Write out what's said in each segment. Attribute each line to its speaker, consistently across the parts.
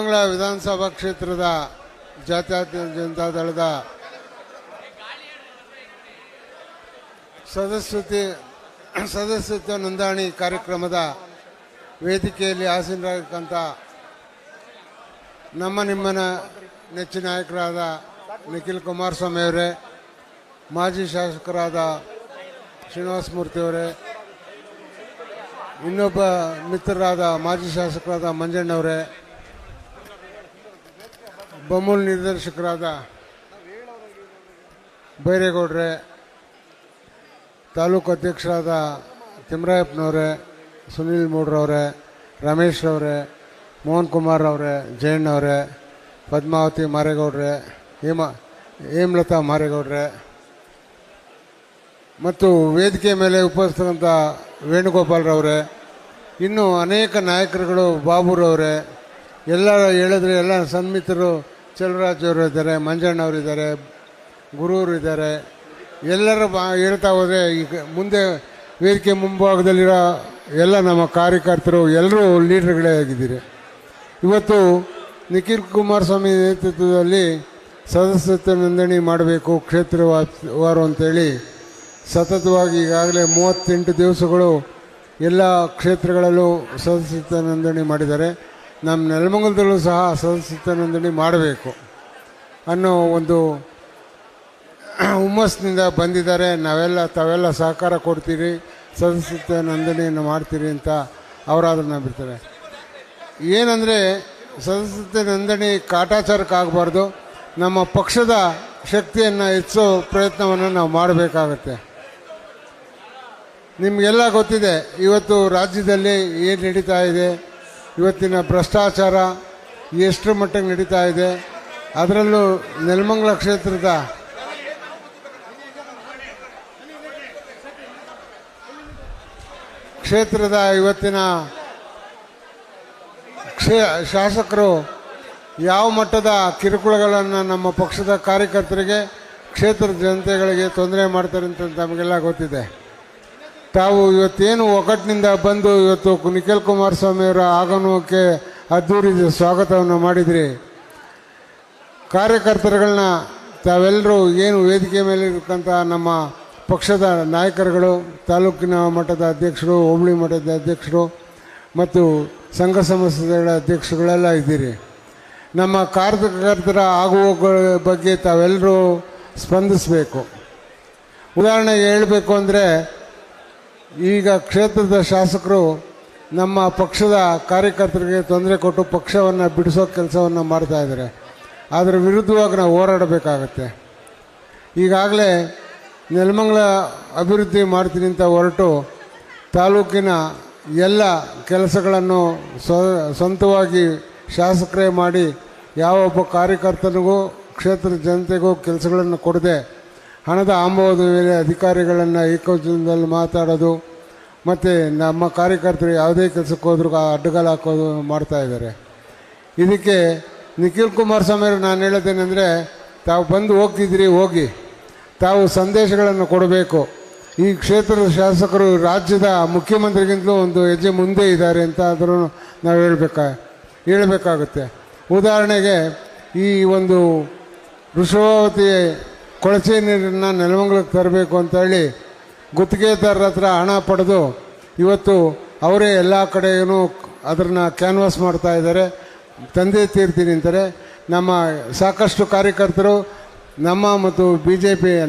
Speaker 1: ನೆಲಮಂಗಲ ವಿಧಾನಸಭಾ ಕ್ಷೇತ್ರದ ಜಾತ್ಯತೀತ ಜನತಾದಳದ ಸದಸ್ಯತ್ವ ನೋಂದಣಿ ಕಾರ್ಯಕ್ರಮದ ವೇದಿಕೆಯಲ್ಲಿ ಆಸೀನರಾಗಿರ್ತಕ್ಕಂಥ ನಿಮ್ಮನ ನೆಚ್ಚಿನ ನಾಯಕರಾದ ನಿಖಿಲ್ ಕುಮಾರಸ್ವಾಮಿ ಅವರೇ, ಮಾಜಿ ಶಾಸಕರಾದ ಶ್ರೀನಿವಾಸ ಮೂರ್ತಿ ಅವರೇ, ಇನ್ನೊಬ್ಬ ಮಿತ್ರರಾದ ಮಾಜಿ ಶಾಸಕರಾದ ಮಂಜಣ್ಣವರೇ, ಬೊಮ್ಮೂಲ್ ನಿರ್ದೇಶಕರಾದ ಬೈರೇಗೌಡ್ರೆ, ತಾಲೂಕು ಅಧ್ಯಕ್ಷರಾದ ತಿಮ್ಮರಾಯಪ್ಪನವರೇ, ಸುನೀಲ್ ಮೂಡ್ರವರೇ, ರಮೇಶ್ ಅವರೇ, ಮೋಹನ್ ಕುಮಾರ್ ಅವರೇ, ಜಯಣ್ಣವರೇ, ಪದ್ಮಾವತಿ ಮಾರೇಗೌಡ್ರೆ, ಹೇಮಲತಾ ಮಾರೇಗೌಡ್ರೆ ಮತ್ತು ವೇದಿಕೆ ಮೇಲೆ ಉಪಸ್ಥಿತಂಥ ವೇಣುಗೋಪಾಲ್ರವರೇ, ಇನ್ನೂ ಅನೇಕ ನಾಯಕರುಗಳು, ಬಾಬುರವರೇ, ಎಲ್ಲ ಹೇಳಿದ್ರೆ ಎಲ್ಲ ಸನ್ಮಿತರು, ಚಲರಾಜ್ ಅವರು ಇದ್ದಾರೆ, ಮಂಜಣ್ಣವರಿದ್ದಾರೆ, ಗುರುವರು ಇದ್ದಾರೆ. ಎಲ್ಲರೂ ಹೇಳ್ತಾ ಹೋದರೆ ಈಗ ಮುಂದೆ ವೇದಿಕೆ ಮುಂಭಾಗದಲ್ಲಿರೋ ಎಲ್ಲ ನಮ್ಮ ಕಾರ್ಯಕರ್ತರು ಎಲ್ಲರೂ ಲೀಡರ್ಗಳೇ ಆಗಿದ್ದೀರಿ. ಇವತ್ತು ನಿಖಿಲ್ ಕುಮಾರಸ್ವಾಮಿ ನೇತೃತ್ವದಲ್ಲಿ ಸದಸ್ಯತ್ವ ನೋಂದಣಿ ಮಾಡಬೇಕು ಕ್ಷೇತ್ರವಾರು ಅಂತೇಳಿ ಸತತವಾಗಿ ಈಗಾಗಲೇ 38 ದಿವಸಗಳು ಎಲ್ಲ ಕ್ಷೇತ್ರಗಳಲ್ಲೂ ಸದಸ್ಯತ್ವ ನೋಂದಣಿ ಮಾಡಿದ್ದಾರೆ. ನಮ್ಮ ನೆಲಮಂಗಲದಲ್ಲೂ ಸಹ ಸದಸ್ಯತ್ವ ನೋಂದಣಿ ಮಾಡಬೇಕು ಅನ್ನೋ ಒಂದು ಹುಮ್ಮಸ್ಸಿನಿಂದ ಬಂದಿದ್ದಾರೆ. ತಾವೆಲ್ಲ ಸಹಕಾರ ಕೊಡ್ತೀರಿ, ಸದಸ್ಯತ್ವ ನೋಂದಣಿಯನ್ನು ಮಾಡ್ತೀರಿ ಅಂತ ಅವರಾದ್ರೂ ಬಿಡ್ತಾರೆ. ಏನಂದರೆ ಸದಸ್ಯತ್ವ ನೋಂದಣಿ ಕಾಟಾಚಾರಕ್ಕಾಗಬಾರ್ದು. ನಮ್ಮ ಪಕ್ಷದ ಶಕ್ತಿಯನ್ನು ಹೆಚ್ಚಿಸೋ ಪ್ರಯತ್ನವನ್ನು ನಾವು ಮಾಡಬೇಕಾಗತ್ತೆ. ನಿಮಗೆಲ್ಲ ಗೊತ್ತಿದೆ ಇವತ್ತು ರಾಜ್ಯದಲ್ಲಿ ಏನು ನಡೀತಾ ಇದೆ, ಇವತ್ತಿನ ಭ್ರಷ್ಟಾಚಾರ ಎಷ್ಟರ ಮಟ್ಟಿಗೆ ನಡೀತಾ ಇದೆ. ಅದರಲ್ಲೂ ನೆಲಮಂಗಲ ಕ್ಷೇತ್ರದ ಇವತ್ತಿನ ಶಾಸಕರು ಯಾವ ಮಟ್ಟದ ಕಿರುಕುಳಗಳನ್ನು ನಮ್ಮ ಪಕ್ಷದ ಕಾರ್ಯಕರ್ತರಿಗೆ, ಕ್ಷೇತ್ರದ ಜನತೆಗಳಿಗೆ ತೊಂದರೆ ಮಾಡ್ತಾರೆ ಅಂತ ನಮಗೆಲ್ಲ ಗೊತ್ತಿದೆ. ತಾವು ಇವತ್ತೇನು ಒಗ್ಗಟ್ಟಿನಿಂದ ಬಂದು ಇವತ್ತು ನಿಖಿಲ್ ಕುಮಾರಸ್ವಾಮಿಯವರ ಆಗಮನಕ್ಕೆ ಅದ್ದೂರಿ ಸ್ವಾಗತವನ್ನು ಮಾಡಿದ್ರಿ. ಕಾರ್ಯಕರ್ತರುಗಳನ್ನ ತಾವೆಲ್ಲರೂ ಏನು ವೇದಿಕೆ ಮೇಲೆ ಇರತಕ್ಕಂಥ ನಮ್ಮ ಪಕ್ಷದ ನಾಯಕರುಗಳು, ತಾಲೂಕಿನ ಮಟ್ಟದ ಅಧ್ಯಕ್ಷರು, ಹೋಬಳಿ ಮಟ್ಟದ ಅಧ್ಯಕ್ಷರು ಮತ್ತು ಸಂಘ ಸಂಸ್ಥೆಗಳ ಅಧ್ಯಕ್ಷಗಳೆಲ್ಲ ಇದ್ದೀರಿ. ನಮ್ಮ ಕಾರ್ಯಕರ್ತರ ಆಗುವಗಳ ಬಗ್ಗೆ ತಾವೆಲ್ಲರೂ ಸ್ಪಂದಿಸಬೇಕು. ಉದಾಹರಣೆಗೆ ಹೇಳಬೇಕು ಅಂದರೆ, ಈಗ ಕ್ಷೇತ್ರದ ಶಾಸಕರು ನಮ್ಮ ಪಕ್ಷದ ಕಾರ್ಯಕರ್ತರಿಗೆ ತೊಂದರೆ ಕೊಟ್ಟು ಪಕ್ಷವನ್ನು ಬಿಡಿಸೋ ಕೆಲಸವನ್ನು ಮಾಡ್ತಾಯಿದ್ದಾರೆ. ಅದರ ವಿರುದ್ಧವಾಗಿ ನಾವು ಹೋರಾಡಬೇಕಾಗತ್ತೆ. ಈಗಾಗಲೇ ನೆಲಮಂಗಲ ಅಭಿವೃದ್ಧಿ ಮಾಡ್ತೀನಿ ಅಂತ ಹೊರಟು ತಾಲೂಕಿನ ಎಲ್ಲ ಕೆಲಸಗಳನ್ನು ಸ್ವಂತವಾಗಿ ಶಾಸಕರೇ ಮಾಡಿ ಯಾವ ಒಬ್ಬ ಕಾರ್ಯಕರ್ತನಿಗೂ ಕ್ಷೇತ್ರದ ಜನತೆಗೂ ಕೆಲಸಗಳನ್ನು ಕೊಡದೆ ಹಣದ ಆಂಬವದ ಮೇಲೆ ಅಧಿಕಾರಿಗಳನ್ನು ಏಕವಚನದಲ್ಲಿ ಮಾತಾಡೋದು ಮತ್ತು ನಮ್ಮ ಕಾರ್ಯಕರ್ತರು ಯಾವುದೇ ಕೆಲಸಕ್ಕೆ ಹೋದ್ರೂ ಅಡ್ಡಗಾಲ ಹಾಕೋದು ಮಾಡ್ತಾಯಿದ್ದಾರೆ. ಇದಕ್ಕೆ ನಿಖಿಲ್ ಕುಮಾರಸ್ವಾಮಿ ನಾನು ಹೇಳೋದೇನೆಂದರೆ, ತಾವು ಬಂದು ಹೋಗ್ತಿದ್ದೀರಿ, ಹೋಗಿ ತಾವು ಸಂದೇಶಗಳನ್ನು ಕೊಡಬೇಕು. ಈ ಕ್ಷೇತ್ರದ ಶಾಸಕರು ರಾಜ್ಯದ ಮುಖ್ಯಮಂತ್ರಿಗಿಂತಲೂ ಒಂದು ಹೆಜ್ಜೆ ಮುಂದೆ ಇದ್ದಾರೆ ಅಂತ ಆದರೂ ನಾವು ಹೇಳಬೇಕಾಗುತ್ತೆ. ಉದಾಹರಣೆಗೆ ಈ ಒಂದು ವೃಷಭಾವತಿ ಕೊಳಚೆ ನೀರನ್ನು ನೆಲಮಂಗಲಕ್ಕೆ ತರಬೇಕು ಅಂತೇಳಿ ಗುತ್ತಿಗೆದಾರರ ಹತ್ರ ಹಣ ಪಡೆದು ಇವತ್ತು ಅವರೇ ಎಲ್ಲ ಕಡೆಯೂ ಅದನ್ನು ಕ್ಯಾನ್ವಾಸ್ ಮಾಡ್ತಾ ಇದ್ದಾರೆ. ತಂದೆ ತೀರ್ತೀನಿ ಅಂತಾರೆ. ನಮ್ಮ ಸಾಕಷ್ಟು ಕಾರ್ಯಕರ್ತರು, ನಮ್ಮ ಮತ್ತು BJP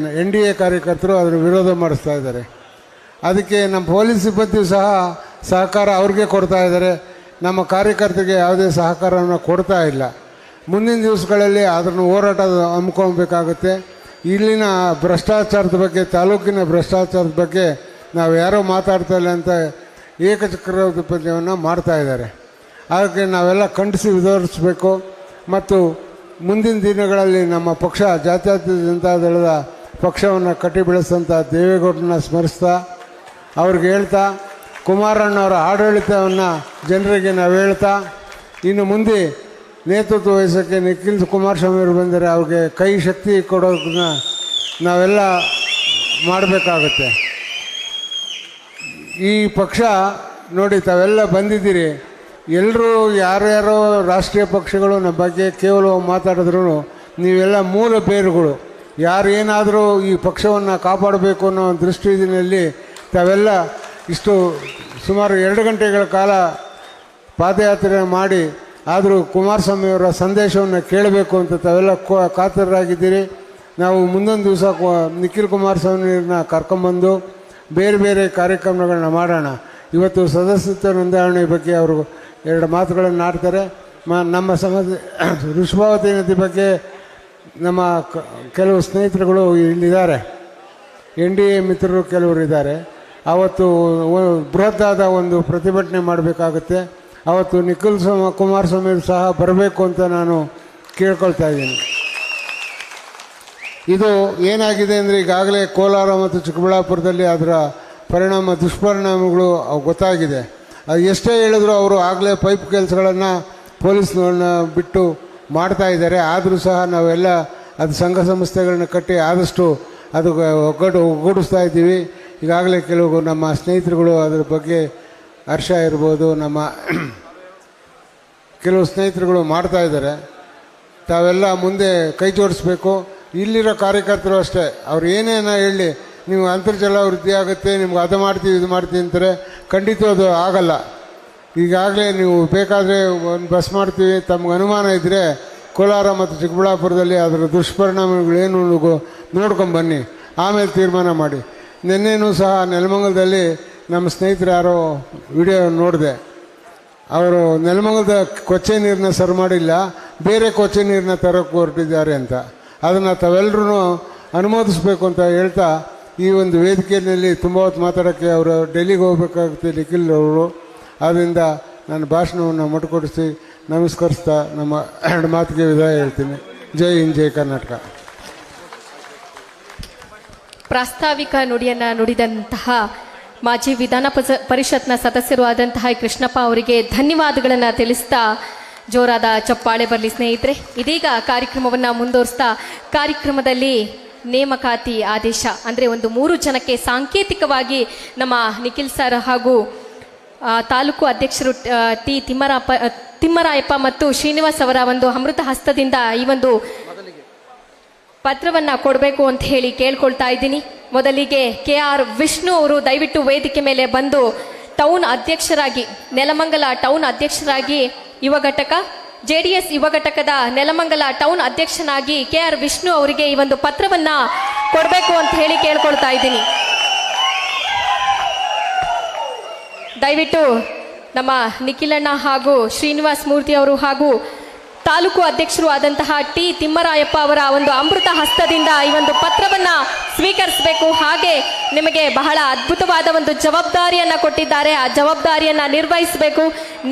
Speaker 1: NDA ಕಾರ್ಯಕರ್ತರು ಅದರ ವಿರೋಧ ಮಾಡಿಸ್ತಾ ಇದ್ದಾರೆ. ಅದಕ್ಕೆ ನಮ್ಮ ಪೊಲೀಸ್ ಸಿಬ್ಬಂದಿಯೂ ಸಹ ಸಹಕಾರ ಅವ್ರಿಗೆ ಕೊಡ್ತಾ ಇದ್ದಾರೆ. ನಮ್ಮ ಕಾರ್ಯಕರ್ತರಿಗೆ ಯಾವುದೇ ಸಹಕಾರವನ್ನು ಕೊಡ್ತಾ ಇಲ್ಲ. ಮುಂದಿನ ದಿವಸಗಳಲ್ಲಿ ಅದನ್ನು ಹೋರಾಟ ಹಮ್ಮಿಕೊಳ್ಬೇಕಾಗುತ್ತೆ. ಇಲ್ಲಿನ ಭ್ರಷ್ಟಾಚಾರದ ಬಗ್ಗೆ, ತಾಲೂಕಿನ ಭ್ರಷ್ಟಾಚಾರದ ಬಗ್ಗೆ ನಾವು ಯಾರೋ ಮಾತಾಡ್ತಾ ಇಲ್ಲ ಅಂತ ಏಕಚಕ್ರಾಧಿಪತ್ಯವನ್ನು ಮಾಡ್ತಾ ಇದ್ದಾರೆ. ಅದಕ್ಕೆ ನಾವೆಲ್ಲ ಖಂಡಿಸಿ ವಿರೋಧಿಸಬೇಕು. ಮತ್ತು ಮುಂದಿನ ದಿನಗಳಲ್ಲಿ ನಮ್ಮ ಪಕ್ಷ ಜಾತ್ಯತೀತ ಜನತಾದಳದ ಪಕ್ಷವನ್ನು ಕಟ್ಟಿ ಬೆಳೆಸಂಥ ದೇವೇಗೌಡರನ್ನ ಸ್ಮರಿಸ್ತಾ, ಅವ್ರಿಗೆ ಹೇಳ್ತಾ, ಕುಮಾರಣ್ಣವರ ಆಡಳಿತವನ್ನು ಜನರಿಗೆ ನಾವು ಹೇಳ್ತಾ, ಇನ್ನು ಮುಂದೆ ನೇತೃತ್ವ ವಹಿಸೋಕ್ಕೆ ನಿಖಿಲ್ ಕುಮಾರಸ್ವಾಮಿ ಅವರು ಬಂದರೆ ಅವ್ರಿಗೆ ಕೈ ಶಕ್ತಿ ಕೊಡೋದನ್ನ ನಾವೆಲ್ಲ ಮಾಡಬೇಕಾಗತ್ತೆ. ಈ ಪಕ್ಷ ನೋಡಿ, ತಾವೆಲ್ಲ ಬಂದಿದ್ದೀರಿ, ಎಲ್ಲರೂ ಯಾರ್ಯಾರೋ ರಾಷ್ಟ್ರೀಯ ಪಕ್ಷಗಳು ನಮ್ಮ ಬಗ್ಗೆ ಕೇವಲ ಮಾತಾಡಿದ್ರು ನೀವೆಲ್ಲ ಮೂಲ ಬೇರುಗಳು. ಯಾರು ಏನಾದರೂ ಈ ಪಕ್ಷವನ್ನು ಕಾಪಾಡಬೇಕು ಅನ್ನೋ ದೃಷ್ಟಿಯಲ್ಲಿ ತಾವೆಲ್ಲ ಇಷ್ಟು ಸುಮಾರು 2 ಗಂಟೆಗಳ ಕಾಲ ಪಾದಯಾತ್ರೆ ಮಾಡಿ ಆದರೂ ಕುಮಾರಸ್ವಾಮಿಯವರ ಸಂದೇಶವನ್ನು ಕೇಳಬೇಕು ಅಂತ ತಾವೆಲ್ಲ ಕಾತರರಾಗಿದ್ದೀರಿ. ನಾವು ಮುಂದೊಂದು ದಿವಸ ನಿಖಿಲ್ ಕುಮಾರಸ್ವಾಮಿಯವ್ರನ್ನ ಕರ್ಕೊಂಬಂದು ಬೇರೆ ಬೇರೆ ಕಾರ್ಯಕ್ರಮಗಳನ್ನ ಮಾಡೋಣ. ಇವತ್ತು ಸದಸ್ಯತ್ವ ನೋಂದಣಿ ಬಗ್ಗೆ ಅವರು 2 ಮಾತುಗಳನ್ನು ಆಡ್ತಾರೆ. ನಮ್ಮ ವೃಷಭಾವತಿ ನದಿ ಬಗ್ಗೆ ನಮ್ಮ ಕೆಲವು ಸ್ನೇಹಿತರುಗಳು ಇಲ್ಲಿದ್ದಾರೆ, NDA ಮಿತ್ರರು ಕೆಲವರು ಇದ್ದಾರೆ. ಆವತ್ತು ಬೃಹತ್ತಾದ ಒಂದು ಪ್ರತಿಭಟನೆ ಮಾಡಬೇಕಾಗುತ್ತೆ. ಆವತ್ತು ನಿಖಿಲ್ ಕುಮಾರಸ್ವಾಮಿ ಸಹ ಬರಬೇಕು ಅಂತ ನಾನು ಕೇಳ್ಕೊಳ್ತಾ ಇದ್ದೀನಿ. ಇದು ಏನಾಗಿದೆ ಅಂದರೆ ಈಗಾಗಲೇ ಕೋಲಾರ ಮತ್ತು ಚಿಕ್ಕಬಳ್ಳಾಪುರದಲ್ಲಿ ಅದರ ದುಷ್ಪರಿಣಾಮಗಳು ಗೊತ್ತಾಗಿದೆ. ಅದು ಎಷ್ಟೇ ಹೇಳಿದ್ರು ಅವರು ಆಗಲೇ ಪೈಪ್ ಕೆಲಸಗಳನ್ನು ಪೊಲೀಸ್ನವ್ರನ್ನ ಬಿಟ್ಟು ಮಾಡ್ತಾ ಇದ್ದಾರೆ. ಆದರೂ ಸಹ ನಾವೆಲ್ಲ ಅದು ಸಂಘ ಸಂಸ್ಥೆಗಳನ್ನ ಕಟ್ಟಿ ಆದಷ್ಟು ಅದು ಒಗ್ಗೂಡಿಸ್ತಾ ಇದ್ದೀವಿ. ಈಗಾಗಲೇ ಕೆಲವು ನಮ್ಮ ಸ್ನೇಹಿತರುಗಳು ಅದರ ಬಗ್ಗೆ ಹರ್ಷ ಇರ್ಬೋದು, ನಮ್ಮ ಕೆಲವು ಸ್ನೇಹಿತರುಗಳು ಮಾಡ್ತಾ ಇದ್ದಾರೆ. ತಾವೆಲ್ಲ ಮುಂದೆ ಕೈ ಜೋಡಿಸ್ಬೇಕು. ಇಲ್ಲಿರೋ ಕಾರ್ಯಕರ್ತರು ಅಷ್ಟೇ, ಅವ್ರು ಏನೇನ ಹೇಳಿ ನೀವು ಅಂತರ್ಜಲ ವೃದ್ಧಿ ಆಗುತ್ತೆ, ನಿಮ್ಗೆ ಅದು ಮಾಡ್ತೀವಿ ಇದು ಮಾಡ್ತೀವಿ ಅಂತಾರೆ. ಖಂಡಿತ ಅದು ಆಗಲ್ಲ. ಈಗಾಗಲೇ ನೀವು ಬೇಕಾದರೆ ಒಂದು ಬಸ್ ಮಾಡ್ತೀವಿ, ತಮ್ಗೆ ಅನುಮಾನ ಇದ್ದರೆ ಕೋಲಾರ ಮತ್ತು ಚಿಕ್ಕಬಳ್ಳಾಪುರದಲ್ಲಿ ಅದರ ದುಷ್ಪರಿಣಾಮಗಳೇನು ನೋಡ್ಕೊಂಬನ್ನಿ, ಆಮೇಲೆ ತೀರ್ಮಾನ ಮಾಡಿ. ನಿನ್ನೆನೂ ಸಹ ನೆಲಮಂಗಲದಲ್ಲಿ ನಮ್ಮ ಸ್ನೇಹಿತರು ಯಾರೋ ವಿಡಿಯೋ ನೋಡಿದೆ. ಅವರು ನೆಲಮಂಗಲದ ಕೊಚ್ಚೆ ನೀರನ್ನ ಸರ್ವ್ ಮಾಡಿಲ್ಲ, ಬೇರೆ ಕೊಚ್ಚೆ ನೀರನ್ನ ತರೋಕ್ಕೆ ಹೊರಟಿದ್ದಾರೆ ಅಂತ. ಅದನ್ನು ತಾವೆಲ್ಲರೂ ಅನುಮೋದಿಸ್ಬೇಕು ಅಂತ ಹೇಳ್ತಾ ಈ ಒಂದು ವೇದಿಕೆಯಲ್ಲಿ ತುಂಬ ಹೊತ್ತು ಮಾತಾಡೋಕ್ಕೆ ಅವರು ಡೆಲ್ಲಿಗೆ ಹೋಗಬೇಕಾಗುತ್ತೆ ನಿಖಿಲ್ ಅವರು. ಆದ್ದರಿಂದ ನಾನು ಭಾಷಣವನ್ನು ಮೊಟಕುಗೊಳಿಸಿ ನಮಸ್ಕರಿಸ್ತಾ ನಮ್ಮ 2 ಮಾತಿಗೆ ವಿದಾಯ ಹೇಳ್ತೀನಿ. ಜೈ ಹಿಂದ್, ಜೈ ಕರ್ನಾಟಕ.
Speaker 2: ಪ್ರಾಸ್ತಾವಿಕ ನುಡಿಯನ್ನು ನುಡಿದಂತಹ ಮಾಜಿ ವಿಧಾನ ಪರಿಷತ್ನ ಸದಸ್ಯರು ಆದಂತಹ ಕೃಷ್ಣಪ್ಪ ಅವರಿಗೆ ಧನ್ಯವಾದಗಳನ್ನು ತಿಳಿಸ್ತಾ ಜೋರಾದ ಚಪ್ಪಾಳೆ ಬರಲಿ ಸ್ನೇಹಿತರೆ. ಇದೀಗ ಕಾರ್ಯಕ್ರಮವನ್ನು ಮುಂದುವರಿಸ್ತಾ ಕಾರ್ಯಕ್ರಮದಲ್ಲಿ ನೇಮಕಾತಿ ಆದೇಶ ಅಂದರೆ ಒಂದು 3 ಜನಕ್ಕೆ ಸಾಂಕೇತಿಕವಾಗಿ ನಮ್ಮ ನಿಖಿಲ್ ಸರ್ ಹಾಗೂ ತಾಲೂಕು ಅಧ್ಯಕ್ಷರು ಟಿ ತಿಮ್ಮರಾಯಪ್ಪ ಮತ್ತು ಶ್ರೀನಿವಾಸ್ ಅವರ ಒಂದು ಅಮೃತ ಹಸ್ತದಿಂದ ಈ ಒಂದು ಪತ್ರವನ್ನು ಕೊಡಬೇಕು ಅಂತ ಹೇಳಿ ಕೇಳ್ಕೊಳ್ತಾ ಇದ್ದೀನಿ. ಮೊದಲಿಗೆ KR ವಿಷ್ಣು ಅವರು ದಯವಿಟ್ಟು ವೇದಿಕೆ ಮೇಲೆ ಬಂದು ಟೌನ್ ಅಧ್ಯಕ್ಷರಾಗಿ, ನೆಲಮಂಗಲ ಟೌನ್ ಅಧ್ಯಕ್ಷರಾಗಿ ಯುವ ಘಟಕ JDS ಯುವ ಘಟಕದ ನೆಲಮಂಗಲ ಟೌನ್ ಅಧ್ಯಕ್ಷನಾಗಿ KR ವಿಷ್ಣು ಅವರಿಗೆ ಈ ಒಂದು ಪತ್ರವನ್ನ ಕೊಡಬೇಕು ಅಂತ ಹೇಳಿ ಕೇಳ್ಕೊಳ್ತಾ ಇದ್ದೀನಿ. ದಯವಿಟ್ಟು ನಮ್ಮ ನಿಖಿಲಣ್ಣ ಹಾಗೂ ಶ್ರೀನಿವಾಸ್ ಮೂರ್ತಿ ಅವರು ಹಾಗೂ ತಾಲೂಕು ಅಧ್ಯಕ್ಷರು ಆದಂತಹ ಟಿ ತಿಮ್ಮರಾಯಪ್ಪ ಅವರ ಒಂದು ಅಮೃತ ಹಸ್ತದಿಂದ ಈ ಒಂದು ಪತ್ರವನ್ನ ಸ್ವೀಕರಿಸಬೇಕು. ಹಾಗೆ ನಿಮಗೆ ಬಹಳ ಅದ್ಭುತವಾದ ಒಂದು ಜವಾಬ್ದಾರಿಯನ್ನ ಕೊಟ್ಟಿದ್ದಾರೆ, ಆ ಜವಾಬ್ದಾರಿಯನ್ನ ನಿರ್ವಹಿಸಬೇಕು.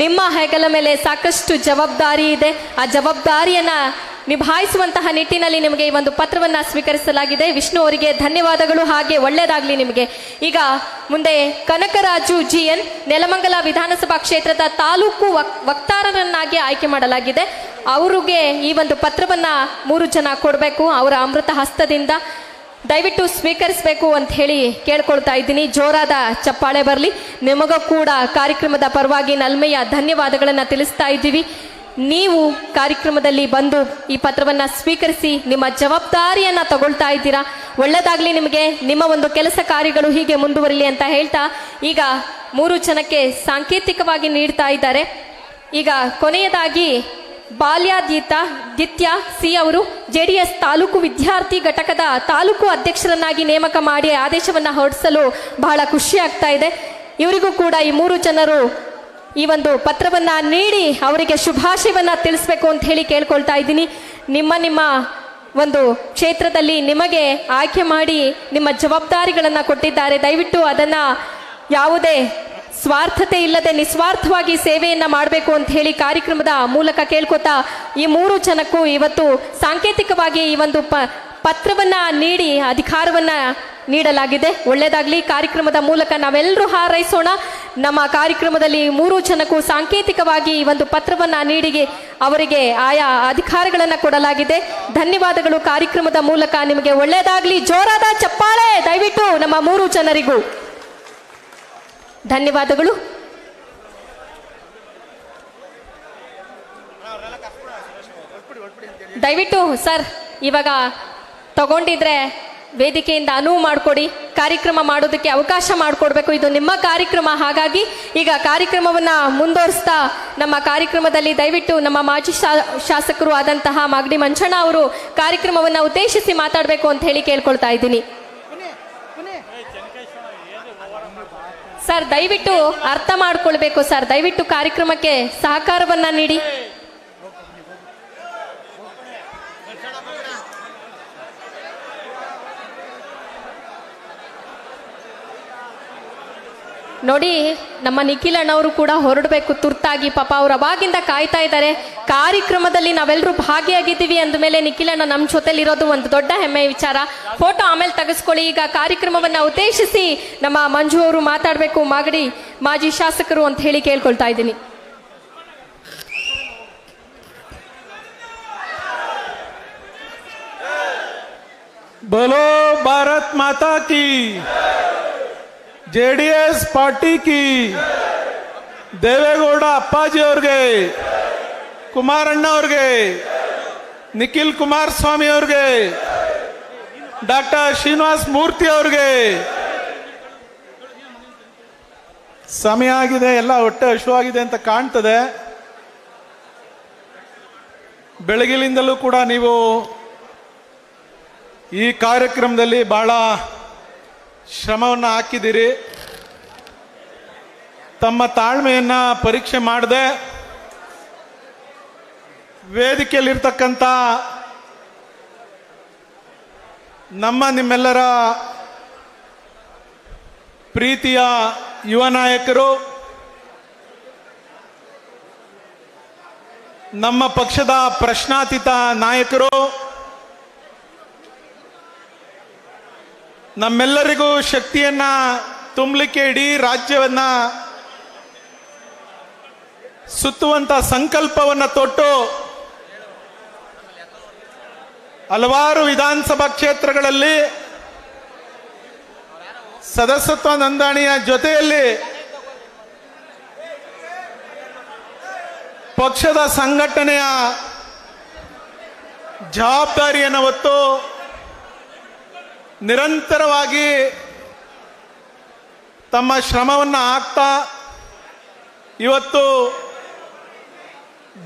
Speaker 2: ನಿಮ್ಮ ಹೆಗಲ ಮೇಲೆ ಸಾಕಷ್ಟು ಜವಾಬ್ದಾರಿ ಇದೆ, ಆ ಜವಾಬ್ದಾರಿಯನ್ನ ನಿಭಾಯಿಸುವಂತಹ ನಿಟ್ಟಿನಲ್ಲಿ ನಿಮಗೆ ಈ ಒಂದು ಪತ್ರವನ್ನ ಸ್ವೀಕರಿಸಲಾಗಿದೆ. ವಿಷ್ಣು ಅವರಿಗೆ ಧನ್ಯವಾದಗಳು, ಹಾಗೆ ಒಳ್ಳೆಯದಾಗಲಿ ನಿಮಗೆ. ಈಗ ಮುಂದೆ ಕನಕರಾಜು GN ನೆಲಮಂಗಲ ವಿಧಾನಸಭಾ ಕ್ಷೇತ್ರದ ತಾಲೂಕು ವಕ್ತಾರರನ್ನಾಗಿ ಆಯ್ಕೆ ಮಾಡಲಾಗಿದೆ. ಅವರಿಗೆ ಈ ಒಂದು ಪತ್ರವನ್ನ 3 ಜನ ಕೊಡಬೇಕು ಅವರ ಅಮೃತ ಹಸ್ತದಿಂದ. ದಯವಿಟ್ಟು ಸ್ವೀಕರಿಸಬೇಕು ಅಂತ ಹೇಳಿ ಕೇಳ್ಕೊಳ್ತಾ ಇದ್ದೀನಿ. ಜೋರಾದ ಚಪ್ಪಾಳೆ ಬರಲಿ. ನಿಮಗೂ ಕೂಡ ಕಾರ್ಯಕ್ರಮದ ಪರವಾಗಿ ನಲ್ಮೆಯ ಧನ್ಯವಾದಗಳನ್ನು ತಿಳಿಸ್ತಾ ಇದ್ದೀವಿ. ನೀವು ಕಾರ್ಯಕ್ರಮದಲ್ಲಿ ಬಂದು ಈ ಪತ್ರವನ್ನು ಸ್ವೀಕರಿಸಿ ನಿಮ್ಮ ಜವಾಬ್ದಾರಿಯನ್ನ ತಗೊಳ್ತಾ ಇದ್ದೀರಾ. ಒಳ್ಳೆಯದಾಗಲಿ ನಿಮಗೆ, ನಿಮ್ಮ ಒಂದು ಕೆಲಸ ಕಾರ್ಯಗಳು ಹೀಗೆ ಮುಂದುವರಿಲಿ ಅಂತ ಹೇಳ್ತಾ ಈಗ 3 ಜನಕ್ಕೆ ಸಾಂಕೇತಿಕವಾಗಿ ನೀಡ್ತಾ ಇದ್ದಾರೆ. ಈಗ ಕೊನೆಯದಾಗಿ ಬಾಲ್ಯಾದಿತ್ಯ ಸಿ ಅವರು JDS ತಾಲೂಕು ವಿದ್ಯಾರ್ಥಿ ಘಟಕದ ತಾಲೂಕು ಅಧ್ಯಕ್ಷರನ್ನಾಗಿ ನೇಮಕ ಮಾಡಿ ಆದೇಶವನ್ನು ಹೊರಡಿಸಲು ಬಹಳ ಖುಷಿ ಆಗ್ತಾ ಇದೆ. ಇವರಿಗೂ ಕೂಡ ಈ 3 ಜನರು ಈ ಒಂದು ಪತ್ರವನ್ನ ನೀಡಿ ಅವರಿಗೆ ಶುಭಾಶಯವನ್ನ ತಿಳಿಸ್ಬೇಕು ಅಂತ ಹೇಳಿ ಕೇಳ್ಕೊಳ್ತಾ ಇದ್ದೀನಿ. ನಿಮ್ಮ ಒಂದು ಕ್ಷೇತ್ರದಲ್ಲಿ ನಿಮಗೆ ಆಯ್ಕೆ ಮಾಡಿ ನಿಮ್ಮ ಜವಾಬ್ದಾರಿಗಳನ್ನ ಕೊಟ್ಟಿದ್ದಾರೆ. ದಯವಿಟ್ಟು ಅದನ್ನ ಯಾವುದೇ ಸ್ವಾರ್ಥತೆ ಇಲ್ಲದೆ ನಿಸ್ವಾರ್ಥವಾಗಿ ಸೇವೆಯನ್ನ ಮಾಡಬೇಕು ಅಂತ ಹೇಳಿ ಕಾರ್ಯಕ್ರಮದ ಮೂಲಕ ಕೇಳ್ಕೊತಾ ಈ 3 ಜನಕ್ಕೂ ಇವತ್ತು ಸಾಂಕೇತಿಕವಾಗಿ ಈ ಒಂದು ಪತ್ರವನ್ನ ನೀಡಿ ಅಧಿಕಾರವನ್ನ ನೀಡಲಾಗಿದೆ. ಒಳ್ಳೆಯದಾಗಲಿ. ಕಾರ್ಯಕ್ರಮದ ಮೂಲಕ ನಾವೆಲ್ಲರೂ ಹಾರೈಸೋಣ. ನಮ್ಮ ಕಾರ್ಯಕ್ರಮದಲ್ಲಿ 3 ಜನಕ್ಕೂ ಸಾಂಕೇತಿಕವಾಗಿ ಈ ಒಂದು ಪತ್ರವನ್ನ ನೀಡಿ ಅವರಿಗೆ ಆಯಾ ಅಧಿಕಾರಗಳನ್ನು ಕೊಡಲಾಗಿದೆ. ಧನ್ಯವಾದಗಳು. ಕಾರ್ಯಕ್ರಮದ ಮೂಲಕ ನಿಮಗೆ ಒಳ್ಳೆಯದಾಗಲಿ. ಜೋರಾದ ಚಪ್ಪಾಳೆ ದಯವಿಟ್ಟು ನಮ್ಮ 3 ಜನರಿಗೂ ಧನ್ಯವಾದಗಳು. ದಯವಿಟ್ಟು ಸರ್ ಇವಾಗ ತಗೊಂಡಿದ್ರೆ ವೇದಿಕೆಯಿಂದ ಅನುವು ಮಾಡಿಕೊಡಿ, ಕಾರ್ಯಕ್ರಮ ಮಾಡೋದಕ್ಕೆ ಅವಕಾಶ ಮಾಡಿಕೊಡ್ಬೇಕು. ಇದು ನಿಮ್ಮ ಕಾರ್ಯಕ್ರಮ, ಹಾಗಾಗಿ ಈಗ ಕಾರ್ಯಕ್ರಮವನ್ನು ಮುಂದುವರಿಸ್ತಾ ನಮ್ಮ ಕಾರ್ಯಕ್ರಮದಲ್ಲಿ ದಯವಿಟ್ಟು ನಮ್ಮ ಮಾಜಿ ಶಾಸಕರು ಆದಂತಹ ಮಾಗಡಿ ಮಂಚಣ್ಣ ಅವರು ಕಾರ್ಯಕ್ರಮವನ್ನು ಉದ್ದೇಶಿಸಿ ಮಾತಾಡಬೇಕು ಅಂತ ಹೇಳಿ ಕೇಳ್ಕೊಳ್ತಾ ಇದ್ದೀನಿ. ಸರ್ ದಯವಿಟ್ಟು ಅರ್ಥ ಮಾಡ್ಕೊಳ್ಬೇಕು ಸರ್, ದಯವಿಟ್ಟು ಕಾರ್ಯಕ್ರಮಕ್ಕೆ ಸಹಕಾರವನ್ನ ನೀಡಿ. ನೋಡಿ ನಮ್ಮ ನಿಖಿಲ್ ಅಣ್ಣವರು ಕೂಡ ಹೊರಡಬೇಕು ತುರ್ತಾಗಿ, ಪಾಪ ಅವ್ರು ಅವಾಗಿಂದ ಕಾಯ್ತಾ ಇದ್ದಾರೆ. ಕಾರ್ಯಕ್ರಮದಲ್ಲಿ ನಾವೆಲ್ಲರೂ ಭಾಗಿಯಾಗಿದ್ದೀವಿ ಅಂದಮೇಲೆ ನಿಖಿಲ್ ಅಣ್ಣ ನಮ್ಮ ಜೊತೆಲಿರೋದು ಒಂದು ದೊಡ್ಡ ಹೆಮ್ಮೆಯ ವಿಚಾರ. ಫೋಟೋ ಆಮೇಲೆ ತೆಗೆಸ್ಕೊಳ್ಳಿ. ಈಗ ಕಾರ್ಯಕ್ರಮವನ್ನು ಉದ್ದೇಶಿಸಿ ನಮ್ಮ ಮಂಜು ಅವರು ಮಾತಾಡಬೇಕು, ಮಾಗಡಿ ಮಾಜಿ ಶಾಸಕರು ಅಂತ ಹೇಳಿ ಕೇಳ್ಕೊಳ್ತಾ ಇದ್ದೀನಿ.
Speaker 3: बोलो भारत माता की, जेडीएस पार्टी की, ದೇವೇಗೌಡ ಅಪ್ಪಾಜಿ ಅವ್ರಿಗೆ, ಕುಮಾರಣ್ಣ ಅವ್ರಿಗೆ, ನಿಖಿಲ್ ಕುಮಾರಸ್ವಾಮಿ ಅವ್ರಿಗೆ, ಡಾಕ್ಟರ್ ಶ್ರೀನಿವಾಸ್ ಮೂರ್ತಿ ಅವ್ರಿಗೆ. ಸಮಯ ಆಗಿದೆ, ಎಲ್ಲ ಹೊಟ್ಟೆ ಹಶುವಾಗಿದೆ ಅಂತ ಕಾಣ್ತದೆ. ಬೆಳಗಿನಿಂದಲೂ ಕೂಡ ನೀವು ಈ ಕಾರ್ಯಕ್ರಮದಲ್ಲಿ ಬಹಳ ಶ್ರಮವನ್ನು ಹಾಕಿದ್ದೀರಿ. ತಮ್ಮ ತಾಳ್ಮೆಯನ್ನ ಪರೀಕ್ಷೆ ಮಾಡದೆ ವೇದಿಕೆಯಲ್ಲಿರ್ತಕ್ಕಂಥ ನಿಮ್ಮೆಲ್ಲರ ಪ್ರೀತಿಯ ಯುವ ನಾಯಕರು, ನಮ್ಮ ಪಕ್ಷದ ಪ್ರಶ್ನಾತೀತ ನಾಯಕರು, ನಮ್ಮೆಲ್ಲರಿಗೂ ಶಕ್ತಿಯನ್ನ ತುಂಬಲಿಕ್ಕೆ ಇಡೀ ರಾಜ್ಯವನ್ನ ಸುತ್ತುವಂತ ಸಂಕಲ್ಪವನ್ನ ತೊಟ್ಟು ಹಲವಾರು ವಿಧಾನಸಭಾ ಕ್ಷೇತ್ರಗಳಲ್ಲಿ ಸದಸ್ಯತ್ವ ನೋಂದಣಿಯ ಜೊತೆಯಲ್ಲಿ ಪಕ್ಷದ ಸಂಘಟನೆಯ ಜವಾಬ್ದಾರಿಯನ್ನು ಹೊತ್ತು ನಿರಂತರವಾಗಿ ತಮ್ಮ ಶ್ರಮವನ್ನು ಹಾಕ್ತಾ ಇವತ್ತು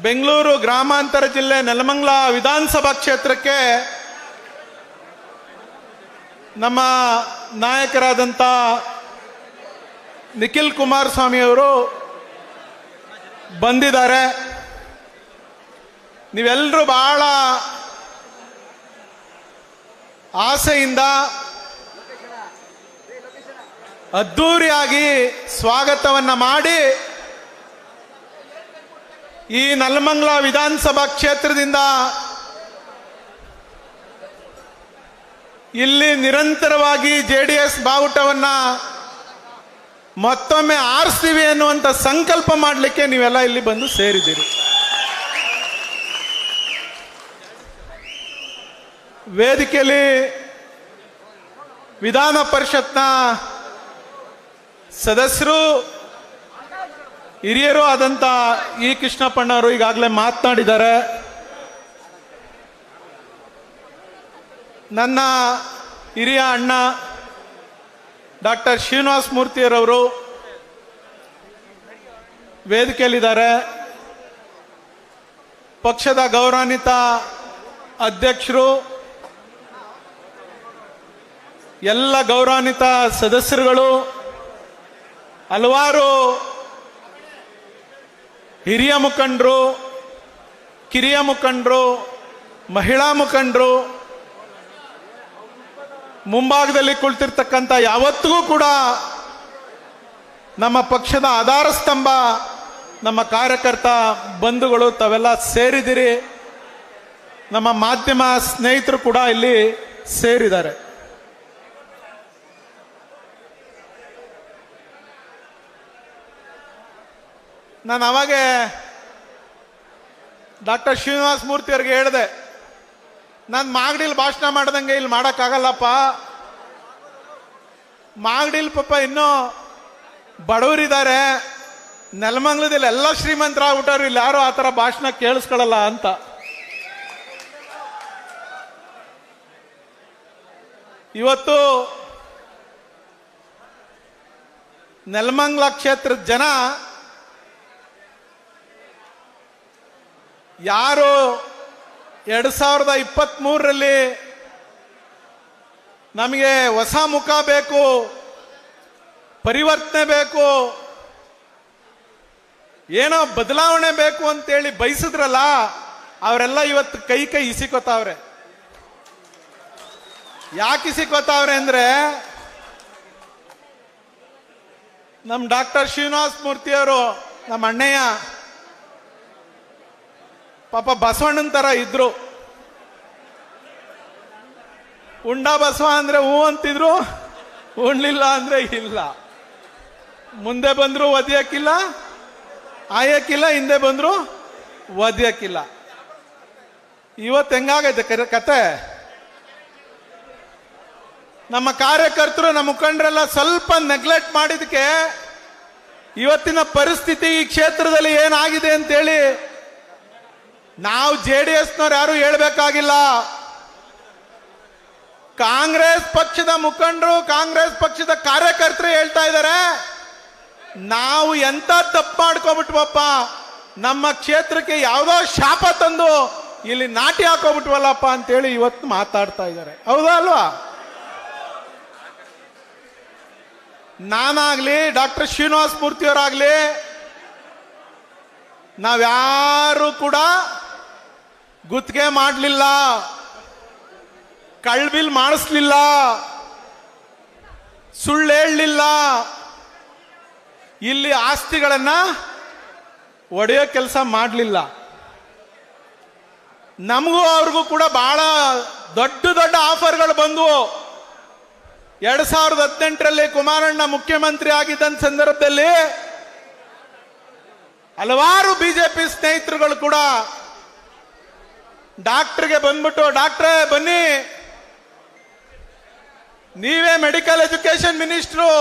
Speaker 3: ಬೆಂಗಳೂರು ಗ್ರಾಮಾಂತರ ಜಿಲ್ಲೆ ನೆಲಮಂಗಲ ವಿಧಾನಸಭಾ ಕ್ಷೇತ್ರಕ್ಕೆ ನಮ್ಮ ನಾಯಕರಾದಂಥ ನಿಖಿಲ್ ಕುಮಾರಸ್ವಾಮಿ ಅವರು ಬಂದಿದ್ದಾರೆ. ನೀವೆಲ್ಲರೂ ಬಹಳ ಆಸೆಯಿಂದ ಅದ್ಧೂರಿಯಾಗಿ ಸ್ವಾಗತವನ್ನ ಮಾಡಿ ಈ ನೆಲಮಂಗಲ ವಿಧಾನಸಭಾ ಕ್ಷೇತ್ರದಿಂದ ಇಲ್ಲಿ ನಿರಂತರವಾಗಿ ಜೆಡಿಎಸ್ ಬಾವುಟವನ್ನ ಮತ್ತೊಮ್ಮೆ ಆರಿಸ್ತೀವಿ ಅನ್ನುವಂಥ ಸಂಕಲ್ಪ ಮಾಡಲಿಕ್ಕೆ ನೀವೆಲ್ಲ ಇಲ್ಲಿ ಬಂದು ಸೇರಿದ್ದೀರಿ. ವೇದಿಕೆಯಲ್ಲಿ ವಿಧಾನ ಪರಿಷತ್ನ ಸದಸ್ಯರು, ಹಿರಿಯರು ಆದಂತ ಇ ಕೃಷ್ಣಪ್ಪಣ್ಣವರು ಈಗಾಗಲೇ ಮಾತನಾಡಿದ್ದಾರೆ. ನನ್ನ ಹಿರಿಯ ಅಣ್ಣ ಡಾಕ್ಟರ್ ಶ್ರೀನಿವಾಸ್ ಮೂರ್ತಿಯರವರು ವೇದಿಕೆಯಲ್ಲಿದ್ದಾರೆ. ಪಕ್ಷದ ಗೌರವಾನ್ವಿತ ಅಧ್ಯಕ್ಷರು, ಎಲ್ಲ ಗೌರವಾನ್ವಿತ ಸದಸ್ಯರುಗಳು, ಹಲವಾರು ಹಿರಿಯ ಮುಖಂಡರು, ಕಿರಿಯ ಮುಖಂಡರು, ಮಹಿಳಾ ಮುಖಂಡರು, ಮುಂಭಾಗದಲ್ಲಿ ಕುಳಿತಿರ್ತಕ್ಕಂಥ ಯಾವತ್ತಿಗೂ ಕೂಡ ನಮ್ಮ ಪಕ್ಷದ ಆಧಾರ ಸ್ತಂಭ ನಮ್ಮ ಕಾರ್ಯಕರ್ತ ಬಂಧುಗಳು ತಾವೆಲ್ಲ ಸೇರಿದಿರಿ. ನಮ್ಮ ಮಾಧ್ಯಮ ಸ್ನೇಹಿತರು ಕೂಡ ಇಲ್ಲಿ ಸೇರಿದ್ದಾರೆ. ನಾನು ಅವಾಗೆ ಡಾಕ್ಟರ್ ಶ್ರೀನಿವಾಸ್ ಮೂರ್ತಿ ಅವ್ರಿಗೆ ಹೇಳಿದೆ, ನಾನು ಮಾಗಡಿಲಿ ಭಾಷಣ ಮಾಡ್ದಂಗೆ ಇಲ್ಲಿ ಮಾಡೋಕ್ಕಾಗಲ್ಲಪ್ಪ, ಮಾಗಡಿಲಿ ಪಾಪ ಇನ್ನೂ ಬಡವರಿದ್ದಾರೆ, ನೆಲಮಂಗಲದಲ್ಲಿ ಎಲ್ಲ ಶ್ರೀಮಂತರಾಗ್ಬಿಟ್ಟವ್ರು, ಇಲ್ಲಿ ಯಾರು ಆ ಥರ ಭಾಷಣ ಕೇಳಿಸ್ಕೊಳ್ಳಲ್ಲ ಅಂತ. ಇವತ್ತು ನೆಲಮಂಗಲ ಕ್ಷೇತ್ರದ ಜನ ಯಾರು 2023ರಲ್ಲಿ ನಮಗೆ ಹೊಸ ಮುಖ ಬೇಕು, ಪರಿವರ್ತನೆ ಬೇಕು, ಏನೋ ಬದಲಾವಣೆ ಬೇಕು ಅಂತೇಳಿ ಬಯಸಿದ್ರಲ್ಲ, ಅವರೆಲ್ಲ ಇವತ್ತು ಕೈ ಕೈ ಇಸಿಕೋತಾವ್ರೆ. ಯಾಕೆ ಇಸಿಕೋತಾವ್ರೆ ಅಂದ್ರೆ, ನಮ್ಮ ಡಾಕ್ಟರ್ ಶ್ರೀನಿವಾಸ ಮೂರ್ತಿಯವರು ನಮ್ಮ ಅಣ್ಣಯ್ಯ ಪಾಪ ಬಸವಣ್ಣನ ತರ ಇದ್ರು. ಉಂಡ ಬಸವ ಅಂದ್ರೆ ಹೂ ಅಂತಿದ್ರು, ಉಣ್ಲಿಲ್ಲ ಅಂದ್ರೆ ಇಲ್ಲ. ಮುಂದೆ ಬಂದ್ರು ಒದಿಯಕ್ಕಿಲ್ಲ, ಆಯಕ್ಕಿಲ್ಲ, ಹಿಂದೆ ಬಂದ್ರು ಒದಿಯಕ್ಕಿಲ್ಲ. ಇವತ್ತು ಹೆಂಗಾಗೈತೆ ಕತೆ? ನಮ್ಮ ಕಾರ್ಯಕರ್ತರು, ನಮ್ಮ ಮುಖಂಡರೆಲ್ಲ ಸ್ವಲ್ಪ ನೆಗ್ಲೆಕ್ಟ್ ಮಾಡಿದಕ್ಕೆ ಇವತ್ತಿನ ಪರಿಸ್ಥಿತಿ ಈ ಕ್ಷೇತ್ರದಲ್ಲಿ ಏನಾಗಿದೆ ಅಂತೇಳಿ ನಾವು JDSನವ್ರು ಯಾರು ಹೇಳ್ಬೇಕಾಗಿಲ್ಲ. ಕಾಂಗ್ರೆಸ್ ಪಕ್ಷದ ಮುಖಂಡರು, ಕಾಂಗ್ರೆಸ್ ಪಕ್ಷದ ಕಾರ್ಯಕರ್ತರು ಹೇಳ್ತಾ ಇದ್ದಾರೆ, ನಾವು ಎಂತ ತಪ್ಪು ಮಾಡ್ಕೊಬಿಟ್ವಪ್ಪ, ನಮ್ಮ ಕ್ಷೇತ್ರಕ್ಕೆ ಯಾವುದೋ ಶಾಪ ತಂದು ಇಲ್ಲಿ ನಾಟಿ ಹಾಕೋಬಿಟ್ವಲ್ಲಪ್ಪ ಅಂತೇಳಿ ಇವತ್ತು ಮಾತಾಡ್ತಾ ಇದ್ದಾರೆ. ಹೌದಾ ಅಲ್ವಾ? ನಾನಾಗ್ಲಿ, ಡಾಕ್ಟರ್ ಶ್ರೀನಿವಾಸ ಮೂರ್ತಿಯವರಾಗ್ಲಿ, ನಾವ್ಯಾರು ಕೂಡ ಗುತ್ತಿಗೆ ಮಾಡಲಿಲ್ಲ, ಕಳ್ಬಿಲ್ ಮಾಡಿಸ್ಲಿಲ್ಲ, ಸುಳ್ಳು ಹೇಳಲಿಲ್ಲ, ಇಲ್ಲಿ ಆಸ್ತಿಗಳನ್ನ ಒಡೆಯೋ ಕೆಲಸ ಮಾಡಲಿಲ್ಲ. ನಮಗೂ ಅವ್ರಿಗೂ ಕೂಡ ಬಹಳ ದೊಡ್ಡ ದೊಡ್ಡ ಆಫರ್ಗಳು ಬಂದವು. 2018ರಲ್ಲಿ ಕುಮಾರಣ್ಣ ಮುಖ್ಯಮಂತ್ರಿ ಆಗಿದ್ದ ಸಂದರ್ಭದಲ್ಲಿ ಹಲವಾರು ಬಿಜೆಪಿ ಸ್ನೇಹಿತರುಗಳು ಕೂಡ ಡಾಕ್ಟರ್ಗೆ ಬಂದ್ಬಿಟ್ಟು, ಡಾಕ್ಟ್ರೇ ಬನ್ನಿ, ನೀವೇ ಮೆಡಿಕಲ್ ಎಜುಕೇಶನ್ ಮಿನಿಸ್ಟ್ರು,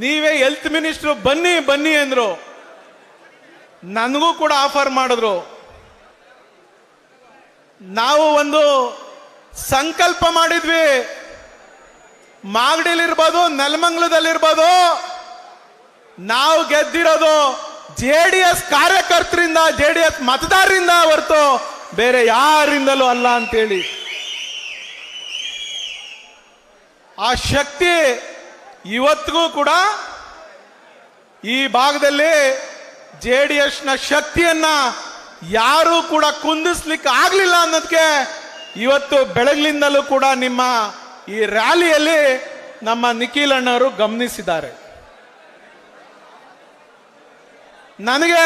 Speaker 3: ನೀವೇ ಹೆಲ್ತ್ ಮಿನಿಸ್ಟ್ರು, ಬನ್ನಿ ಬನ್ನಿ ಅಂದ್ರು. ನನಗೂ ಕೂಡ ಆಫರ್ ಮಾಡಿದ್ರು. ನಾವು ಒಂದು ಸಂಕಲ್ಪ ಮಾಡಿದ್ವಿ, ಮಾಗಡಿಲಿರ್ಬೋದು, ನೆಲಮಂಗಲದಲ್ಲಿರ್ಬೋದು, ನಾವು ಗೆದ್ದಿರೋದು JDS ಕಾರ್ಯಕರ್ತರಿಂದ, JDS ಮತದಾರರಿಂದ ಹೊರತು ಬೇರೆ ಯಾರಿಂದಲೂ ಅಲ್ಲ ಅಂತೇಳಿ. ಆ ಶಕ್ತಿ ಇವತ್ತಿಗೂ ಕೂಡ ಈ ಭಾಗದಲ್ಲಿ JDSನ ಶಕ್ತಿಯನ್ನ ಯಾರೂ ಕೂಡ ಕುಂದಿಸ್ಲಿಕ್ಕೆ ಆಗ್ಲಿಲ್ಲ ಅನ್ನೋದಕ್ಕೆ ಇವತ್ತು ಬೆಳಗ್ಲಿಂದಲೂ ಕೂಡ ನಿಮ್ಮ ಈ ರ್ಯಾಲಿಯಲ್ಲಿ ನಮ್ಮ ನಿಖಿಲ್ ಅಣ್ಣವರು ಗಮನಿಸಿದ್ದಾರೆ. ನನಗೆ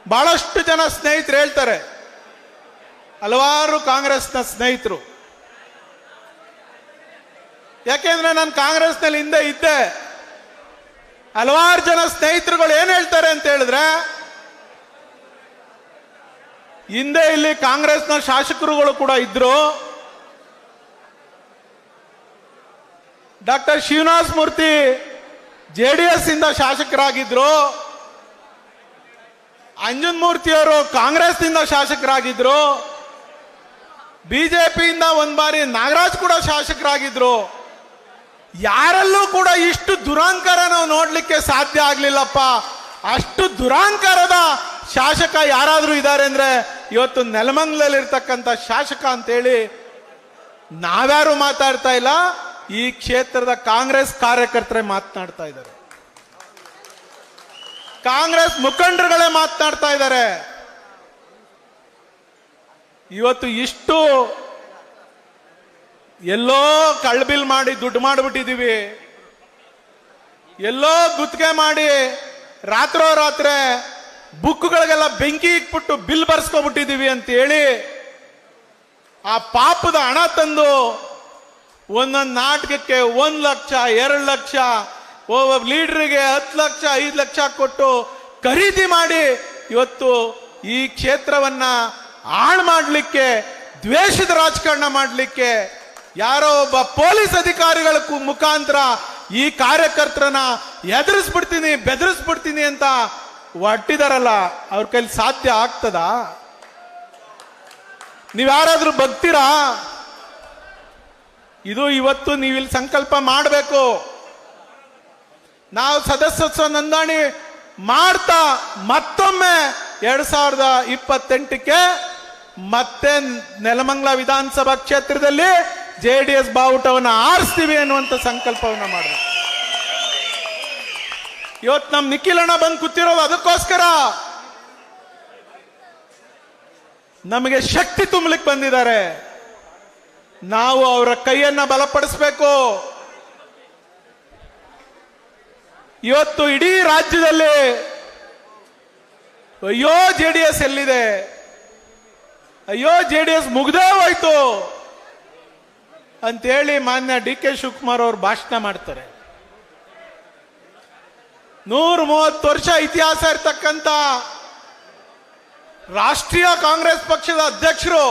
Speaker 3: ಬಹಳಷ್ಟು ಜನ ಸ್ನೇಹಿತರು ಹೇಳ್ತಾರೆ, ಹಲವಾರು ಕಾಂಗ್ರೆಸ್ನ ಸ್ನೇಹಿತರು, ಯಾಕೆಂದ್ರೆ ನಾನು ಕಾಂಗ್ರೆಸ್ನಲ್ಲಿ ಹಿಂದೆ ಇದ್ದೆ. ಹಲವಾರು ಜನ ಸ್ನೇಹಿತರುಗಳು ಏನ್ ಹೇಳ್ತಾರೆ ಅಂತ ಹೇಳಿದ್ರೆ, ಹಿಂದೆ ಇಲ್ಲಿ ಕಾಂಗ್ರೆಸ್ನ ಶಾಸಕರುಗಳು ಕೂಡ ಇದ್ರು. ಡಾಕ್ಟರ್ ಶ್ರೀನಿವಾಸ ಮೂರ್ತಿ JDS ಇಂದ ಶಾಸಕರಾಗಿದ್ರು, ಅಂಜನ್ ಮೂರ್ತಿಯವರು ಕಾಂಗ್ರೆಸ್ನಿಂದ ಶಾಸಕರಾಗಿದ್ರು, ಬಿಜೆಪಿಯಿಂದ ಒಂದ್ ಬಾರಿ ನಾಗರಾಜ್ ಕೂಡ ಶಾಸಕರಾಗಿದ್ರು. ಯಾರಲ್ಲೂ ಕೂಡ ಇಷ್ಟು ದುರಾಂಕಾರ ನಾವು ನೋಡ್ಲಿಕ್ಕೆ ಸಾಧ್ಯ ಆಗ್ಲಿಲ್ಲಪ್ಪ. ಅಷ್ಟು ದುರಾಂಕಾರದ ಶಾಸಕ ಯಾರಾದ್ರೂ ಇದ್ದಾರೆ ಅಂದ್ರೆ ಇವತ್ತು ನೆಲಮಂಗಲಲ್ಲಿರ್ತಕ್ಕಂಥ ಶಾಸಕ ಅಂತೇಳಿ ನಾವ್ಯಾರು ಮಾತಾಡ್ತಾ ಇಲ್ಲ, ಈ ಕ್ಷೇತ್ರದ ಕಾಂಗ್ರೆಸ್ ಕಾರ್ಯಕರ್ತರೇ ಮಾತನಾಡ್ತಾ ಇದ್ದಾರೆ, ಕಾಂಗ್ರೆಸ್ ಮುಖಂಡರುಗಳೇ ಮಾತನಾಡ್ತಾ ಇದ್ದಾರೆ. ಇವತ್ತು ಇಷ್ಟು ಎಲ್ಲೋ ಕಳ್ಬಿಲ್ ಮಾಡಿ ದುಡ್ಡು ಮಾಡಿಬಿಟ್ಟಿದೀವಿ, ಎಲ್ಲೋ ಗುತ್ತಿಗೆ ಮಾಡಿ ರಾತ್ರೋರಾತ್ರಿ ಬುಕ್ಗಳಿಗೆಲ್ಲ ಬೆಂಕಿ ಇಟ್ಬಿಟ್ಟು ಬಿಲ್ ಬರ್ಸ್ಕೊಬಿಟ್ಟಿದೀವಿ ಅಂತ ಹೇಳಿ ಆ ಪಾಪದ ಹಣ ತಂದು ಒಂದೊಂದು ನಾಟಕಕ್ಕೆ 1 ಲಕ್ಷ 2 ಲಕ್ಷ, ಒಬ್ಬ ಲೀಡರ್ಗೆ 10 ಲಕ್ಷ 5 ಲಕ್ಷ ಕೊಟ್ಟು ಖರೀದಿ ಮಾಡಿ ಇವತ್ತು ಈ ಕ್ಷೇತ್ರವನ್ನ ಹಾಳು ಮಾಡಲಿಕ್ಕೆ, ದ್ವೇಷದ ರಾಜಕಾರಣ ಮಾಡಲಿಕ್ಕೆ ಯಾರೋ ಒಬ್ಬ ಪೊಲೀಸ್ ಅಧಿಕಾರಿಗಳ ಮುಖಾಂತರ ಈ ಕಾರ್ಯಕರ್ತರನ್ನ ಎದುರಿಸ್ಬಿಡ್ತೀನಿ, ಬೆದರಿಸ್ಬಿಡ್ತೀನಿ ಅಂತ ಹೊಟ್ಟಿದಾರಲ್ಲ, ಅವ್ರ ಕೈಲಿ ಸಾಧ್ಯ ಆಗ್ತದಾ? ನೀವ್ಯಾರಾದ್ರೂ ಬಗ್ತೀರಾ? ಇದು ಇವತ್ತು ನೀವಿಲ್ಲಿ ಸಂಕಲ್ಪ ಮಾಡಬೇಕು. ನಾವು ಸದಸ್ಯತ್ವ ನೋಂದಣಿ ಮಾಡ್ತಾ ಮತ್ತೊಮ್ಮೆ 2028ಕ್ಕೆ ಮತ್ತೆ ನೆಲಮಂಗಲ ವಿಧಾನಸಭಾ ಕ್ಷೇತ್ರದಲ್ಲಿ JDS ಬಾವುಟವನ್ನು ಆರಿಸ್ತೀವಿ ಅನ್ನುವಂಥ ಸಂಕಲ್ಪವನ್ನು ಮಾಡಬೇಕು. ಇವತ್ತು ನಮ್ಮ ನಿಖಿಲಣ್ಣ ಬಂದು ಕೂತಿರೋದು ಅದಕ್ಕೋಸ್ಕರ. ನಮಗೆ ಶಕ್ತಿ ತುಂಬಲಿಕ್ಕೆ ಬಂದಿದ್ದಾರೆ. ನಾವು ಅವರ ಕೈಯನ್ನ ಬಲಪಡಿಸಬೇಕು. ಇವತ್ತು ಇಡೀ ರಾಜ್ಯದಲ್ಲಿ ಅಯ್ಯೋ JDS ಎಲ್ಲಿದೆ, ಅಯ್ಯೋ JDS ಮುಗ್ದೇ ಹೋಯ್ತು ಅಂತೇಳಿ ಮಾನ್ಯ DK ಶಿವಕುಮಾರ್ ಅವರು ಭಾಷಣ ಮಾಡ್ತಾರೆ. 130 ವರ್ಷ ಇತಿಹಾಸ ಇರ್ತಕ್ಕಂಥ ರಾಷ್ಟ್ರೀಯ ಕಾಂಗ್ರೆಸ್ ಪಕ್ಷದ ಅಧ್ಯಕ್ಷರು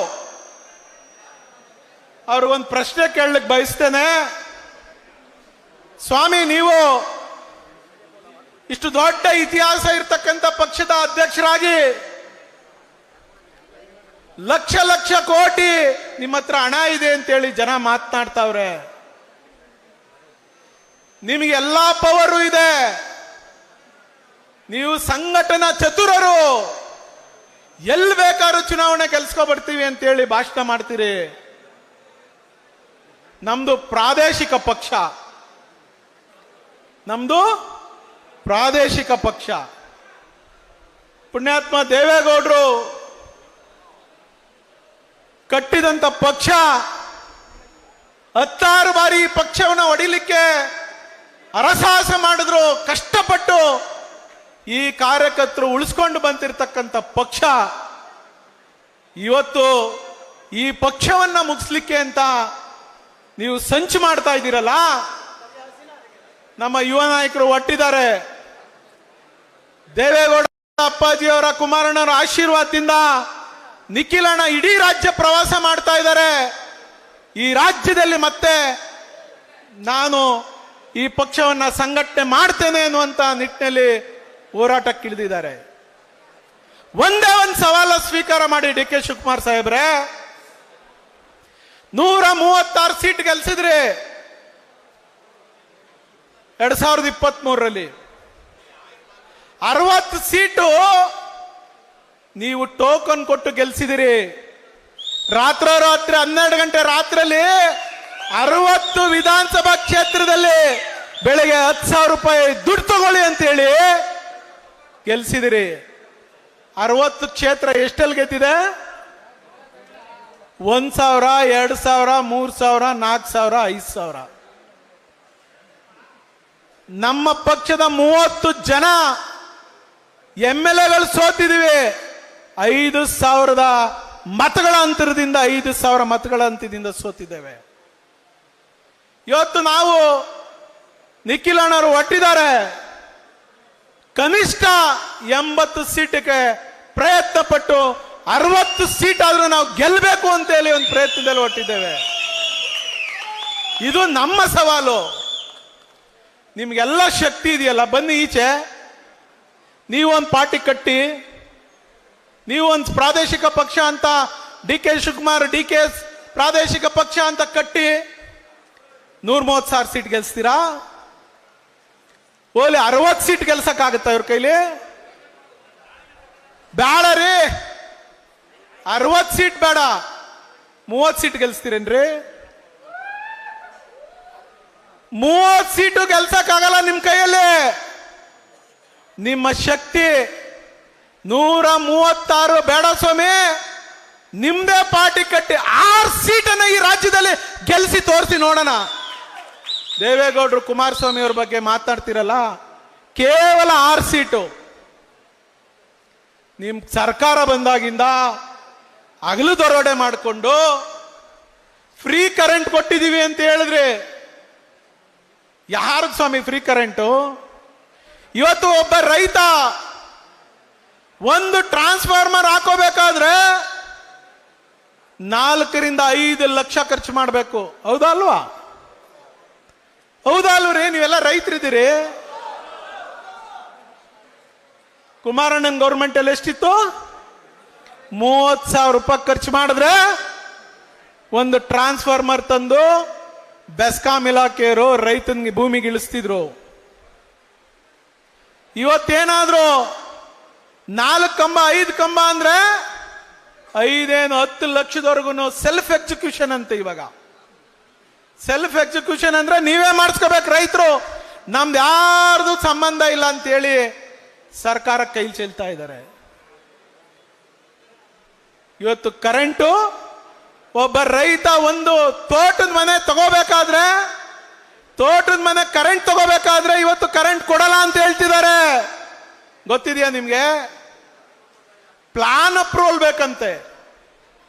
Speaker 3: ಅವ್ರಿಗೊಂದು ಪ್ರಶ್ನೆ ಕೇಳಲಿಕ್ಕೆ ಬಯಸ್ತೇನೆ. ಸ್ವಾಮಿ, ನೀವು ಇಷ್ಟು ದೊಡ್ಡ ಇತಿಹಾಸ ಇರ್ತಕ್ಕಂಥ ಪಕ್ಷದ ಅಧ್ಯಕ್ಷರಾಗಿ ಲಕ್ಷ ಲಕ್ಷ ಕೋಟಿ ನಿಮ್ಮ ಹತ್ರ ಹಣ ಇದೆ ಅಂತೇಳಿ ಜನ ಮಾತನಾಡ್ತಾವ್ರೆ. ನಿಮಗೆ ಎಲ್ಲಾ ಪವರು ಇದೆ, ನೀವು ಸಂಘಟನಾ ಚತುರರು, ಎಲ್ಲಿ ಬೇಕಾದ್ರೂ ಚುನಾವಣೆ ಗೆಲ್ಸ್ಕೊಬರ್ತೀವಿ ಅಂತೇಳಿ ಭಾಷಣ ಮಾಡ್ತೀರಿ. ನಮ್ದು ಪ್ರಾದೇಶಿಕ ಪಕ್ಷ, ನಮ್ದು ಪ್ರಾದೇಶಿಕ ಪಕ್ಷ. ಪುಣ್ಯಾತ್ಮ ದೇವೇಗೌಡರು ಕಟ್ಟಿದಂತ ಪಕ್ಷ 16 ಬಾರಿ ಪಕ್ಷವನ್ನು ಹೊಡಿಲಿಕ್ಕೆ ಹರಸಾಹಸ ಮಾಡಿದ್ರು. ಕಷ್ಟಪಟ್ಟು ಈ ಕಾರ್ಯಕರ್ತರು ಉಳಿಸ್ಕೊಂಡು ಬಂದಿರತಕ್ಕಂಥ ಪಕ್ಷ ಇವತ್ತು ಈ ಪಕ್ಷವನ್ನ ಮುಗಿಸ್ಲಿಕ್ಕೆ ಅಂತ ನೀವು ಸಂಚು ಮಾಡ್ತಾ ಇದ್ದೀರಲ್ಲ. ನಮ್ಮ ಯುವ ನಾಯಕರು ಒಟ್ಟಿದ್ದಾರೆ. ದೇವೇಗೌಡ ಅಪ್ಪಾಜಿಯವರ ಕುಮಾರಣ್ಣವರ ಆಶೀರ್ವಾದದಿಂದ ನಿಖಿಲಣ್ಣ ಇಡೀ ರಾಜ್ಯ ಪ್ರವಾಸ ಮಾಡ್ತಾ ಇದ್ದಾರೆ. ಈ ರಾಜ್ಯದಲ್ಲಿ ಮತ್ತೆ ನಾನು ಈ ಪಕ್ಷವನ್ನ ಸಂಘಟನೆ ಮಾಡ್ತೇನೆ ಅನ್ನುವಂತ ನಿಟ್ಟಿನಲ್ಲಿ ಹೋರಾಟಕ್ಕಿಳಿದಿದ್ದಾರೆ. ಒಂದೇ ಒಂದು ಸವಾಲ ಸ್ವೀಕಾರ ಮಾಡಿ DK ಶಿವಕುಮಾರ್ ಸಾಹೇಬ್ರೆ, 136 ಸೀಟ್ ಗೆಲ್ಸಿದ್ರಿ 2023ರಲ್ಲಿ. 60 ಸೀಟು ನೀವು ಟೋಕನ್ ಕೊಟ್ಟು ಗೆಲ್ಸಿದಿರಿ. ರಾತ್ರೋರಾತ್ರಿ 12 ಗಂಟೆ ರಾತ್ರಿಯಲ್ಲಿ 60 ವಿಧಾನಸಭಾ ಕ್ಷೇತ್ರದಲ್ಲಿ ಬೆಳಗ್ಗೆ 10,000 ರೂಪಾಯಿ ದುಡ್ಡು ತಗೊಳ್ಳಿ ಅಂತೇಳಿ ಗೆಲ್ಸಿದಿರಿ. 60 ಕ್ಷೇತ್ರ ಎಷ್ಟೆಲ್ಲಿ ಗೆದ್ದಿದೆ? 1,000, 2,000, 3,000, 4,000, 5,000. ನಮ್ಮ ಪಕ್ಷದ 30 ಜನ MLAಗಳು ಸೋತಿದ್ದೀವಿ. 5,000 ಮತಗಳ ಅಂತರದಿಂದ 5,000 ಮತಗಳ ಅಂತರದಿಂದ ಸೋತಿದ್ದೇವೆ. ಇವತ್ತು ನಾವು ನಿಖಿಲಣ್ಣವರು ಒಟ್ಟಿದ್ದಾರೆ. ಕನಿಷ್ಠ 80 ಸೀಟಿಗೆ ಪ್ರಯತ್ನ ಪಟ್ಟು 60 ಸೀಟ್ ಆದ್ರೂ ನಾವು ಗೆಲ್ಲಬೇಕು ಅಂತೇಳಿ ಒಂದು ಪ್ರಯತ್ನದಲ್ಲಿ ಹೊಟ್ಟಿದ್ದೇವೆ. ಇದು ನಮ್ಮ ಸವಾಲು. ನಿಮ್ಗೆಲ್ಲ ಶಕ್ತಿ ಇದೆಯಲ್ಲ, ಬನ್ನಿ ಈಚೆ. ನೀವೊಂದು ಪಾರ್ಟಿ ಕಟ್ಟಿ, ನೀವೊಂದು ಪ್ರಾದೇಶಿಕ ಪಕ್ಷ ಅಂತ DK ಶಿವಕುಮಾರ್ DK ಪ್ರಾದೇಶಿಕ ಪಕ್ಷ ಅಂತ ಕಟ್ಟಿ 130,000 ಸೀಟ್ ಗೆಲ್ಸ್ತೀರಾ? ಓಲಿ 60 ಸೀಟ್ ಗೆಲ್ಸಕ್ಕಾಗತ್ತ ಇವ್ರ ಕೈಲಿ? ಬೇಡ ರೀ, 60 ಸೀಟ್ ಬೇಡ, 30 ಸೀಟ್ ಗೆಲ್ಸ್ತೀರೇನ್ರಿ? 30 ಸೀಟು ಗೆಲ್ಸಕ್ಕಾಗಲ್ಲ ನಿಮ್ ಕೈಯಲ್ಲಿ. ನಿಮ್ಮ ಶಕ್ತಿ 136 ಬೇಡ ಸ್ವಾಮಿ. ನಿಮ್ದೇ ಪಾರ್ಟಿ ಕಟ್ಟಿ 6 ಸೀಟನ್ನ ಈ ರಾಜ್ಯದಲ್ಲಿ ಗೆಲ್ಸಿ ತೋರಿಸಿ ನೋಡೋಣ. ದೇವೇಗೌಡರು ಕುಮಾರಸ್ವಾಮಿ ಅವ್ರ ಬಗ್ಗೆ ಮಾತಾಡ್ತಿರಲ್ಲ, ಕೇವಲ 6 ಸೀಟು. ನಿಮ್ ಸರ್ಕಾರ ಬಂದಾಗಿಂದ ಹಗಲು ದರೋಡೆ ಮಾಡಿಕೊಂಡು ಫ್ರೀ ಕರೆಂಟ್ ಕೊಟ್ಟಿದೀವಿ ಅಂತ ಹೇಳಿದ್ರಿ. ಯಾರು ಸ್ವಾಮಿ ಫ್ರೀ ಕರೆಂಟು? ಇವತ್ತು ಒಬ್ಬ ರೈತ ಒಂದು ಟ್ರಾನ್ಸ್ಫಾರ್ಮರ್ ಹಾಕೋಬೇಕಾದ್ರೆ 4 ರಿಂದ 5 ಲಕ್ಷ ಖರ್ಚು ಮಾಡಬೇಕು. ಹೌದಾ ಅಲ್ವಾ? ಹೌದಾ ಅಲ್ವ್ರಿ? ನೀವೆಲ್ಲ ರೈತರಿದ್ದೀರಿ. ಕುಮಾರಣ್ಣನ ಗೌರ್ಮೆಂಟ್ ಅಲ್ಲಿ ಎಷ್ಟಿತ್ತು? 30,000 ರೂಪಾಯಿ ಖರ್ಚು ಮಾಡಿದ್ರೆ ಒಂದು ಟ್ರಾನ್ಸ್ಫಾರ್ಮರ್ ತಂದು ಬೆಸ್ಕಾಂ ಇಲಾಖೆಯವರು ರೈತನಿಗೆ ಭೂಮಿಗೆ ಇಳಿಸ್ತಿದ್ರು. ಇವತ್ತೇನಾದ್ರು 4 ಕಂಬ 5 ಕಂಬ ಅಂದ್ರೆ 5-10 ಲಕ್ಷದವರೆಗೂ ಸೆಲ್ಫ್ ಎಕ್ಸಿಕ್ಯೂಷನ್ ಅಂತ. ಇವಾಗ ಸೆಲ್ಫ್ ಎಕ್ಸಿಕ್ಯೂಷನ್ ಅಂದ್ರೆ ನೀವೇ ಮಾಡಿಸ್ಕೋಬೇಕು ರೈತರು, ನಮ್ದು ಯಾರ್ದು ಸಂಬಂಧ ಇಲ್ಲ ಅಂತೇಳಿ ಸರ್ಕಾರ ಕೈ ಚೆಲ್ತಾ ಇದ್ದಾರೆ. ಇವತ್ತು ಕರೆಂಟು ಒಬ್ಬ ರೈತ ಒಂದು ತೋಟದ ಮನೆ ತಗೋಬೇಕಾದ್ರೆ, ತೋಟದ ಮನೆ ಕರೆಂಟ್ ತಗೋಬೇಕಾದ್ರೆ ಇವತ್ತು ಕರೆಂಟ್ ಕೊಡಲ್ಲ ಅಂತ ಹೇಳ್ತಿದ್ದಾರೆ. ಗೊತ್ತಿದೆಯಾ ನಿಮ್ಗೆ? ಪ್ಲಾನ್ ಅಪ್ರೂವಲ್ ಬೇಕಂತೆ,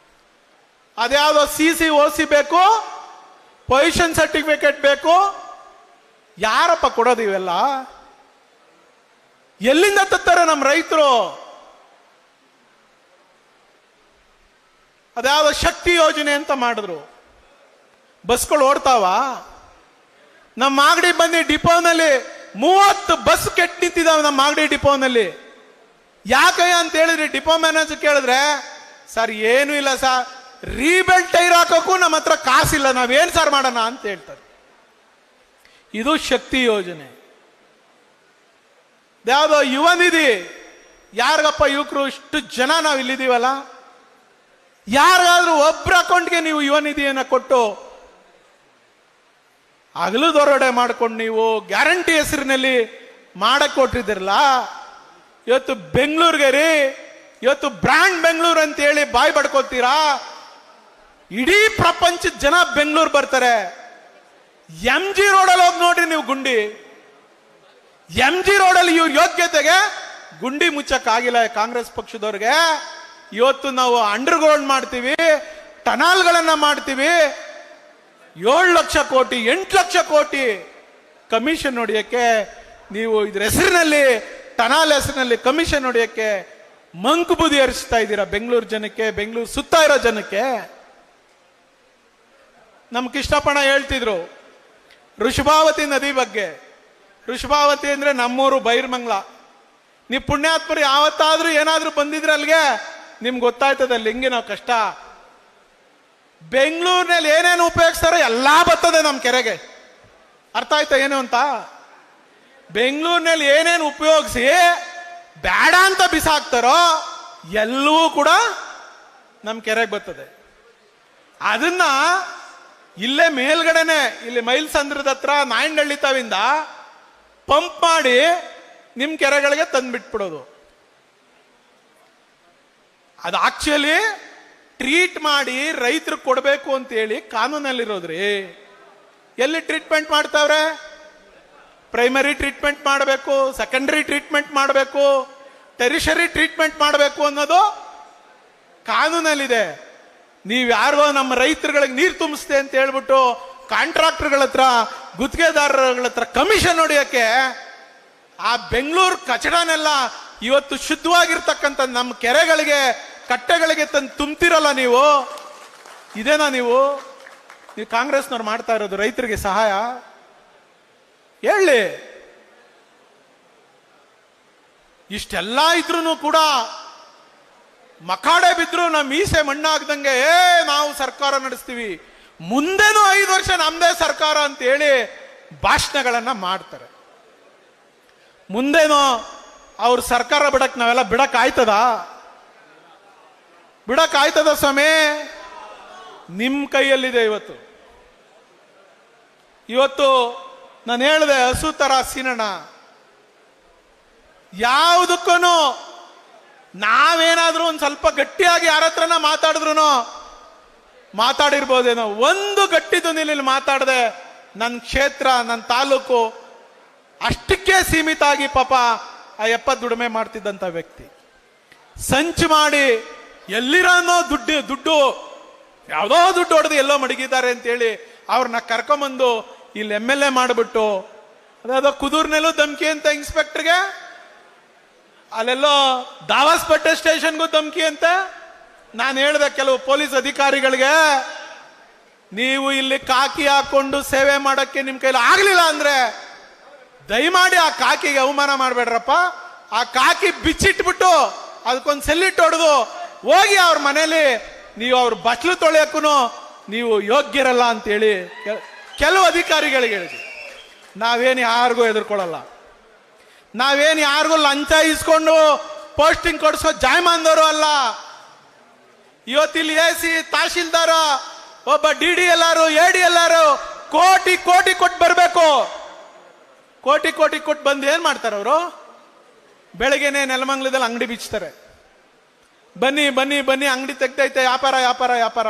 Speaker 3: ಅದ್ಯಾವುದೋ CC OC ಬೇಕು, ಪೊಸಿಷನ್ ಸರ್ಟಿಫಿಕೇಟ್ ಬೇಕು. ಯಾರಪ್ಪ ಕೊಡೋದು ಇವೆಲ್ಲ? ಎಲ್ಲಿಂದ ತತ್ತಾರೆ ನಮ್ಮ ರೈತರು? ಅದ್ಯಾವುದೋ ಶಕ್ತಿ ಯೋಜನೆ ಅಂತ ಮಾಡಿದ್ರು, ಬಸ್ಗಳು ಓಡ್ತಾವ? ನಮ್ಮ ಮಾಗಡಿ ಬಂದು ಡಿಪೋನಲ್ಲಿ 30 ಬಸ್ ಕೆಟ್ಟು ನಿಂತಿದ್ದಾವೆ ನಮ್ಮ ಮಾಗಡಿ ಡಿಪೋನಲ್ಲಿ. ಯಾಕಯ್ಯ ಅಂತ ಹೇಳಿದ್ರಿ ಡಿಪೋ ಮ್ಯಾನೇಜರ್ ಕೇಳಿದ್ರೆ, ಸರ್ ಏನೂ ಇಲ್ಲ ಸರ್, ರೀಬೆಲ್ಟ್ ಟೈರ್ ಹಾಕೋಕ್ಕೂ ನಮ್ಮ ಹತ್ರ ಕಾಸಿಲ್ಲ, ನಾವೇನ್ ಸರ್ ಮಾಡೋಣ ಅಂತ ಹೇಳ್ತಾರೆ. ಇದು ಶಕ್ತಿ ಯೋಜನೆ. ಯಾವ್ದೋ ಯುವ ನಿಧಿ, ಯಾರಿಗಪ್ಪ ಯುವಕರು ಇಷ್ಟು ಜನ ನಾವು ಇಲ್ಲಿದ್ದೀವಲ್ಲ, ಯಾರಿಗಾದ್ರೂ ಒಬ್ಬರ ಅಕೌಂಟ್ಗೆ ನೀವು ಯುವ ನಿಧಿಯನ್ನು ಕೊಟ್ಟು ಹಗಲು ದೊರಡೆ ಮಾಡ್ಕೊಂಡು ನೀವು ಗ್ಯಾರಂಟಿ ಹೆಸರಿನಲ್ಲಿ ಮಾಡಕ್ ಕೊಟ್ಟಿದ್ದಿರಲ್ಲ. ಇವತ್ತು ಬೆಂಗಳೂರಿಗೆ ರೀ, ಇವತ್ತು ಬ್ರ್ಯಾಂಡ್ ಬೆಂಗಳೂರು ಅಂತ ಹೇಳಿ ಬಾಯಿ ಬಡ್ಕೋತೀರಾ. ಇಡೀ ಪ್ರಪಂಚದ ಜನ ಬೆಂಗಳೂರು ಬರ್ತಾರೆ. MG ರೋಡಲ್ಲಿ ಹೋಗಿ ನೋಡ್ರಿ ನೀವು ಗುಂಡಿ. MG ರೋಡಲ್ಲಿ ಇವ್ರ ಯೋಗ್ಯತೆಗೆ ಗುಂಡಿ ಮುಚ್ಚಕ್ಕಾಗಿಲ್ಲ ಕಾಂಗ್ರೆಸ್ ಪಕ್ಷದವ್ರಿಗೆ. ಇವತ್ತು ನಾವು ಅಂಡರ್ಗ್ರೌಂಡ್ ಮಾಡ್ತೀವಿ, ಟನಲ್ಗಳನ್ನ ಮಾಡ್ತೀವಿ. 7 ಲಕ್ಷ ಕೋಟಿ 8 ಲಕ್ಷ ಕೋಟಿ ಕಮಿಷನ್ ಹೊಡೆಯಕ್ಕೆ ನೀವು ಇದ್ರ ಹೆಸರಿನಲ್ಲಿ, ಟನಲ್ ಹೆಸರಿನಲ್ಲಿ ಕಮಿಷನ್ ಹೊಡೆಯಕ್ಕೆ ಮಂಕು ಬುದ್ಧಿ ಹರಿಸ್ತಾ ಇದ್ದೀರಾ ಬೆಂಗಳೂರು ಜನಕ್ಕೆ, ಬೆಂಗಳೂರು ಸುತ್ತ ಇರೋ ಜನಕ್ಕೆ. ನಮ್ ಕೃಷ್ಣಪ್ಪಣ್ಣ ಹೇಳ್ತಿದ್ರು ಋಷಭಾವತಿ ನದಿ ಬಗ್ಗೆ. ಋಷಭಾವತಿ ಅಂದ್ರೆ ನಮ್ಮೂರು ಬೈರ್ಮಂಗ್ಲ. ನೀವು ಪುಣ್ಯಾತ್ಮರು ಯಾವತ್ತಾದ್ರೂ ಏನಾದ್ರೂ ಬಂದಿದ್ರೆ ಅಲ್ಲಿಗೆ ನಿಮ್ಗೆ ಗೊತ್ತಾಯ್ತದೆ ಅಲ್ಲಿ ಹೆಂಗೆ ನಾವು ಕಷ್ಟ. ಬೆಂಗಳೂರಿನಲ್ಲಿ ಏನೇನು ಉಪಯೋಗಿಸ್ತಾರೋ ಎಲ್ಲಾ ಬರ್ತದೆ ನಮ್ಮ ಕೆರೆಗೆ. ಅರ್ಥ ಆಯ್ತಾ ಏನು ಅಂತ? ಬೆಂಗಳೂರಿನಲ್ಲಿ ಏನೇನು ಉಪಯೋಗಿಸಿ ಬೇಡ ಅಂತ ಬಿಸಾಕ್ತಾರೋ ಎಲ್ಲವೂ ಕೂಡ ನಮ್ಮ ಕೆರೆಗೆ ಬರ್ತದೆ. ಅದನ್ನ ಇಲ್ಲೇ ಮೇಲ್ಗಡೆನೆ, ಇಲ್ಲಿ ಮೈಲ್ಸಂದ್ರದ ಹತ್ರ ನಾಯಂಡಹಳ್ಳಿ ತಾವಿಂದ ಪಂಪ್ ಮಾಡಿ ನಿಮ್ ಕೆರೆಗಳಿಗೆ ತಂದ್ಬಿಟ್ಬಿಡೋದು. ಅದು ಆಕ್ಚುಲಿ ಟ್ರೀಟ್ ಮಾಡಿ ರೈತರು ಕೊಡಬೇಕು ಅಂತ ಹೇಳಿ ಕಾನೂನಲ್ಲಿರೋದ್ರಿ. ಎಲ್ಲಿ ಟ್ರೀಟ್ಮೆಂಟ್ ಮಾಡ್ತಾವ್ರೆ? ಪ್ರೈಮರಿ ಟ್ರೀಟ್ಮೆಂಟ್ ಮಾಡಬೇಕು, ಸೆಕೆಂಡರಿ ಟ್ರೀಟ್ಮೆಂಟ್ ಮಾಡಬೇಕು, ಟೆರಿಷರಿ ಟ್ರೀಟ್ಮೆಂಟ್ ಮಾಡಬೇಕು ಅನ್ನೋದು ಕಾನೂನಲ್ಲಿದೆ. ನೀವು ಯಾರಿಗೋ ನಮ್ಮ ರೈತರುಗಳಿಗೆ ನೀರು ತುಂಬಿಸ್ತೆ ಅಂತ ಹೇಳ್ಬಿಟ್ಟು ಕಾಂಟ್ರಾಕ್ಟರ್ಗಳ ಹತ್ರ, ಗುತ್ತಿಗೆದಾರಗಳ ಹತ್ರ ಕಮಿಷನ್ ಹೊಡೆಯಕ್ಕೆ ಆ ಬೆಂಗಳೂರು ಕಚಡನೆಲ್ಲ ಇವತ್ತು ಶುದ್ಧವಾಗಿರ್ತಕ್ಕಂಥ ನಮ್ಮ ಕೆರೆಗಳಿಗೆ, ಕಟ್ಟೆಗಳಿಗೆ ತಂದು ತುಂಬ್ತಿರಲ್ಲ ನೀವು. ಇದೇನಾ ನೀವು ಕಾಂಗ್ರೆಸ್ನವ್ರು ಮಾಡ್ತಾ ಇರೋದು ರೈತರಿಗೆ ಸಹಾಯ? ಹೇಳಿ. ಇಷ್ಟೆಲ್ಲ ಇದ್ರೂ ಕೂಡ ಮಕಾಡೆ ಬಿದ್ರು ನಮ್ಮ ಮೀಸೆ ಮಣ್ಣಾಗ್ದಂಗೆ ನಾವು ಸರ್ಕಾರ ನಡೆಸ್ತೀವಿ, ಮುಂದೆನೂ 5 ವರ್ಷ ನಮ್ದೇ ಸರ್ಕಾರ ಅಂತ ಹೇಳಿ ಭಾಷಣಗಳನ್ನ ಮಾಡ್ತಾರೆ. ಮುಂದೇನೋ ಅವ್ರ ಸರ್ಕಾರ ಬಿಡಕ್ ನಾವೆಲ್ಲ ಬಿಡಕ್ ಆಯ್ತದ? ಬಿಡಕ್ ಆಯ್ತದ ಸ್ವಾಮಿ? ನಿಮ್ ಕೈಯಲ್ಲಿದೆ ಇವತ್ತು. ಇವತ್ತು ನಾನು ಹೇಳಿದೆ ಹಸು ತರ ಸೀನಣ್ಣ, ಯಾವುದಕ್ಕೂ ನಾವೇನಾದ್ರೂ ಒಂದ್ ಸ್ವಲ್ಪ ಗಟ್ಟಿಯಾಗಿ ಯಾರ ಹತ್ರನ ಮಾತಾಡಿರ್ಬೋದೇನೋ, ಒಂದು ಗಟ್ಟಿ ಧ್ವನಿಯಲ್ಲಿ ಮಾತಾಡದೆ ನನ್ನ ಕ್ಷೇತ್ರ, ನನ್ನ ತಾಲೂಕು ಅಷ್ಟಕ್ಕೆ ಸೀಮಿತ ಆಗಿ ಪಾಪ ಆ ದುಡಿಮೆ ಮಾಡ್ತಿದ್ದಂತ ವ್ಯಕ್ತಿ ಸಂಚು ಮಾಡಿ ಎಲ್ಲಿರೋನೋ ದುಡ್ಡು ಯಾವುದೋ ದುಡ್ಡು ಹೊಡೆದು ಎಲ್ಲೋ ಮಡಗಿದ್ದಾರೆ ಅಂತೇಳಿ ಅವ್ರನ್ನ ಕರ್ಕೊಂಬಂದು ಇಲ್ಲಿ MLA ಮಾಡಿಬಿಟ್ಟು, ಅದಾದ ಕುದೂರ್ನಲ್ಲೂ ಧಮ್ಕಿ ಅಂತ ಇನ್ಸ್ಪೆಕ್ಟರ್ಗೆ, ಅಲ್ಲೆಲ್ಲೋ ದಾವಾಸ್ಪೇಟೆ ಸ್ಟೇಷನ್ಗೂ ಧಮ್ಕಿ ಅಂತ. ನಾನು ಹೇಳಿದೆ ಕೆಲವು ಪೊಲೀಸ್ ಅಧಿಕಾರಿಗಳಿಗೆ, ನೀವು ಇಲ್ಲಿ ಕಾಕಿ ಹಾಕೊಂಡು ಸೇವೆ ಮಾಡಕ್ಕೆ ನಿಮ್ ಕೈಲಿ ಆಗ್ಲಿಲ್ಲ ಅಂದ್ರೆ ದಯಮಾಡಿ ಆ ಕಾಕಿಗೆ ಅವಮಾನ ಮಾಡ್ಬೇಡ್ರಪ್ಪ. ಆ ಕಾಕಿ ಬಿಚ್ಚಿಟ್ಬಿಟ್ಟು ಅದಕ್ಕೊಂದು ಸೆಲ್ಲಿಟ್ ಹೊಡೆದು ಹೋಗಿ ಅವ್ರ ಮನೇಲಿ ನೀವು ಅವ್ರ ಬಟ್ಲು ತೊಳೆಯಕ್ಕೂ ನೀವು ಯೋಗ್ಯರಲ್ಲ ಅಂತೇಳಿ ಕೆಲವು ಅಧಿಕಾರಿಗಳಿಗೆ ಹೇಳಿದ್ವಿ, ನಾವೇನು ಯಾರಿಗೂ ಹೆದರ್ಕೊಳ್ಳಲ್ಲ, ನಾವೇನು ಯಾರಿಗೂ ಲಂಚ ಇಸ್ಕೊಂಡು ಪೋಸ್ಟಿಂಗ್ ಕೊಡಿಸೋ ಜಾಯಮಾನದವರು ಅಲ್ಲ. ಇವತ್ತಿಲ್ಲಿ AC ತಹಶೀಲ್ದಾರ, ಒಬ್ಬ DDLR, ADLR ಕೋಟಿ ಕೋಟಿ ಕೊಟ್ಟು ಬರಬೇಕು. ಕೋಟಿ ಕೋಟಿ ಕೊಟ್ಟು ಬಂದು ಏನ್ ಮಾಡ್ತಾರೆ ಅವರು? ಬೆಳಗ್ಗೆನೆ ನೆಲಮಂಗಲದಲ್ಲಿ ಅಂಗಡಿ ಬಿಚ್ತಾರೆ. ಬನ್ನಿ ಬನ್ನಿ ಬನ್ನಿ, ಅಂಗಡಿ ತೆಗ್ದೈತೆ, ವ್ಯಾಪಾರ ವ್ಯಾಪಾರ ವ್ಯಾಪಾರ.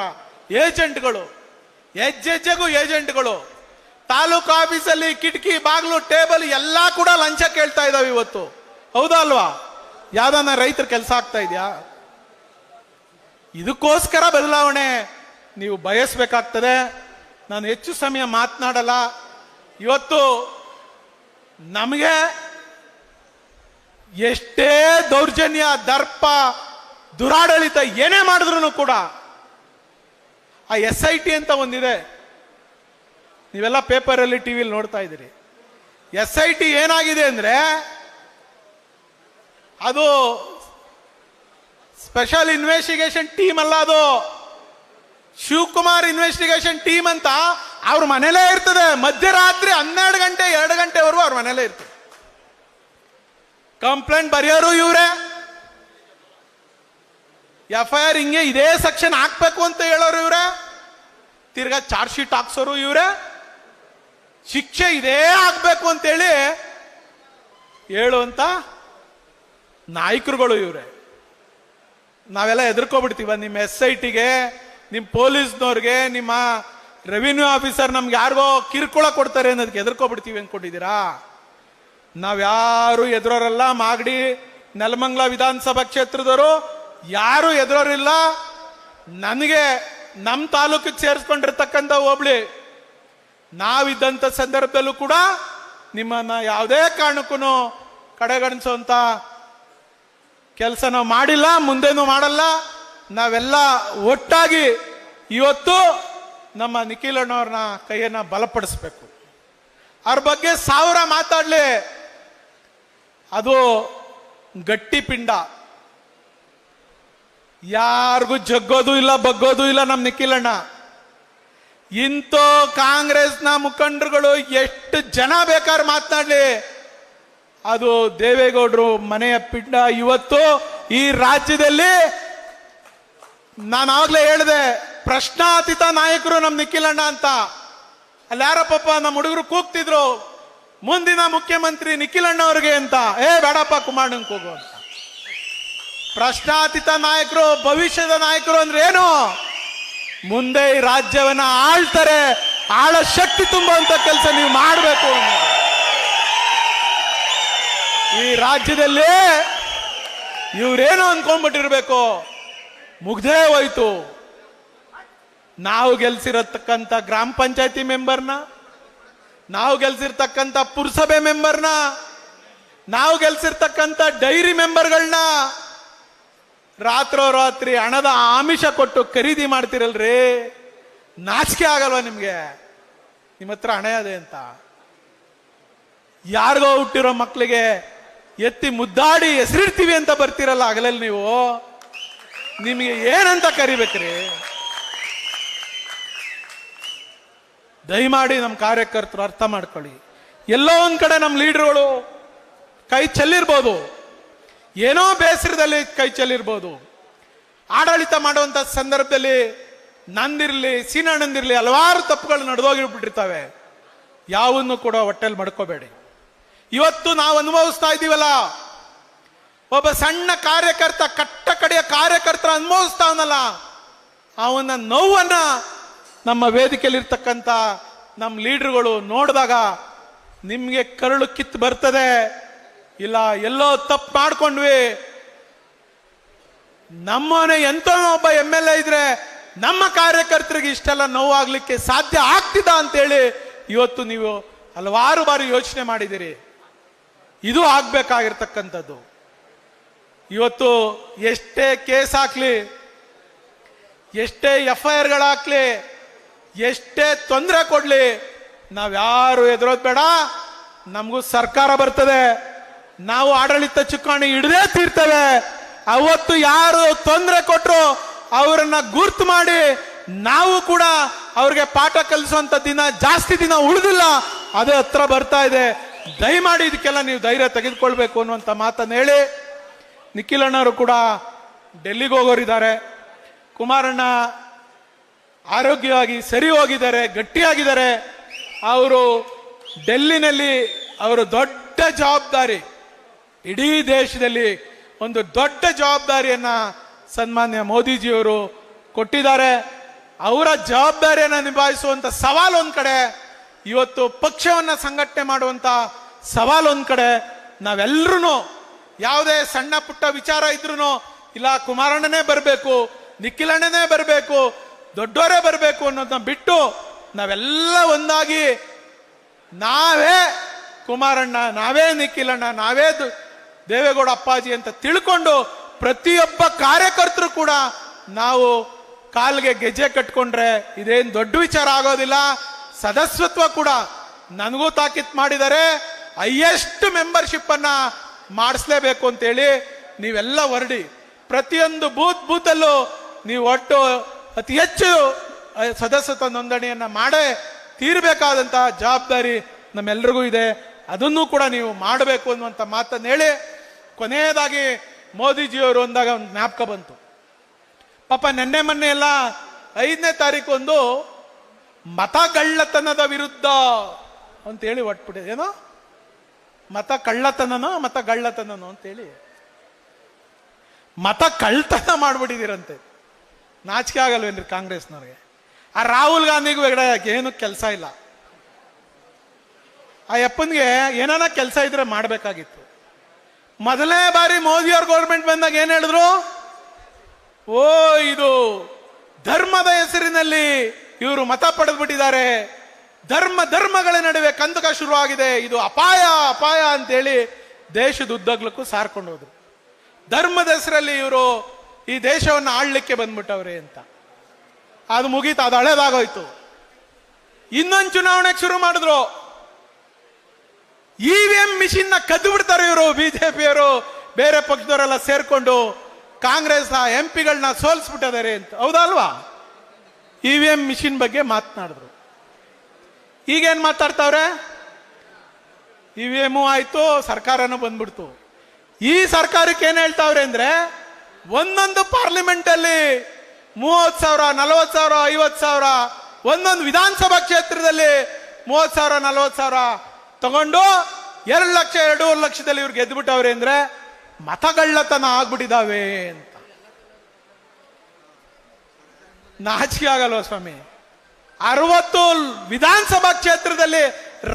Speaker 3: ಏಜೆಂಟ್ಗಳು, ಹೆಜ್ಜೆಜ್ಜೆಗೂ ಏಜೆಂಟ್ಗಳು. ತಾಲೂಕು ಆಫೀಸಲ್ಲಿ ಕಿಟಕಿ, ಬಾಗಿಲು, ಟೇಬಲ್ ಎಲ್ಲ ಕೂಡ ಲಂಚ ಕೇಳ್ತಾ ಇದಾವೆ ಇವತ್ತು. ಹೌದಾ ಅಲ್ವಾ? ಯಾವ್ದಾನ ರೈತರ ಕೆಲಸ ಆಗ್ತಾ ಇದೆಯಾ? ಇದಕ್ಕೋಸ್ಕರ ಬದಲಾವಣೆ ನೀವು ಬಯಸ್ಬೇಕಾಗ್ತದೆ. ನಾನು ಹೆಚ್ಚು ಸಮಯ ಮಾತನಾಡಲ್ಲ. ಇವತ್ತು ನಮಗೆ ಎಷ್ಟೇ ದೌರ್ಜನ್ಯ, ದರ್ಪ, ದುರಾಡಳಿತ ಏನೇ ಮಾಡಿದ್ರು ಕೂಡ ಆ SIT ಅಂತ ಒಂದಿದೆ, ನೀವೆಲ್ಲ ಪೇಪರಲ್ಲಿ ಟಿವಿಲಿ ನೋಡ್ತಾ ಇದ್ದೀರಿ. SIT ಏನಾಗಿದೆ ಅಂದ್ರೆ ಅದು ಸ್ಪೆಷಲ್ ಇನ್ವೆಸ್ಟಿಗೇಷನ್ ಟೀಮ್ ಅಲ್ಲ, ಅದು ಶಿವಕುಮಾರ್ ಇನ್ವೆಸ್ಟಿಗೇಷನ್ ಟೀಮ್ ಅಂತ ಅವ್ರ ಮನೇಲೇ ಇರ್ತದೆ. ಮಧ್ಯರಾತ್ರಿ 12 ಗಂಟೆ 2 ಗಂಟೆವರೆಗೂ ಅವ್ರ ಮನೇಲೇ ಇರ್ತದೆ. ಕಂಪ್ಲೇಂಟ್ ಬರೆಯೋರು ಇವರೇ, FIR ಹಿಂಗೆ ಇದೇ ಸೆಕ್ಷನ್ ಹಾಕ್ಬೇಕು ಅಂತ ಹೇಳೋರು ಇವರೇ, ತಿರ್ಗಾ ಚಾರ್ಜ್ ಶೀಟ್ ಹಾಕ್ಸೋರು ಇವರೇ, ಶಿಕ್ಷೆ ಇದೇ ಆಗ್ಬೇಕು ಅಂತೇಳಿ ಹೇಳುವಂತ ನಾಯಕರುಗಳು ಇವರೇ. ನಾವೆಲ್ಲ ಹೆದರ್ಕೊಬಿಡ್ತೀವ ನಿಮ್ಮ SITಗೆ, ನಿಮ್ಮ ಪೊಲೀಸ್ನವ್ರಿಗೆ, ನಿಮ್ಮ ರೆವಿನ್ಯೂ ಆಫೀಸರ್ ನಮ್ಗೆ ಯಾರಿಗೋ ಕಿರುಕುಳ ಕೊಡ್ತಾರೆ ಅನ್ನೋದಕ್ಕೆ ಹೆದರ್ಕೊಬಿಡ್ತೀವಿ ಅನ್ಕೊಂಡಿದ್ದೀರಾ? ನಾವ್ಯಾರು ಎದುರೋರಲ್ಲ. ಮಾಗಡಿ, ನೆಲಮಂಗಲ ವಿಧಾನಸಭಾ ಕ್ಷೇತ್ರದವರು ಯಾರು ಎದುರೋರಿಲ್ಲ. ನನಗೆ ನಮ್ಮ ತಾಲೂಕಿಗೆ ಸೇರಿಸ್ಕೊಂಡಿರ್ತಕ್ಕಂಥ ಹೋಬಳಿ ನಾವಿದ್ದಂಥ ಸಂದರ್ಭದಲ್ಲೂ ಕೂಡ ನಿಮ್ಮನ್ನ ಯಾವುದೇ ಕಾರಣಕ್ಕೂ ಕಡೆಗಣಿಸುವಂತ ಕೆಲಸ ನಾವು ಮಾಡಿಲ್ಲ, ಮುಂದೇನೂ ಮಾಡಲ್ಲ. ನಾವೆಲ್ಲ ಒಟ್ಟಾಗಿ ಇವತ್ತು ನಮ್ಮ ನಿಖಿಲ್ ಅಣ್ಣವ್ರನ್ನ ಕೈಯನ್ನ ಬಲಪಡಿಸ್ಬೇಕು. ಅವ್ರ ಬಗ್ಗೆ 1000 ಮಾತಾಡ್ಲಿ, ಅದು ಗಟ್ಟಿ ಪಿಂಡ, ಯಾರಿಗೂ ಜಗ್ಗೋದು ಇಲ್ಲ, ಬಗ್ಗೋದು ಇಲ್ಲ ನಮ್ಮ ನಿಖಿಲ್ ಅಣ್ಣ. ಇಂಥ ಕಾಂಗ್ರೆಸ್ನ ಮುಖಂಡರುಗಳು ಎಷ್ಟು ಜನ ಬೇಕಾದ್ರೆ ಮಾತನಾಡ್ಲಿ, ಅದು ದೇವೇಗೌಡರು ಮನೆಯ ಪಿಂಡ. ಇವತ್ತು ಈ ರಾಜ್ಯದಲ್ಲಿ ನಾನು ಆವಾಗಲೇ ಹೇಳಿದೆ, ಪ್ರಶ್ನಾತೀತ ನಾಯಕರು ನಮ್ಮ ನಿಖಿಲ್ ಅಣ್ಣ ಅಂತ. ಅಲ್ಲಿ ಯಾರಪ್ಪ ನಮ್ಮ ಹುಡುಗರು ಕೂಗ್ತಿದ್ರು, ಮುಂದಿನ ಮುಖ್ಯಮಂತ್ರಿ ನಿಖಿಲ್ ಅಣ್ಣ ಅವ್ರಿಗೆ ಅಂತ. ಬೇಡಪ್ಪ, ಕುಮಾರಣ್ಣಂಗೆ ಕೂಗು ಅಂತ. ಪ್ರಶ್ನಾತೀತ ನಾಯಕರು, ಭವಿಷ್ಯದ ನಾಯಕರು ಅಂದ್ರೆ ಏನು? ಮುಂದೆ ಈ ರಾಜ್ಯವನ್ನ ಆಳ್ತಾರೆ, ಆಳ ಶಕ್ತಿ ತುಂಬುವಂತ ಕೆಲಸ ನೀವು ಮಾಡಬೇಕು. ಈ ರಾಜ್ಯದಲ್ಲಿ ಇವ್ರೇನು ಅನ್ಕೊಂಡ್ಬಿಟ್ಟಿರ್ಬೇಕು, ಮುಗ್ದೇ ಹೋಯ್ತು. ನಾವು ಗೆಲ್ಸಿರತಕ್ಕಂಥ ಗ್ರಾಮ ಪಂಚಾಯತಿ ಮೆಂಬರ್ನ, ನಾವು ಗೆಲ್ಸಿರ್ತಕ್ಕಂಥ ಪುರಸಭೆ ಮೆಂಬರ್ನ, ನಾವು ಗೆಲ್ಸಿರ್ತಕ್ಕಂಥ ಡೈರಿ ಮೆಂಬರ್ಗಳನ್ನ ರಾತ್ರೋರಾತ್ರಿ ಹಣದ ಆಮಿಷ ಕೊಟ್ಟು ಖರೀದಿ ಮಾಡ್ತಿರಲ್ರಿ. ನಾಚಿಕೆ ಆಗಲ್ವಾ ನಿಮ್ಗೆ? ನಿಮ್ಮ ಹತ್ರ ಹಣ ಇದೆ ಅಂತ ಯಾರಿಗೋ ಹುಟ್ಟಿರೋ ಮಕ್ಕಳಿಗೆ ಎತ್ತಿ ಮುದ್ದಾಡಿ ಹೆಸರಿಡ್ತೀವಿ ಅಂತ ಬರ್ತಿರಲ್ಲ ಹಗಲಲ್ಲಿ ನೀವು. ನಿಮಗೆ ಏನಂತ ಕರಿಬೇಕ್ರಿ? ದಯಮಾಡಿ ನಮ್ಮ ಕಾರ್ಯಕರ್ತರು ಅರ್ಥ ಮಾಡ್ಕೊಳ್ಳಿ. ಎಲ್ಲೋ ಒಂದ್ ಕಡೆ ನಮ್ಮ ಲೀಡರ್ಗಳು ಕೈ ಚೆಲ್ಲಿರ್ಬೋದು, ಏನೋ ಬೇಸರದಲ್ಲಿ ಕೈ ಚೆಲ್ಲಿರ್ಬೋದು. ಆಡಳಿತ ಮಾಡುವಂತ ಸಂದರ್ಭದಲ್ಲಿ ನಂದಿರ್ಲಿ, ಸೀನಣ್ಣಂದಿರ್ಲಿ ಹಲವಾರು ತಪ್ಪುಗಳು ನಡೆದೋಗಿಬಿಟ್ಟಿರ್ತವೆ. ಯಾವನ್ನು ಕೂಡ ಹೊಟ್ಟೆಲ್ ಮಾಡ್ಕೋಬೇಡಿ. ಇವತ್ತು ನಾವು ಅನುಭವಿಸ್ತಾ ಇದ್ದೀವಲ್ಲ, ಒಬ್ಬ ಸಣ್ಣ ಕಾರ್ಯಕರ್ತ, ಕಟ್ಟ ಕಡೆಯ ಕಾರ್ಯಕರ್ತ ಅನುಭವಿಸ್ತಾವನಲ್ಲ, ಅವನ ನೋವನ್ನ ನಮ್ಮ ವೇದಿಕೆಯಲ್ಲಿರ್ತಕ್ಕಂಥ ನಮ್ಮ ಲೀಡರ್ಗಳು ನೋಡಿದಾಗ ನಿಮ್ಗೆ ಕರುಳು ಕಿತ್ತು ಬರ್ತದೆ. ಇಲ್ಲ, ಎಲ್ಲೋ ತಪ್ಪು ಮಾಡ್ಕೊಂಡ್ವಿ, ನಮ್ಮನೆ ಎಂತ ಒಬ್ಬ MLA ಇದ್ರೆ ನಮ್ಮ ಕಾರ್ಯಕರ್ತರಿಗೆ ಇಷ್ಟೆಲ್ಲ ನೋವಾಗ್ಲಿಕ್ಕೆ ಸಾಧ್ಯ ಆಗ್ತಿದ ಅಂತೇಳಿ ಇವತ್ತು ನೀವು ಹಲವಾರು ಬಾರಿ ಯೋಚನೆ ಮಾಡಿದಿರಿ. ಇದು ಆಗ್ಬೇಕಾಗಿರ್ತಕ್ಕಂಥದ್ದು. ಇವತ್ತು ಎಷ್ಟೇ ಕೇಸ್ ಹಾಕ್ಲಿ, ಎಷ್ಟೇ FIRಗಳಾಕ್ಲಿ, ಎಷ್ಟೇ ತೊಂದರೆ ಕೊಡ್ಲಿ, ನಾವ್ಯಾರು ಎದುರೋದ್ ಬೇಡ. ನಮಗೂ ಸರ್ಕಾರ ಬರ್ತದೆ, ನಾವು ಆಡಳಿತ ಚುಕ್ಕಾಣಿ ಹಿಡದೇ ತೀರ್ತೇವೆ. ಅವತ್ತು ಯಾರು ತೊಂದರೆ ಕೊಟ್ರು ಅವರನ್ನ ಗುರ್ತು ಮಾಡಿ ನಾವು ಕೂಡ ಅವ್ರಿಗೆ ಪಾಠ ಕಲಿಸುವಂತ ದಿನ ಜಾಸ್ತಿ ದಿನ ಉಳಿದಿಲ್ಲ, ಅದು ಹತ್ರ ಬರ್ತಾ ಇದೆ. ದಯಮಾಡಿ ಇದಕ್ಕೆಲ್ಲ ನೀವು ಧೈರ್ಯ ತೆಗೆದುಕೊಳ್ಬೇಕು ಅನ್ನುವಂಥ ಮಾತನ್ನು ಹೇಳಿ, ನಿಖಿಲ್ ಅಣ್ಣವರು ಕೂಡ ಡೆಲ್ಲಿಗೆ ಹೋಗೋರಿದ್ದಾರೆ. ಕುಮಾರಣ್ಣ ಆರೋಗ್ಯವಾಗಿ ಸರಿ ಹೋಗಿದ್ದಾರೆ, ಗಟ್ಟಿಯಾಗಿದ್ದಾರೆ. ಅವರು ಡೆಲ್ಲಿನಲ್ಲಿ ಅವರು ದೊಡ್ಡ ಜವಾಬ್ದಾರಿ, ಇಡೀ ದೇಶದಲ್ಲಿ ಒಂದು ದೊಡ್ಡ ಜವಾಬ್ದಾರಿಯನ್ನ ಸನ್ಮಾನ್ಯ ಮೋದಿಜಿಯವರು ಕೊಟ್ಟಿದ್ದಾರೆ. ಅವರ ಜವಾಬ್ದಾರಿಯನ್ನ ನಿಭಾಯಿಸುವಂತ ಸವಾಲು ಒಂದ್ ಕಡೆ, ಇವತ್ತು ಪಕ್ಷವನ್ನ ಸಂಘಟನೆ ಮಾಡುವಂತ ಸವಾಲು ಒಂದ್ ಕಡೆ. ನಾವೆಲ್ಲರೂ ಯಾವುದೇ ಸಣ್ಣ ಪುಟ್ಟ ವಿಚಾರ ಇದ್ರೂ ಇಲ್ಲ ಕುಮಾರಣ್ಣನೇ ಬರಬೇಕು, ನಿಖಿಲ್ ಅಣ್ಣನೇ ಬರಬೇಕು, ದೊಡ್ಡವರೇ ಬರಬೇಕು ಅನ್ನೋದನ್ನ ಬಿಟ್ಟು ನಾವೆಲ್ಲ ಒಂದಾಗಿ ನಾವೇ ಕುಮಾರಣ್ಣ, ನಾವೇ ನಿಖಿಲ್ ಅಣ್ಣ, ನಾವೇ ದೇವೇಗೌಡ ಅಪ್ಪಾಜಿ ಅಂತ ತಿಳ್ಕೊಂಡು ಪ್ರತಿಯೊಬ್ಬ ಕಾರ್ಯಕರ್ತರು ಕೂಡ ನಾವು ಕಾಲ್ಗೆ ಗೆಜ್ಜೆ ಕಟ್ಕೊಂಡ್ರೆ ಇದೇನು ದೊಡ್ಡ ವಿಚಾರ ಆಗೋದಿಲ್ಲ. ಸದಸ್ಯತ್ವ ಕೂಡ ನನಗೂ ತಾಕೀತ್ ಮಾಡಿದ್ದಾರೆ. ಹೈಯೆಸ್ಟ್ ಮೆಂಬರ್ಶಿಪ್ ಅನ್ನ ಮಾಡಿಸ್ಲೇಬೇಕು ಅಂತೇಳಿ ನೀವೆಲ್ಲ ಹೊರಡಿ, ಪ್ರತಿಯೊಂದು ಬೂತಲ್ಲೂ ನೀವು ಒಟ್ಟು ಅತಿ ಹೆಚ್ಚು ಸದಸ್ಯತ್ವ ನೋಂದಣಿಯನ್ನ ಮಾಡೇ ತೀರ್ಬೇಕಾದಂತಹ ಜವಾಬ್ದಾರಿ ನಮ್ಮೆಲ್ರಿಗೂ ಇದೆ. ಅದನ್ನು ಕೂಡ ನೀವು ಮಾಡಬೇಕು ಅನ್ನುವಂಥ ಮಾತನ್ನು ಹೇಳಿ, ಕೊನೆಯದಾಗಿ ಮೋದಿಜಿಯವರು ಅಂದಾಗ ಒಂದು ಜ್ಞಾಪಕ ಬಂತು. ಪಾಪ ನೆನ್ನೆ ಮೊನ್ನೆ ಎಲ್ಲ 5ನೇ ತಾರೀಕು ಒಂದು ಮತಗಳ್ಳತನದ ವಿರುದ್ಧ ಅಂತೇಳಿ ಒಟ್ಬಿಟ್ಟಿದೆ. ಏನೋ ಮತ ಗಳ್ಳತನನೋ ಅಂತೇಳಿ ಮತ ಕಳ್ತನ ಮಾಡ್ಬಿಟ್ಟಿದ್ದೀರಂತೆ. ನಾಚಿಕೆ ಆಗಲ್ವೇನ್ರಿ ಕಾಂಗ್ರೆಸ್ನವ್ರಿಗೆ? ಆ ರಾಹುಲ್ ಗಾಂಧಿಗೂ ಏನು ಕೆಲಸ ಇಲ್ಲ. ಆ ಯಪ್ಪನ್ಗೆ ಏನಾನ ಕೆಲಸ ಇದ್ರೆ ಮಾಡಬೇಕಾಗಿತ್ತು. ಮೊದಲನೇ ಬಾರಿ ಮೋದಿಯವ್ರ ಗೌರ್ಮೆಂಟ್ ಬಂದಾಗ ಏನ್ ಹೇಳಿದ್ರು? ಓ, ಇದು ಧರ್ಮದ ಹೆಸರಿನಲ್ಲಿ ಇವರು ಮತ ಪಡೆದ್ಬಿಟ್ಟಿದ್ದಾರೆ, ಧರ್ಮಗಳ ನಡುವೆ ಕಂದಕ ಶುರುವಾಗಿದೆ, ಇದು ಅಪಾಯ ಅಂತೇಳಿ ದೇಶದ ಉದ್ದಗ್ಲಕ್ಕೂ ಸಾರ್ಕೊಂಡು ಹೋದ್ರು. ಧರ್ಮದ ಹೆಸರಲ್ಲಿ ಇವರು ಈ ದೇಶವನ್ನು ಆಳ್ಲಿಕ್ಕೆ ಬಂದ್ಬಿಟ್ಟವ್ರೆ ಅಂತ. ಅದು ಮುಗೀತು, ಅದು ಹಳೇದಾಗೋಯ್ತು. ಇನ್ನೊಂದು ಚುನಾವಣೆಗೆ ಶುರು ಮಾಡಿದ್ರು. EVM ಮಿಷಿನ್ ನ ಕದ್ದು ಬಿಡ್ತಾರೆ ಇವರು, ಬಿಜೆಪಿಯವರು ಬೇರೆ ಪಕ್ಷದವರೆಲ್ಲ ಸೇರ್ಕೊಂಡು ಕಾಂಗ್ರೆಸ್ MP ಗಳನ್ನ ಸೋಲಿಸ್ಬಿಟ್ಟಿದ್ದಾರೆ ಅಂತ. ಹೌದಲ್ವಾ? EVM ಮಿಷಿನ್ ಬಗ್ಗೆ ಮಾತನಾಡಿದ್ರು. ಈಗೇನ್ ಮಾತಾಡ್ತಾವ್ರೆ? EVM ಆಯ್ತು, ಸರ್ಕಾರನೂ ಬಂದ್ಬಿಡ್ತು. ಈ ಸರ್ಕಾರಕ್ಕೆ ಏನ್ ಹೇಳ್ತಾವ್ರೆ ಅಂದ್ರೆ, ಒಂದೊಂದು ಪಾರ್ಲಿಮೆಂಟ್ ಅಲ್ಲಿ 30,000, 40,000, 50,000, ಒಂದೊಂದು ವಿಧಾನಸಭಾ ಕ್ಷೇತ್ರದಲ್ಲಿ 30,000, 40,000 ತಗೊಂಡು 2 ಲಕ್ಷ 2.5 ಲಕ್ಷದಲ್ಲಿ ಇವ್ರು ಗೆದ್ದುಬಿಟ್ಟವ್ರೆ ಅಂದ್ರೆ ಮತಗಳ್ಳತನ ಆಗ್ಬಿಟ್ಟಿದಾವೆ ಅಂತ. ನಾಚಿಕೆ ಆಗಲ್ವ ಸ್ವಾಮಿ? 60 ವಿಧಾನಸಭಾ ಕ್ಷೇತ್ರದಲ್ಲಿ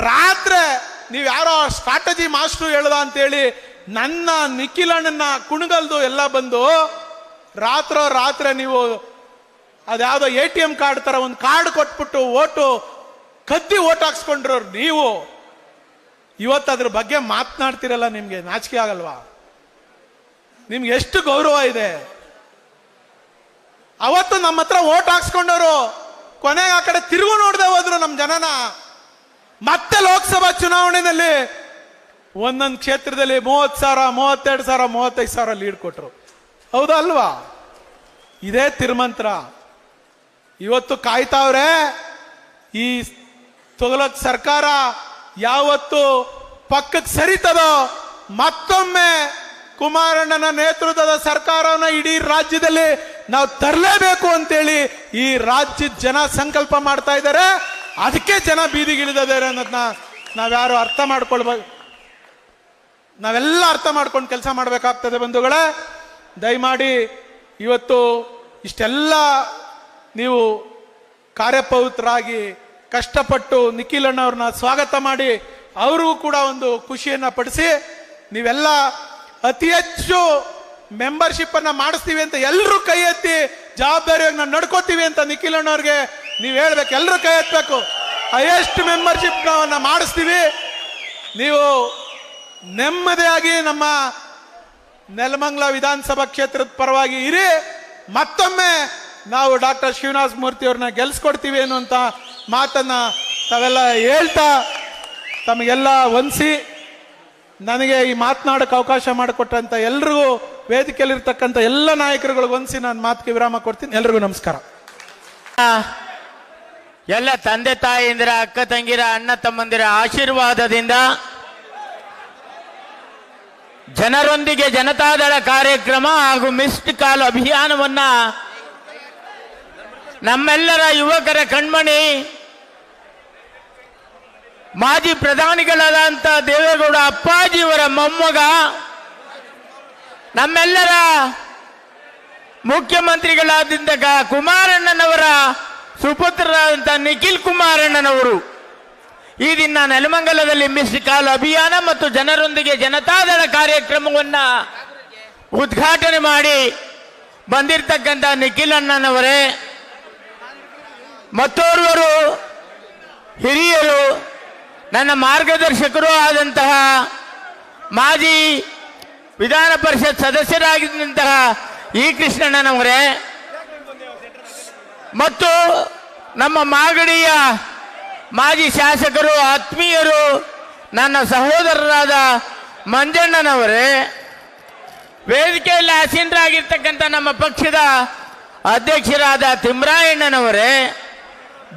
Speaker 3: ರಾತ್ರಿ ನೀವು ಯಾರೋ ಸ್ಟ್ರಾಟಜಿ ಮಾಸ್ಟರ್ ಹೇಳ್ದ ಅಂತೇಳಿ ನನ್ನ ನಿಖಿಲ್ ಅಣ್ಣನ ಕುಣಗಲ್ದು ಎಲ್ಲ ಬಂದು ರಾತ್ರಿ ನೀವು ಅದ್ಯಾವುದೋ ATM ಕಾರ್ಡ್ ತರ ಒಂದು ಕಾರ್ಡ್ ಕೊಟ್ಬಿಟ್ಟು ಕದ್ದಿ ಓಟ್ ಹಾಕ್ಸ್ಕೊಂಡ್ರು ನೀವು. ಇವತ್ತು ಅದ್ರ ಬಗ್ಗೆ ಮಾತನಾಡ್ತಿರಲ್ಲ, ನಿಮ್ಗೆ ನಾಚಿಕೆ ಆಗಲ್ವಾ? ನಿಮ್ಗೆ ಎಷ್ಟು ಗೌರವ ಇದೆ? ಅವತ್ತು ನಮ್ಮ ಹತ್ರ ಓಟ್ ಹಾಕ್ಸ್ಕೊಂಡವರು ಕೊನೆಗೆ ಆ ಕಡೆ ತಿರುಗು ನೋಡದೆ ಹೋದ್ರು ನಮ್ಮ ಜನನ. ಮತ್ತೆ ಲೋಕಸಭಾ ಚುನಾವಣೆಯಲ್ಲಿ ಒಂದೊಂದು ಕ್ಷೇತ್ರದಲ್ಲಿ 30,000, 32,000, 35,000 ಲೀಡ್ ಕೊಟ್ರು. ಹೌದಾ ಅಲ್ವಾ? ಇದೇ ತಿರುಮಂತ್ರ. ಇವತ್ತು ಕಾಯ್ತಾವ್ರೆ ಈ ತೊಗಲಕ್ ಸರ್ಕಾರ ಯಾವತ್ತು ಪಕ್ಕಕ್ಕೆ ಸರಿತದೋ ಮತ್ತೊಮ್ಮೆ ಕುಮಾರಣ್ಣನ ನೇತೃತ್ವದ ಸರ್ಕಾರವನ್ನ ಇಡೀ ರಾಜ್ಯದಲ್ಲಿ ನಾವು ತರಲೇಬೇಕು ಅಂತೇಳಿ ಈ ರಾಜ್ಯದ ಜನ ಸಂಕಲ್ಪ ಮಾಡ್ತಾ ಇದ್ದಾರೆ. ಅದಕ್ಕೆ ಜನ ಬೀದಿಗಿಳಿದಿದ್ದಾರೆ ಅನ್ನೋದನ್ನ ನಾವ್ಯಾರು ಅರ್ಥ ಮಾಡ್ಕೊಳ್ಬೇಕು. ನಾವೆಲ್ಲ ಅರ್ಥ ಮಾಡ್ಕೊಂಡು ಕೆಲಸ ಮಾಡಬೇಕಾಗ್ತದೆ ಬಂಧುಗಳೇ. ದಯಮಾಡಿ ಇವತ್ತು ಇಷ್ಟೆಲ್ಲ ನೀವು ಕಾರ್ಯಪ್ರವೃತ್ತರಾಗಿ ಕಷ್ಟಪಟ್ಟು ನಿಖಿಲ್ ಅಣ್ಣವ್ರನ್ನ ಸ್ವಾಗತ ಮಾಡಿ ಅವ್ರಿಗೂ ಕೂಡ ಒಂದು ಖುಷಿಯನ್ನ ಪಡಿಸಿ, ನೀವೆಲ್ಲ ಅತಿ ಹೆಚ್ಚು ಮೆಂಬರ್ಶಿಪ್ ಅನ್ನ ಮಾಡಿಸ್ತೀವಿ ಅಂತ ಎಲ್ಲರೂ ಕೈ ಎತ್ತಿ ಜವಾಬ್ದಾರಿಯಾಗಿ ನಾವು ನಡ್ಕೋತೀವಿ ಅಂತ ನಿಖಿಲ್ ಅಣ್ಣವ್ರಿಗೆ ನೀವು ಹೇಳ್ಬೇಕು. ಎಲ್ಲರೂ ಕೈ ಎತ್ತಬೇಕು. ಹೈಯೆಸ್ಟ್ ಮೆಂಬರ್ಶಿಪ್ ನಾವು ಮಾಡಿಸ್ತೀವಿ. ನೀವು ನೆಮ್ಮದಿಯಾಗಿ ನಮ್ಮ ನೆಲಮಂಗಲ ವಿಧಾನಸಭಾ ಕ್ಷೇತ್ರದ ಪರವಾಗಿ ಇರಿ. ಮತ್ತೊಮ್ಮೆ ನಾವು ಡಾಕ್ಟರ್ ಶ್ರೀನಿವಾಸ ಮೂರ್ತಿ ಅವ್ರನ್ನ ಗೆಲ್ಸ್ಕೊಡ್ತೀವಿ ಅನ್ನುವಂತ ಮಾತನ್ನ ತಾವೆಲ್ಲ ಹೇಳ್ತಾ ತಮಗೆಲ್ಲ ವಂದಿಸಿ ನನಗೆ ಈ ಮಾತನಾಡಕ್ಕೆ ಅವಕಾಶ ಮಾಡಿಕೊಟ್ಟಂತ ಎಲ್ರಿಗೂ, ವೇದಿಕೆಯಲ್ಲಿರ್ತಕ್ಕಂಥ ಎಲ್ಲ ನಾಯಕರುಗಳು ವಂದಿಸಿ ನಾನು ಮಾತಿಗೆ ವಿರಾಮ ಕೊಡ್ತೀನಿ. ಎಲ್ರಿಗೂ ನಮಸ್ಕಾರ.
Speaker 4: ಎಲ್ಲ ತಂದೆ ತಾಯಿಯಂದಿರ, ಅಕ್ಕ ತಂಗಿರ, ಅಣ್ಣ ತಮ್ಮಂದಿರ ಆಶೀರ್ವಾದದಿಂದ ಜನರೊಂದಿಗೆ ಜನತಾದಳ ಕಾರ್ಯಕ್ರಮ ಹಾಗೂ ಮಿಸ್ಡ್ ಕಾಲ್ ಅಭಿಯಾನವನ್ನ ನಮ್ಮೆಲ್ಲರ ಯುವಕರ ಕಣ್ಮಣಿ ಮಾಜಿ ಪ್ರಧಾನಿಗಳಾದಂಥ ದೇವೇಗೌಡ ಅಪ್ಪಾಜಿಯವರ ಮೊಮ್ಮಗ, ನಮ್ಮೆಲ್ಲರ ಮುಖ್ಯಮಂತ್ರಿಗಳಾದಂಥ ಕುಮಾರಣ್ಣನವರ ಸುಪುತ್ರರಾದಂಥ ನಿಖಿಲ್ ಕುಮಾರಣ್ಣನವರು ಈ ದಿನ ನೆಲಮಂಗಲದಲ್ಲಿ ಮಿಸ್ಡ್ ಕಾಲ್ ಅಭಿಯಾನ ಮತ್ತು ಜನರೊಂದಿಗೆ ಜನತಾದಳ ಕಾರ್ಯಕ್ರಮವನ್ನು ಉದ್ಘಾಟನೆ ಮಾಡಿ ಬಂದಿರತಕ್ಕಂಥ ನಿಖಿಲ್ ಅಣ್ಣನವರೇ, ಮತ್ತೋರ್ವರು ಹಿರಿಯರು, ನನ್ನ ಮಾರ್ಗದರ್ಶಕರು ಆದಂತಹ ಮಾಜಿ ವಿಧಾನ ಪರಿಷತ್ ಸದಸ್ಯರಾಗಿದ್ದಂತಹ ಇ ಕೃಷ್ಣಣ್ಣನವರೇ ಮತ್ತು ನಮ್ಮ ಮಾಗಡಿಯ ಮಾಜಿ ಶಾಸಕರು, ಆತ್ಮೀಯರು, ನನ್ನ ಸಹೋದರರಾದ ಮಂಜಣ್ಣನವರೇ, ವೇದಿಕೆಯಲ್ಲಿ ಆಸೀನರಾಗಿರ್ತಕ್ಕಂಥ ನಮ್ಮ ಪಕ್ಷದ ಅಧ್ಯಕ್ಷರಾದ ತಿಮ್ಮರಾಯಣ್ಣನವರೇ,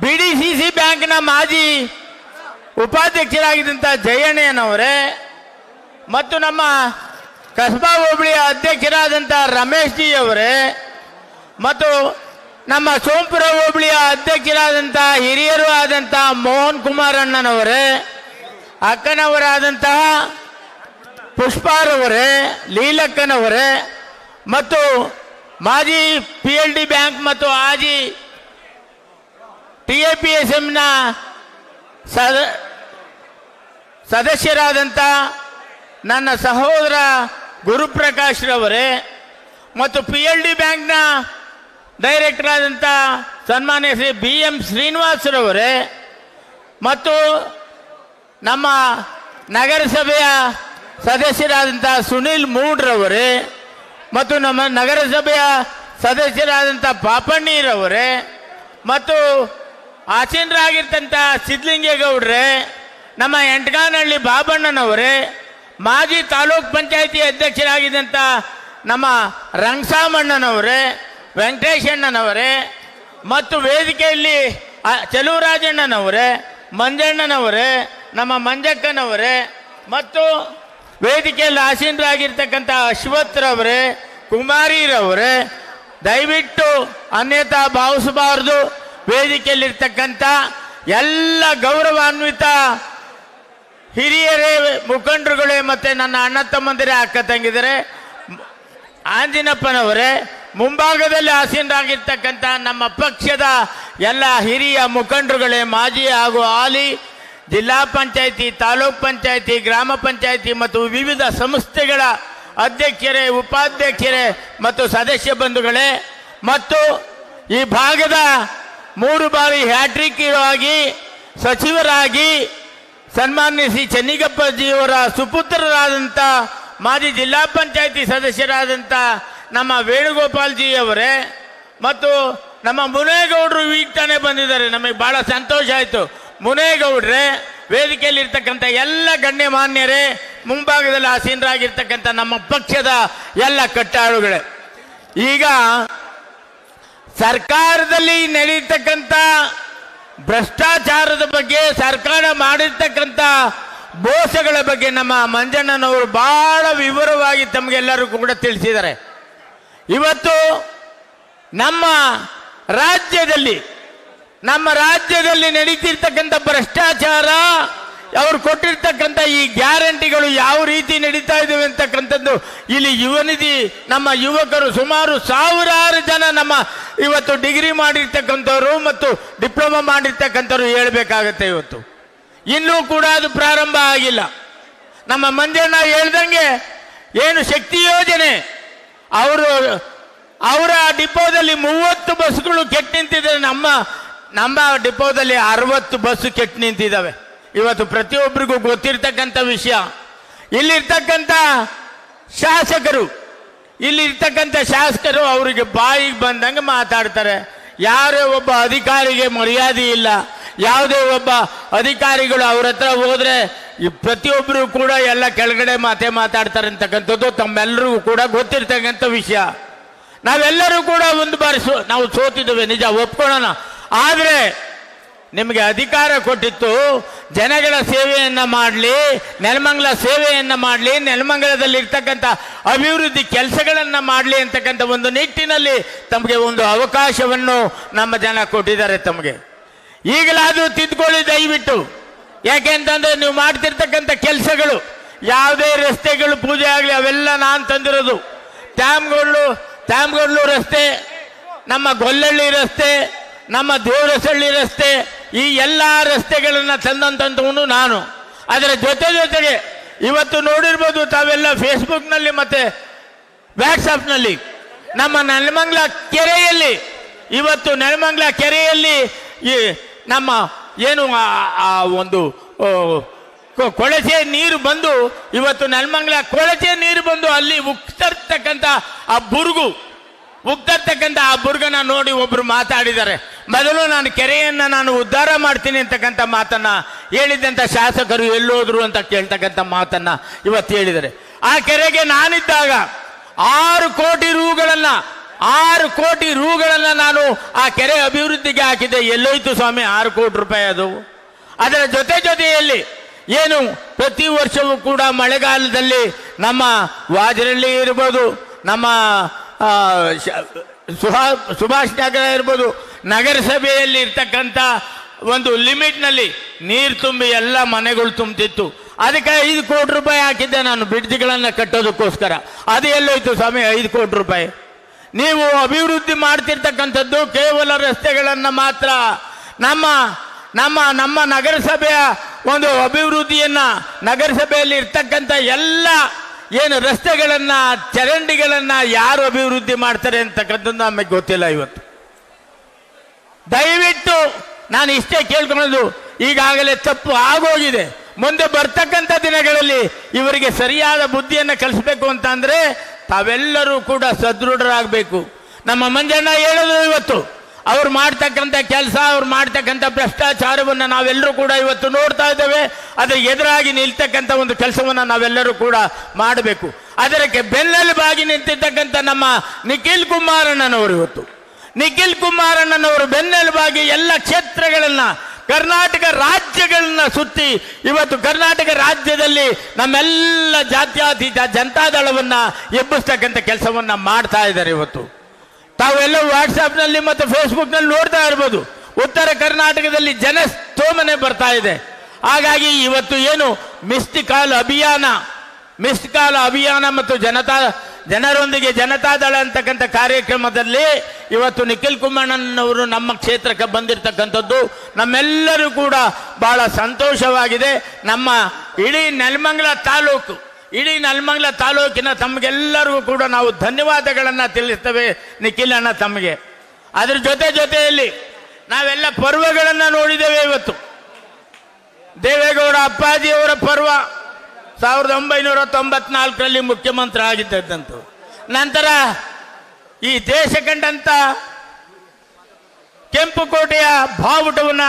Speaker 4: BDCC ಬ್ಯಾಂಕ್ನ ಮಾಜಿ ಉಪಾಧ್ಯಕ್ಷರಾಗಿದ್ದಂಥ ಜಯಣ್ಣನವರೇ ಮತ್ತು ನಮ್ಮ ಕಸ್ಬಾ ಹೋಬಳಿಯ ಅಧ್ಯಕ್ಷರಾದಂಥ ರಮೇಶ್ ಜಿ ಅವರೇ ಮತ್ತು ನಮ್ಮ ಸೋಂಪುರ ಹೋಬಳಿಯ ಅಧ್ಯಕ್ಷರಾದಂಥ ಹಿರಿಯರು ಆದಂಥ ಮೋಹನ್ ಕುಮಾರ್ ಅಣ್ಣನವರೇ, ಅಕ್ಕನವರಾದಂತಹ ಪುಷ್ಪಾರವರೇ, ಲೀಲಕ್ಕನವರೇ ಮತ್ತು ಮಾಜಿ PLD ಬ್ಯಾಂಕ್ ಮತ್ತು ಮಾಜಿ TAPSMನ ಸದಸ್ಯರಾದಂಥ ನನ್ನ ಸಹೋದರ ಗುರುಪ್ರಕಾಶ್ ರವರೇ ಮತ್ತು PLD ಬ್ಯಾಂಕ್ನ ಡೈರೆಕ್ಟರ್ ಆದಂಥ ಸನ್ಮಾನ್ಯ ಶ್ರೀ BM ಶ್ರೀನಿವಾಸರವರೇ ಮತ್ತು ನಮ್ಮ ನಗರಸಭೆಯ ಸದಸ್ಯರಾದಂಥ ಸುನೀಲ್ ಮೂಡ್ರವರೇ ಮತ್ತು ನಮ್ಮ ನಗರಸಭೆಯ ಸದಸ್ಯರಾದಂಥ ಪಾಪಣ್ಣೀರವರೇ ಮತ್ತು ಆಸೀನರಾಗಿರ್ತಂಥ ಸಿದ್ಧಲಿಂಗೇಗೌಡ್ರೆ, ನಮ್ಮ ಎಂಟಗಾನಹಳ್ಳಿ ಬಾಬಣ್ಣನವರೇ, ಮಾಜಿ ತಾಲೂಕ್ ಪಂಚಾಯತಿ ಅಧ್ಯಕ್ಷರಾಗಿದ್ದಂಥ ನಮ್ಮ ರಂಗಸಾಮಣ್ಣನವರೇ, ವೆಂಕಟೇಶಣ್ಣನವರೇ ಮತ್ತು ವೇದಿಕೆಯಲ್ಲಿ ಚೆಲುವರಾಜಣ್ಣನವರೇ, ಮಂಜಣ್ಣನವರೇ, ನಮ್ಮ ಮಂಜಕ್ಕನವರೇ ಮತ್ತು ವೇದಿಕೆಯಲ್ಲಿ ಆಸೀನರಾಗಿರ್ತಕ್ಕಂಥ ಅಶ್ವತ್ಥರವರೇ, ಕುಮಾರಿರವರೇ, ದಯವಿಟ್ಟು ಅನ್ಯತಾ ಭಾವಿಸಬಾರದು. ವೇದಿಕೆಯಲ್ಲಿರ್ತಕ್ಕಂಥ ಎಲ್ಲ ಗೌರವಾನ್ವಿತ ಹಿರಿಯರೇ, ಮುಖಂಡರುಗಳೇ ಮತ್ತು ನನ್ನ ಅಣ್ಣ ತಮ್ಮಂದಿರೇ, ಅಕ್ಕ ತಂಗಿದರೆ, ಆಂಜಿನಪ್ಪನವರೇ, ಮುಂಭಾಗದಲ್ಲಿ ಆಸೀನರಾಗಿರ್ತಕ್ಕಂಥ ನಮ್ಮ ಪಕ್ಷದ ಎಲ್ಲ ಹಿರಿಯ ಮುಖಂಡರುಗಳೇ, ಮಾಜಿ ಹಾಗೂ ಹಾಲಿ ಜಿಲ್ಲಾ ಪಂಚಾಯಿತಿ, ತಾಲೂಕ್ ಪಂಚಾಯಿತಿ, ಗ್ರಾಮ ಪಂಚಾಯಿತಿ ಮತ್ತು ವಿವಿಧ ಸಂಸ್ಥೆಗಳ ಅಧ್ಯಕ್ಷರೇ, ಉಪಾಧ್ಯಕ್ಷರೇ ಮತ್ತು ಸದಸ್ಯ ಬಂಧುಗಳೇ ಮತ್ತು ಈ ಭಾಗದ 3 ಬಾರಿ ಹ್ಯಾಟ್ರಿಕ್ ಆಗಿ ಸಚಿವರಾಗಿ ಸನ್ಮಾನ್ಯ ಶ್ರೀ ಚೆನ್ನಿಗಪ್ಪಜಿಯವರ ಸುಪುತ್ರರಾದಂಥ ಮಾಜಿ ಜಿಲ್ಲಾ ಪಂಚಾಯಿತಿ ಸದಸ್ಯರಾದಂಥ ನಮ್ಮ ವೇಣುಗೋಪಾಲ್ ಜಿ ಅವರೇ ಮತ್ತು ನಮ್ಮ ಮುನೇಗೌಡರು ಈಗ ತಾನೇ ಬಂದಿದ್ದಾರೆ, ನಮಗೆ ಭಾಳ ಸಂತೋಷ ಆಯಿತು. ಮುನೇಗೌಡ್ರೆ, ವೇದಿಕೆಯಲ್ಲಿರ್ತಕ್ಕಂಥ ಎಲ್ಲ ಗಣ್ಯಮಾನ್ಯರೇ, ಮುಂಭಾಗದಲ್ಲಿ ಆಸೀನರಾಗಿರ್ತಕ್ಕಂಥ ನಮ್ಮ ಪಕ್ಷದ ಎಲ್ಲ ಕಟ್ಟಾಳುಗಳೇ, ಈಗ ಸರ್ಕಾರದಲ್ಲಿ ನಡೆಯತಕ್ಕಂಥ ಭ್ರಷ್ಟಾಚಾರದ ಬಗ್ಗೆ, ಸರ್ಕಾರ ಮಾಡಿರ್ತಕ್ಕಂಥ ಮೋಸಗಳ ಬಗ್ಗೆ ನಮ್ಮ ಮಂಜಣ್ಣನವರು ಬಹಳ ವಿವರವಾಗಿ ತಮಗೆಲ್ಲರೂ ಕೂಡ ತಿಳಿಸಿದ್ದಾರೆ. ಇವತ್ತು ನಮ್ಮ ರಾಜ್ಯದಲ್ಲಿ ನಡೀತಿರ್ತಕ್ಕಂಥ ಭ್ರಷ್ಟಾಚಾರ, ಅವರು ಕೊಟ್ಟಿರ್ತಕ್ಕಂಥ ಈ ಗ್ಯಾರಂಟಿಗಳು ಯಾವ ರೀತಿ ನಡೀತಾ ಇದ್ದಾವೆ ಅಂತಕ್ಕಂಥದ್ದು ಇಲ್ಲಿ ಯುವನಿಧಿ ನಮ್ಮ ಯುವಕರು ಸುಮಾರು 1000 ಜನ ನಮ್ಮ ಇವತ್ತು ಡಿಗ್ರಿ ಮಾಡಿರ್ತಕ್ಕಂಥವ್ರು ಮತ್ತು ಡಿಪ್ಲೊಮಾ ಮಾಡಿರ್ತಕ್ಕಂಥವ್ರು ಹೇಳಬೇಕಾಗತ್ತೆ. ಇವತ್ತು ಇನ್ನೂ ಕೂಡ ಅದು ಪ್ರಾರಂಭ ಆಗಿಲ್ಲ. ನಮ್ಮ ಮಂಜಣ್ಣ ಹೇಳ್ದಂಗೆ ಏನು ಶಕ್ತಿ ಯೋಜನೆ, ಅವರ ಡಿಪೋದಲ್ಲಿ 30 ಬಸ್ಗಳು ಕೆಟ್ಟು ನಿಂತಿದ್ದಾರೆ, ನಮ್ಮ ಡಿಪೋದಲ್ಲಿ 60 ಬಸ್ ಕೆಟ್ಟು ನಿಂತಿದ್ದಾವೆ. ಇವತ್ತು ಪ್ರತಿಯೊಬ್ಬರಿಗೂ ಗೊತ್ತಿರ್ತಕ್ಕಂಥ ವಿಷಯ. ಇಲ್ಲಿರ್ತಕ್ಕಂಥ ಶಾಸಕರು ಅವರಿಗೆ ಬಾಯಿಗೆ ಬಂದಂಗೆ ಮಾತಾಡ್ತಾರೆ. ಯಾರೇ ಒಬ್ಬ ಅಧಿಕಾರಿಗೆ ಮರ್ಯಾದೆ ಇಲ್ಲ. ಯಾವುದೇ ಒಬ್ಬ ಅಧಿಕಾರಿಗಳು ಅವ್ರ ಹತ್ರ ಹೋದ್ರೆ ಪ್ರತಿಯೊಬ್ಬರು ಕೂಡ ಎಲ್ಲ ಕೆಳಗಡೆ ಮಾತಾಡ್ತಾರೆ ಅಂತಕ್ಕಂಥದ್ದು ತಮ್ಮೆಲ್ಲರಿಗೂ ಕೂಡ ಗೊತ್ತಿರ್ತಕ್ಕಂಥ ವಿಷಯ. ನಾವೆಲ್ಲರೂ ಕೂಡ ಒಂದು ಬಾರಿ ನಾವು ಸೋತಿದ್ದೇವೆ, ನಿಜ ಒಪ್ಕೊಳ್ಳೋಣ. ಆದರೆ ನಿಮಗೆ ಅಧಿಕಾರ ಕೊಟ್ಟಿತ್ತು ಜನಗಳ ಸೇವೆಯನ್ನ ಮಾಡಲಿ, ನೆಲಮಂಗಲ ಸೇವೆಯನ್ನ ಮಾಡಲಿ, ನೆಲಮಂಗಲದಲ್ಲಿ ಇರ್ತಕ್ಕಂಥ ಅಭಿವೃದ್ಧಿ ಕೆಲಸಗಳನ್ನ ಮಾಡಲಿ ಅಂತಕ್ಕಂಥ ಒಂದು ನಿಟ್ಟಿನಲ್ಲಿ ತಮಗೆ ಒಂದು ಅವಕಾಶವನ್ನು ನಮ್ಮ ಜನ ಕೊಟ್ಟಿದ್ದಾರೆ. ತಮಗೆ ಈಗಲಾದರೂ ತಿದ್ಕೊಳ್ಳಿ ದಯವಿಟ್ಟು. ಯಾಕೆಂತಂದ್ರೆ ನೀವು ಮಾಡ್ತಿರ್ತಕ್ಕಂಥ ಕೆಲಸಗಳು, ಯಾವುದೇ ರಸ್ತೆಗಳು ಪೂಜೆ ಆಗಲಿ ಅವೆಲ್ಲ ನಾನು ತಂದಿರೋದು. ತ್ಯಾಮಗೌಡ್ಲು ರಸ್ತೆ, ನಮ್ಮ ಗೊಲ್ಲಳ್ಳಿ ರಸ್ತೆ, ನಮ್ಮ ದೇವರಸಳ್ಳಿ ರಸ್ತೆ, ಈ ಎಲ್ಲ ರಸ್ತೆಗಳನ್ನು ತಂದಂಥವನು ನಾನು. ಅದರ ಜೊತೆಗೆ ಇವತ್ತು ನೋಡಿರ್ಬೋದು ತಾವೆಲ್ಲ ಫೇಸ್ಬುಕ್ನಲ್ಲಿ ಮತ್ತೆ ವಾಟ್ಸಪ್ನಲ್ಲಿ ನಮ್ಮ ನೆಲಮಂಗಲ ಕೆರೆಯಲ್ಲಿ, ಇವತ್ತು ನೆಲಮಂಗಲ ಕೆರೆಯಲ್ಲಿ ಈ ನಮ್ಮ ಏನು ಆ ಒಂದು ಕೊಳಚೆ ನೀರು ಬಂದು, ಇವತ್ತು ನೆಲಮಂಗಲ ಕೊಳಚೆ ನೀರು ಬಂದು ಅಲ್ಲಿ ಉಕ್ತರ್ತಕ್ಕಂಥ ಆ ಬುರ್ಗನ ನೋಡಿ ಒಬ್ರು ಮಾತಾಡಿದ್ದಾರೆ. ಮೊದಲು ನಾನು ಕೆರೆಯನ್ನ ನಾನು ಉದ್ಧಾರ ಮಾಡ್ತೀನಿ ಅಂತಕ್ಕಂಥ ಮಾತನ್ನ ಹೇಳಿದಂಥ ಶಾಸಕರು ಎಲ್ಲೋದ್ರು ಅಂತ ಕೇಳ್ತಕ್ಕಂಥ ಮಾತನ್ನ ಇವತ್ತು ಹೇಳಿದ್ದಾರೆ. ಆ ಕೆರೆಗೆ ನಾನಿದ್ದಾಗ 6 ಕೋಟಿ ರೂಗಳನ್ನ ನಾನು ಆ ಕೆರೆ ಅಭಿವೃದ್ಧಿಗೆ ಹಾಕಿದ್ದೆ. ಎಲ್ಲೋಯ್ತು ಸ್ವಾಮಿ 6 ಕೋಟಿ ರೂಪಾಯಿ ಅದು? ಅದರ ಜೊತೆಯಲ್ಲಿ ಏನು ಪ್ರತಿ ವರ್ಷವೂ ಕೂಡ ಮಳೆಗಾಲದಲ್ಲಿ ನಮ್ಮ ವಾಜರಳ್ಳಿ ಇರ್ಬೋದು, ನಮ್ಮ ಸುಭಾಷ್ ನಗರ ಇರ್ಬೋದು, ನಗರಸಭೆಯಲ್ಲಿ ಇರ್ತಕ್ಕಂಥ ಒಂದು ಲಿಮಿಟ್ನಲ್ಲಿ ನೀರು ತುಂಬಿ ಎಲ್ಲ ಮನೆಗಳು ತುಂಬ್ತಿತ್ತು. ಅದಕ್ಕೆ 5 ಕೋಟಿ ರೂಪಾಯಿ ಹಾಕಿದ್ದೆ ನಾನು ಬ್ರಿಡ್ಜ್ಗಳನ್ನು ಕಟ್ಟೋದಕ್ಕೋಸ್ಕರ. ಅದು ಎಲ್ಲೋಯ್ತು ಸ್ವಾಮಿ 5 ಕೋಟಿ ರೂಪಾಯಿ? ನೀವು ಅಭಿವೃದ್ಧಿ ಮಾಡ್ತಿರ್ತಕ್ಕಂಥದ್ದು ಕೇವಲ ರಸ್ತೆಗಳನ್ನು ಮಾತ್ರ. ನಮ್ಮ ನಗರಸಭೆಯ ಒಂದು ಅಭಿವೃದ್ಧಿಯನ್ನ, ನಗರಸಭೆಯಲ್ಲಿ ಇರ್ತಕ್ಕಂಥ ಎಲ್ಲ ಏನು ರಸ್ತೆಗಳನ್ನ, ಚರಂಡಿಗಳನ್ನ ಯಾರು ಅಭಿವೃದ್ಧಿ ಮಾಡ್ತಾರೆ ಅಂತಕ್ಕಂಥದ್ದು ನಮಗೆ ಗೊತ್ತಿಲ್ಲ. ಇವತ್ತು ದಯವಿಟ್ಟು ನಾನು ಇಷ್ಟೇ ಕೇಳ್ಕೊಳ್ಳೋದು, ಈಗಾಗಲೇ ತಪ್ಪು ಆಗೋಗಿದೆ. ಮುಂದೆ ಬರ್ತಕ್ಕಂಥ ದಿನಗಳಲ್ಲಿ ಇವರಿಗೆ ಸರಿಯಾದ ಬುದ್ಧಿಯನ್ನು ಕಲಿಸ್ಬೇಕು ಅಂತ ಅಂದ್ರೆ ತಾವೆಲ್ಲರೂ ಕೂಡ ಸದೃಢರಾಗಬೇಕು. ನಮ್ಮ ಮಂಜಣ್ಣ ಹೇಳೋದು, ಇವತ್ತು ಅವ್ರು ಮಾಡ್ತಕ್ಕಂಥ ಕೆಲಸ, ಅವ್ರು ಮಾಡ್ತಕ್ಕಂಥ ಭ್ರಷ್ಟಾಚಾರವನ್ನು ನಾವೆಲ್ಲರೂ ಕೂಡ ಇವತ್ತು ನೋಡ್ತಾ ಇದ್ದೇವೆ. ಅದರ ಎದುರಾಗಿ ನಿಲ್ತಕ್ಕಂಥ ಒಂದು ಕೆಲಸವನ್ನು ನಾವೆಲ್ಲರೂ ಕೂಡ ಮಾಡಬೇಕು. ಅದಕ್ಕೆ ಬೆನ್ನೆಲುಬಾಗಿ ನಿಂತಿರ್ತಕ್ಕಂಥ ನಮ್ಮ ನಿಖಿಲ್ ಕುಮಾರಣ್ಣನವರು ಬೆನ್ನೆಲುಬಾಗಿ ಎಲ್ಲ ಕ್ಷೇತ್ರಗಳನ್ನ, ಕರ್ನಾಟಕ ರಾಜ್ಯಗಳನ್ನ ಸುತ್ತಿ ಇವತ್ತು ಕರ್ನಾಟಕ ರಾಜ್ಯದಲ್ಲಿ ನಮ್ಮೆಲ್ಲ ಜಾತ್ಯತೀತ ಜನತಾದಳವನ್ನ ಎಬ್ಬಿಸ್ತಕ್ಕಂಥ ಕೆಲಸವನ್ನ ಮಾಡ್ತಾ ಇದ್ದಾರೆ. ಇವತ್ತು ತಾವೆಲ್ಲ ವಾಟ್ಸಾಪ್ನಲ್ಲಿ ಮತ್ತು ಫೇಸ್ಬುಕ್ನಲ್ಲಿ ನೋಡ್ತಾ ಇರ್ಬೋದು, ಉತ್ತರ ಕರ್ನಾಟಕದಲ್ಲಿ ಜನಸ್ತೋಮನೆ ಬರ್ತಾ ಇದೆ. ಹಾಗಾಗಿ ಇವತ್ತು ಏನು ಮಿಸ್ಡ್ ಕಾಲ್ ಅಭಿಯಾನ ಮತ್ತು ಜನರೊಂದಿಗೆ ಜನತಾದಳ ಅಂತಕ್ಕಂಥ ಕಾರ್ಯಕ್ರಮದಲ್ಲಿ ಇವತ್ತು ನಿಖಿಲ್ ಕುಮಾರಣ್ಣನವರು ನಮ್ಮ ಕ್ಷೇತ್ರಕ್ಕೆ ಬಂದಿರತಕ್ಕಂಥದ್ದು ನಮ್ಮೆಲ್ಲರೂ ಕೂಡ ಬಹಳ ಸಂತೋಷವಾಗಿದೆ. ನಮ್ಮ ಇಡೀ ನೆಲಮಂಗಲ ತಾಲೂಕಿನ ತಮಗೆಲ್ಲರಿಗೂ ಕೂಡ ನಾವು ಧನ್ಯವಾದಗಳನ್ನು ತಿಳಿಸ್ತೇವೆ ನಿಖಿಲ್ ಅಣ್ಣ ತಮಗೆ. ಅದ್ರ ಜೊತೆಯಲ್ಲಿ ನಾವೆಲ್ಲ ಪರ್ವಗಳನ್ನು ನೋಡಿದ್ದೇವೆ. ಇವತ್ತು ದೇವೇಗೌಡ ಅಪ್ಪಾಜಿಯವರ ಪರ್ವ 1994ರಲ್ಲಿ ಮುಖ್ಯಮಂತ್ರಿ ಆಗಿದ್ದಂತು. ನಂತರ ಈ ದೇಶ ಕಂಡಂತ ಕೆಂಪುಕೋಟೆಯ ಬಾವುಟವನ್ನ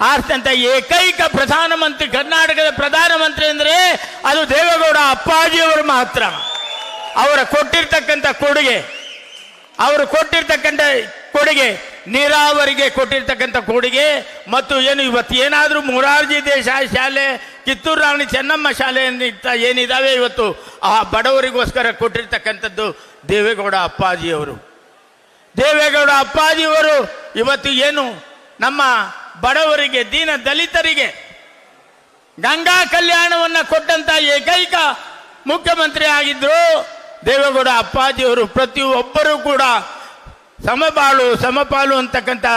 Speaker 4: ಆರಿಸಿದಂತ ಏಕೈಕ ಪ್ರಧಾನಮಂತ್ರಿ, ಕರ್ನಾಟಕದ ಪ್ರಧಾನಮಂತ್ರಿ ಅಂದರೆ ಅದು ದೇವೇಗೌಡ ಅಪ್ಪಾಜಿಯವರು ಮಾತ್ರ. ಅವರು ಕೊಟ್ಟಿರ್ತಕ್ಕಂಥ ಕೊಡುಗೆ ನೀರಾವರಿಗೆ ಕೊಟ್ಟಿರ್ತಕ್ಕಂಥ ಕೊಡುಗೆ, ಮತ್ತು ಏನು ಇವತ್ತು ಏನಾದರೂ ಮೊರಾರ್ಜಿ ದೇಸಾಯಿ ಶಾಲೆ, ಕಿತ್ತೂರು ರಾಣಿ ಚೆನ್ನಮ್ಮ ಶಾಲೆ ಏನಿದಾವೆ ಇವತ್ತು ಆ ಬಡವರಿಗೋಸ್ಕರ ಕೊಟ್ಟಿರ್ತಕ್ಕಂಥದ್ದು ದೇವೇಗೌಡ ಅಪ್ಪಾಜಿಯವರು. ಇವತ್ತು ಏನು ನಮ್ಮ ಬಡವರಿಗೆ, ದೀನ ದಲಿತರಿಗೆ ಗಂಗಾ ಕಲ್ಯಾಣವನ್ನ ಕೊಟ್ಟಂತ ಏಕೈಕ ಮುಖ್ಯಮಂತ್ರಿ ಆಗಿದ್ರು ದೇವೇಗೌಡ ಅಪ್ಪಾಜಿಯವರು. ಪ್ರತಿಯೊಬ್ಬರೂ ಕೂಡ ಸಮಪಾಲು ಅಂತಕ್ಕಂಥ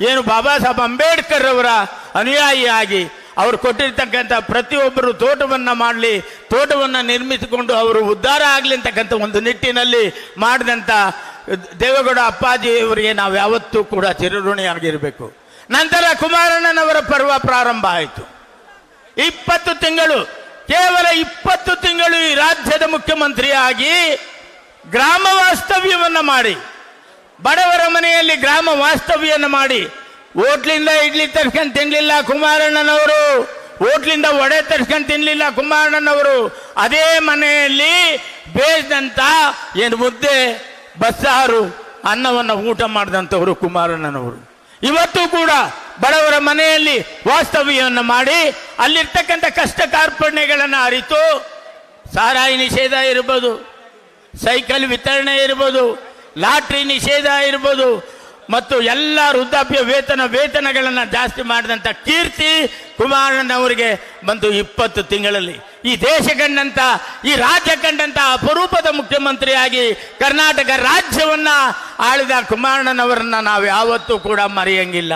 Speaker 4: ಏನು ಬಾಬಾ ಸಾಹೇಬ್ ಅಂಬೇಡ್ಕರ್ ಅವರ ಅನುಯಾಯಿಯಾಗಿ ಅವರು ಕೊಟ್ಟಿರ್ತಕ್ಕಂಥ ಪ್ರತಿಯೊಬ್ಬರು ತೋಟವನ್ನು ನಿರ್ಮಿಸಿಕೊಂಡು ಅವರು ಉದ್ಧಾರ ಆಗಲಿ ಅಂತಕ್ಕಂಥ ಒಂದು ನಿಟ್ಟಿನಲ್ಲಿ ಮಾಡಿದಂಥ ದೇವೇಗೌಡ ಅಪ್ಪಾಜಿಯವರಿಗೆ ನಾವು ಯಾವತ್ತೂ ಕೂಡ ಚಿರಋಣಿಯಾಗಿರಬೇಕು. ನಂತರ ಕುಮಾರಣ್ಣನವರ ಪರ್ವ ಪ್ರಾರಂಭ ಆಯಿತು. 20 ತಿಂಗಳು, ಕೇವಲ 20 ತಿಂಗಳು ಈ ರಾಜ್ಯದ ಮುಖ್ಯಮಂತ್ರಿಯಾಗಿ ಗ್ರಾಮ ವಾಸ್ತವ್ಯವನ್ನು ಮಾಡಿ, ಬಡವರ ಮನೆಯಲ್ಲಿ ಗ್ರಾಮ ವಾಸ್ತವ್ಯವನ್ನು ಮಾಡಿ, ಹೋಟ್ಲಿಂದ ಇಡ್ಲಿ ತರ್ಸ್ಕೊಂಡು ತಿನ್ಲಿಲ್ಲ ಕುಮಾರಣ್ಣನವರು, ಹೋಟ್ಲಿಂದ ವಡೆ ತರ್ಸ್ಕೊಂಡು ತಿನ್ಲಿಲ್ಲ ಕುಮಾರಣ್ಣನವರು. ಅದೇ ಮನೆಯಲ್ಲಿ ಬೇಯಿಸಿದಂತ ಏನು ಮುದ್ದೆ, ಬಸ್ಸಾರು, ಅನ್ನವನ್ನು ಊಟ ಮಾಡಿದಂಥವರು ಕುಮಾರಣ್ಣನವರು. ಇವತ್ತು ಕೂಡ ಬಡವರ ಮನೆಯಲ್ಲಿ ವಾಸ್ತವ್ಯವನ್ನು ಮಾಡಿ ಅಲ್ಲಿರ್ತಕ್ಕಂಥ ಕಷ್ಟ ಕಾರ್ಪಣ್ಯಗಳನ್ನು ಅರಿತು ಸಾರಾಯಿ ನಿಷೇಧ ಇರ್ಬೋದು, ಸೈಕಲ್ ವಿತರಣೆ ಇರ್ಬೋದು, ಲಾಟ್ರಿ ನಿಷೇಧ ಇರ್ಬೋದು, ಮತ್ತು ಎಲ್ಲ ವೃದ್ಧಾಪ್ಯ ವೇತನಗಳನ್ನು ಜಾಸ್ತಿ ಮಾಡಿದಂಥ ಕೀರ್ತಿ ಕುಮಾರಣ್ಣನವರಿಗೆ ಬಂತು 20 ತಿಂಗಳಲ್ಲಿ. ಈ ದೇಶ ಕಂಡಂತ, ಈ ರಾಜ್ಯ ಕಂಡಂತ ಅಪರೂಪದ ಮುಖ್ಯಮಂತ್ರಿಯಾಗಿ ಕರ್ನಾಟಕ ರಾಜ್ಯವನ್ನ ಆಳಿದ ಕುಮಾರಣ್ಣನವರನ್ನ ನಾವು ಯಾವತ್ತೂ ಕೂಡ ಮರೆಯಂಗಿಲ್ಲ.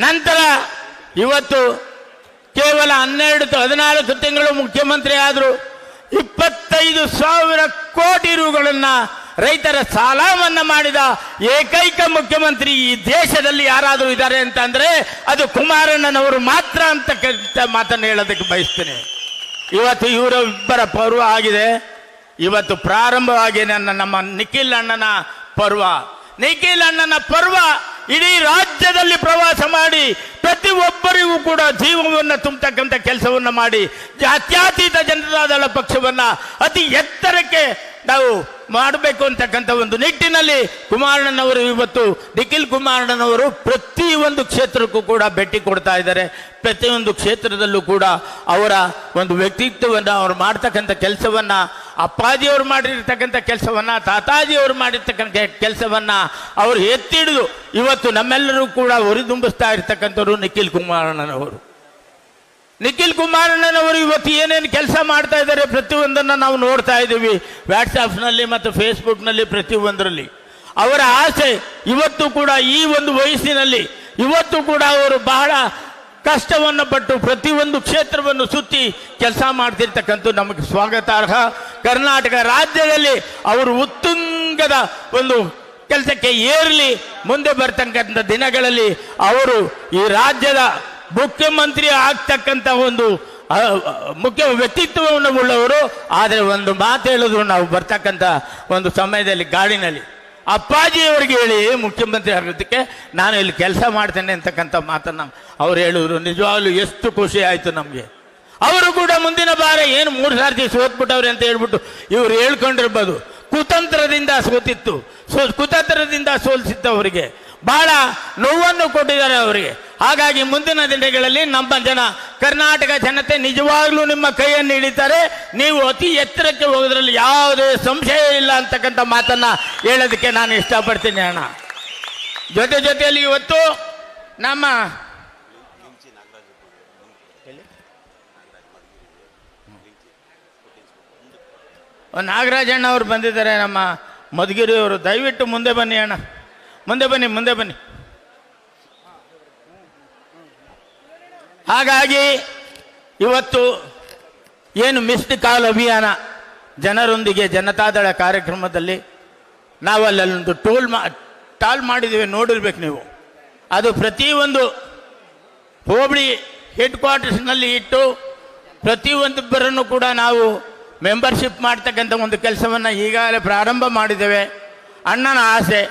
Speaker 4: ನಂತರ ಇವತ್ತು ಕೇವಲ 14 ತಿಂಗಳು ಮುಖ್ಯಮಂತ್ರಿ ಆದರು. 25,000 ಕೋಟಿ ರೂಗಳನ್ನು ರೈತರ ಸಾಲ ಮನ್ನಾ ಮಾಡಿದ ಏಕೈಕ ಮುಖ್ಯಮಂತ್ರಿ ಈ ದೇಶದಲ್ಲಿ ಯಾರಾದರೂ ಇದ್ದಾರೆ ಅಂತ ಅಂದ್ರೆ ಅದು ಕುಮಾರಣ್ಣನವರು ಮಾತ್ರ ಅಂತ ಮಾತನ್ನು ಹೇಳೋದಕ್ಕೆ ಬಯಸ್ತೇನೆ. ಇವತ್ತು ಇವರಿಬ್ಬರ ಪರ್ವ ಆಗಿದೆ. ಇವತ್ತು ಪ್ರಾರಂಭವಾಗಿ ನಮ್ಮ ನಿಖಿಲ್ ಅಣ್ಣನ ಪರ್ವ. ನಿಖಿಲ್ ಅಣ್ಣನ ಪರ್ವ ಇಡೀ ರಾಜ್ಯದಲ್ಲಿ ಪ್ರವಾಸ ಮಾಡಿ ಪ್ರತಿಯೊಬ್ಬರಿಗೂ ಕೂಡ ಜೀವವನ್ನು ತುಂಬತಕ್ಕಂಥ ಕೆಲಸವನ್ನು ಮಾಡಿ ಜಾತ್ಯತೀತ ಜನತಾದಳ ಪಕ್ಷವನ್ನ ಅತಿ ಎತ್ತರಕ್ಕೆ ನಾವು ಮಾಡಬೇಕು ಅಂತಕ್ಕಂಥ ಒಂದು ನಿಟ್ಟಿನಲ್ಲಿ ಕುಮಾರಣ್ಣನವರು ಇವತ್ತು ನಿಖಿಲ್ ಕುಮಾರಣ್ಣನವರು ಪ್ರತಿಯೊಂದು ಕ್ಷೇತ್ರಕ್ಕೂ ಕೂಡ ಭೇಟಿ ಕೊಡ್ತಾ ಇದ್ದಾರೆ. ಪ್ರತಿಯೊಂದು ಕ್ಷೇತ್ರದಲ್ಲೂ ಕೂಡ ಅವರ ಒಂದು ವ್ಯಕ್ತಿತ್ವವನ್ನು ಅವರು ಮಾಡ್ತಕ್ಕಂಥ ಕೆಲಸವನ್ನ, ಅಪ್ಪಾಜಿಯವರು ಮಾಡಿರ್ತಕ್ಕಂಥ ಕೆಲಸವನ್ನ, ತಾತಾಜಿಯವರು ಮಾಡಿರ್ತಕ್ಕಂಥ ಕೆಲಸವನ್ನ ಅವರು ಎತ್ತಿಡಿದು ಇವತ್ತು ನಮ್ಮೆಲ್ಲರೂ ಕೂಡ ಹುರಿದುಂಬಿಸ್ತಾ ಇರ್ತಕ್ಕಂಥವ್ರು ನಿಖಿಲ್ ಕುಮಾರಣ್ಣನವರು. ನಿಖಿಲ್ ಕುಮಾರಣ್ಣನವರು ಇವತ್ತು ಏನೇನು ಕೆಲಸ ಮಾಡ್ತಾ ಇದ್ದಾರೆ ಪ್ರತಿಯೊಂದನ್ನು ನಾವು ನೋಡ್ತಾ ಇದ್ದೀವಿ. ವಾಟ್ಸಾಪ್ನಲ್ಲಿ ಮತ್ತು ಫೇಸ್ಬುಕ್ನಲ್ಲಿ ಪ್ರತಿಯೊಂದರಲ್ಲಿ ಅವರ ಆಸೆ ಇವತ್ತು ಕೂಡ ಈ ಒಂದು ವಯಸ್ಸಿನಲ್ಲಿ ಇವತ್ತು ಕೂಡ ಅವರು ಬಹಳ ಕಷ್ಟವನ್ನು ಪಟ್ಟು ಪ್ರತಿಯೊಂದು ಕ್ಷೇತ್ರವನ್ನು ಸುತ್ತಿ ಕೆಲಸ ಮಾಡ್ತಿರ್ತಕ್ಕಂಥ ನಮಗೆ ಸ್ವಾಗತಾರ್ಹ. ಕರ್ನಾಟಕ ರಾಜ್ಯದಲ್ಲಿ ಅವರು ಉತ್ತುಂಗದ ಒಂದು ಕೆಲಸಕ್ಕೆ ಏರಲಿ. ಮುಂದೆ ಬರ್ತಕ್ಕಂಥ ದಿನಗಳಲ್ಲಿ ಅವರು ಈ ರಾಜ್ಯದ ಮುಖ್ಯಮಂತ್ರಿ ಆಗ್ತಕ್ಕಂಥ ಒಂದು ಮುಖ್ಯ ವ್ಯಕ್ತಿತ್ವವನ್ನು ಉಳ್ಳವರು. ಆದರೆ ಒಂದು ಮಾತು ಹೇಳಿದ್ರು, ನಾವು ಬರ್ತಕ್ಕಂಥ ಒಂದು ಸಮಯದಲ್ಲಿ ಗಾಡಿನಲ್ಲಿ ಅಪ್ಪಾಜಿಯವರಿಗೆ ಹೇಳಿ ಮುಖ್ಯಮಂತ್ರಿ ಆಗೋದಕ್ಕೆ ನಾನು ಇಲ್ಲಿ ಕೆಲಸ ಮಾಡ್ತೇನೆ ಅಂತಕ್ಕಂಥ ಮಾತನ್ನು ಅವ್ರು ಹೇಳಿದ್ರು. ನಿಜವಾಗ್ಲೂ ಎಷ್ಟು ಖುಷಿ ಆಯಿತು ನಮಗೆ. ಅವರು ಕೂಡ ಮುಂದಿನ ಬಾರ ಏನು 3 ಸಾರ್ತಿ ಸೋತ್ಬಿಟ್ಟವ್ರೆ ಅಂತ ಹೇಳ್ಬಿಟ್ಟು ಇವರು ಹೇಳ್ಕೊಂಡಿರ್ಬೋದು. ಕುತಂತ್ರದಿಂದ ಸೋಲಿಸಿತ್ತು ಅವರಿಗೆ, ಬಹಳ ನೋವನ್ನು ಕೊಟ್ಟಿದ್ದಾರೆ ಅವರಿಗೆ. ಹಾಗಾಗಿ ಮುಂದಿನ ದಿನಗಳಲ್ಲಿ ನಮ್ಮ ಜನ, ಕರ್ನಾಟಕ ಜನತೆ ನಿಜವಾಗ್ಲೂ ನಿಮ್ಮ ಕೈಯನ್ನು ಹಿಡಿತಾರೆ. ನೀವು ಅತಿ ಎತ್ತರಕ್ಕೆ ಹೋಗೋದ್ರಲ್ಲಿ ಯಾವುದೇ ಸಂಶಯ ಇಲ್ಲ ಅಂತಕ್ಕಂಥ ಮಾತನ್ನ ಹೇಳೋದಕ್ಕೆ ನಾನು ಇಷ್ಟಪಡ್ತೀನಿ ಅಣ್ಣ. ಜೊತೆಯಲ್ಲಿ ಇವತ್ತು ನಮ್ಮ ನಾಗರಾಜಣ್ಣ ಅವರು ಬಂದಿದ್ದಾರೆ, ನಮ್ಮ ಮಧುಗಿರಿಯವರು. ದಯವಿಟ್ಟು ಮುಂದೆ ಬನ್ನಿ ಅಣ್ಣ, ಮುಂದೆ ಬನ್ನಿ. ಹಾಗಾಗಿ ಇವತ್ತು ಏನು ಮಿಸ್ಡ್ ಕಾಲ್ ಅಭಿಯಾನ ಜನರೊಂದಿಗೆ ಜನತಾದಳ ಕಾರ್ಯಕ್ರಮದಲ್ಲಿ ನಾವು ಅಲ್ಲೊಂದು ಟಾಲ್ ಮಾಡಿದ್ದೀವಿ, ನೋಡಿರ್ಬೇಕು ನೀವು. ಅದು ಪ್ರತಿಯೊಂದು ಹೋಬಳಿ ಹೆಡ್ ಕ್ವಾರ್ಟರ್ಸ್ನಲ್ಲಿ ಇಟ್ಟು ಪ್ರತಿಯೊಂದೊಬ್ಬರನ್ನು ಕೂಡ ನಾವು ಮೆಂಬರ್ಶಿಪ್ ಮಾಡ್ತಕ್ಕಂಥ ಒಂದು ಕೆಲಸವನ್ನು ಈಗಾಗಲೇ ಪ್ರಾರಂಭ ಮಾಡಿದ್ದೇವೆ. ಅಣ್ಣನ ಆಸೆ.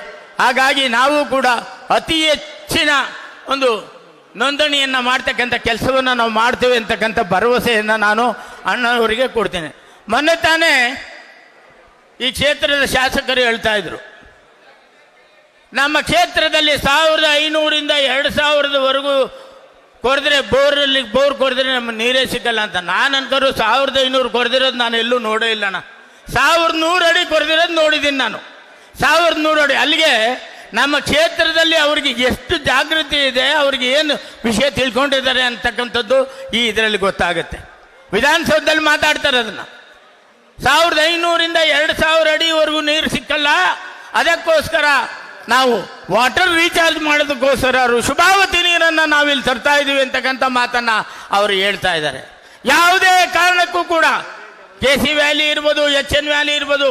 Speaker 4: ಹಾಗಾಗಿ ನಾವು ಕೂಡ ಅತಿ ಹೆಚ್ಚಿನ ಒಂದು ನೋಂದಣಿಯನ್ನು ಮಾಡ್ತಕ್ಕಂಥ ಕೆಲಸವನ್ನು ನಾವು ಮಾಡ್ತೇವೆ ಅಂತಕ್ಕಂಥ ಭರವಸೆಯನ್ನು ನಾನು ಅಣ್ಣನವರಿಗೆ ಕೊಡ್ತೇನೆ. ಮೊನ್ನೆ ತಾನೇ ಈ ಕ್ಷೇತ್ರದ ಶಾಸಕರು ಹೇಳ್ತಾ ಇದ್ರು, ನಮ್ಮ ಕ್ಷೇತ್ರದಲ್ಲಿ 1500ರಿಂದ 2000ವರೆಗೂ ಕೊರೆದ್ರೆ ಬೋರ್ ಕೊರೆದ್ರೆ ನಮ್ಮ ನೀರೇ ಸಿಗಲ್ಲ ಅಂತ. ನಾನು ಅನ್ಕರು 1500 ಕೊರೆದಿರೋದು ನಾನು ಎಲ್ಲೂ ನೋಡೇ ಇಲ್ಲ ಅಣ್ಣ. 1100 ಅಡಿ ಕೊರೆದಿರೋದು ನೋಡಿದ್ದೀನಿ ನಾನು. 1100 ಅಡಿ. ಅಲ್ಲಿಗೆ ನಮ್ಮ ಕ್ಷೇತ್ರದಲ್ಲಿ ಅವ್ರಿಗೆ ಎಷ್ಟು ಜಾಗೃತಿ ಇದೆ, ಅವ್ರಿಗೆ ಏನು ವಿಷಯ ತಿಳ್ಕೊಂಡಿದ್ದಾರೆ ಅಂತಕ್ಕಂಥದ್ದು ಈ ಇದರಲ್ಲಿ ಗೊತ್ತಾಗುತ್ತೆ. ವಿಧಾನಸೌಧದಲ್ಲಿ ಮಾತಾಡ್ತಾರೆ ಅದನ್ನು. 1500ರಿಂದ 2000 ಅಡಿವರೆಗೂ ನೀರು ಸಿಕ್ಕಲ್ಲ, ಅದಕ್ಕೋಸ್ಕರ ನಾವು ವಾಟರ್ ರೀಚಾರ್ಜ್ ಮಾಡೋದಕ್ಕೋಸ್ಕರ ಶುಭಾವತಿ ನೀರನ್ನು ನಾವಿಲ್ಲಿ ತರ್ತಾ ಇದ್ದೀವಿ ಅಂತಕ್ಕಂಥ ಮಾತನ್ನ ಅವರು ಹೇಳ್ತಾ ಇದ್ದಾರೆ. ಯಾವುದೇ ಕಾರಣಕ್ಕೂ ಕೂಡ KC ವ್ಯಾಲಿ ಇರ್ಬೋದು, HN ವ್ಯಾಲಿ ಇರ್ಬೋದು,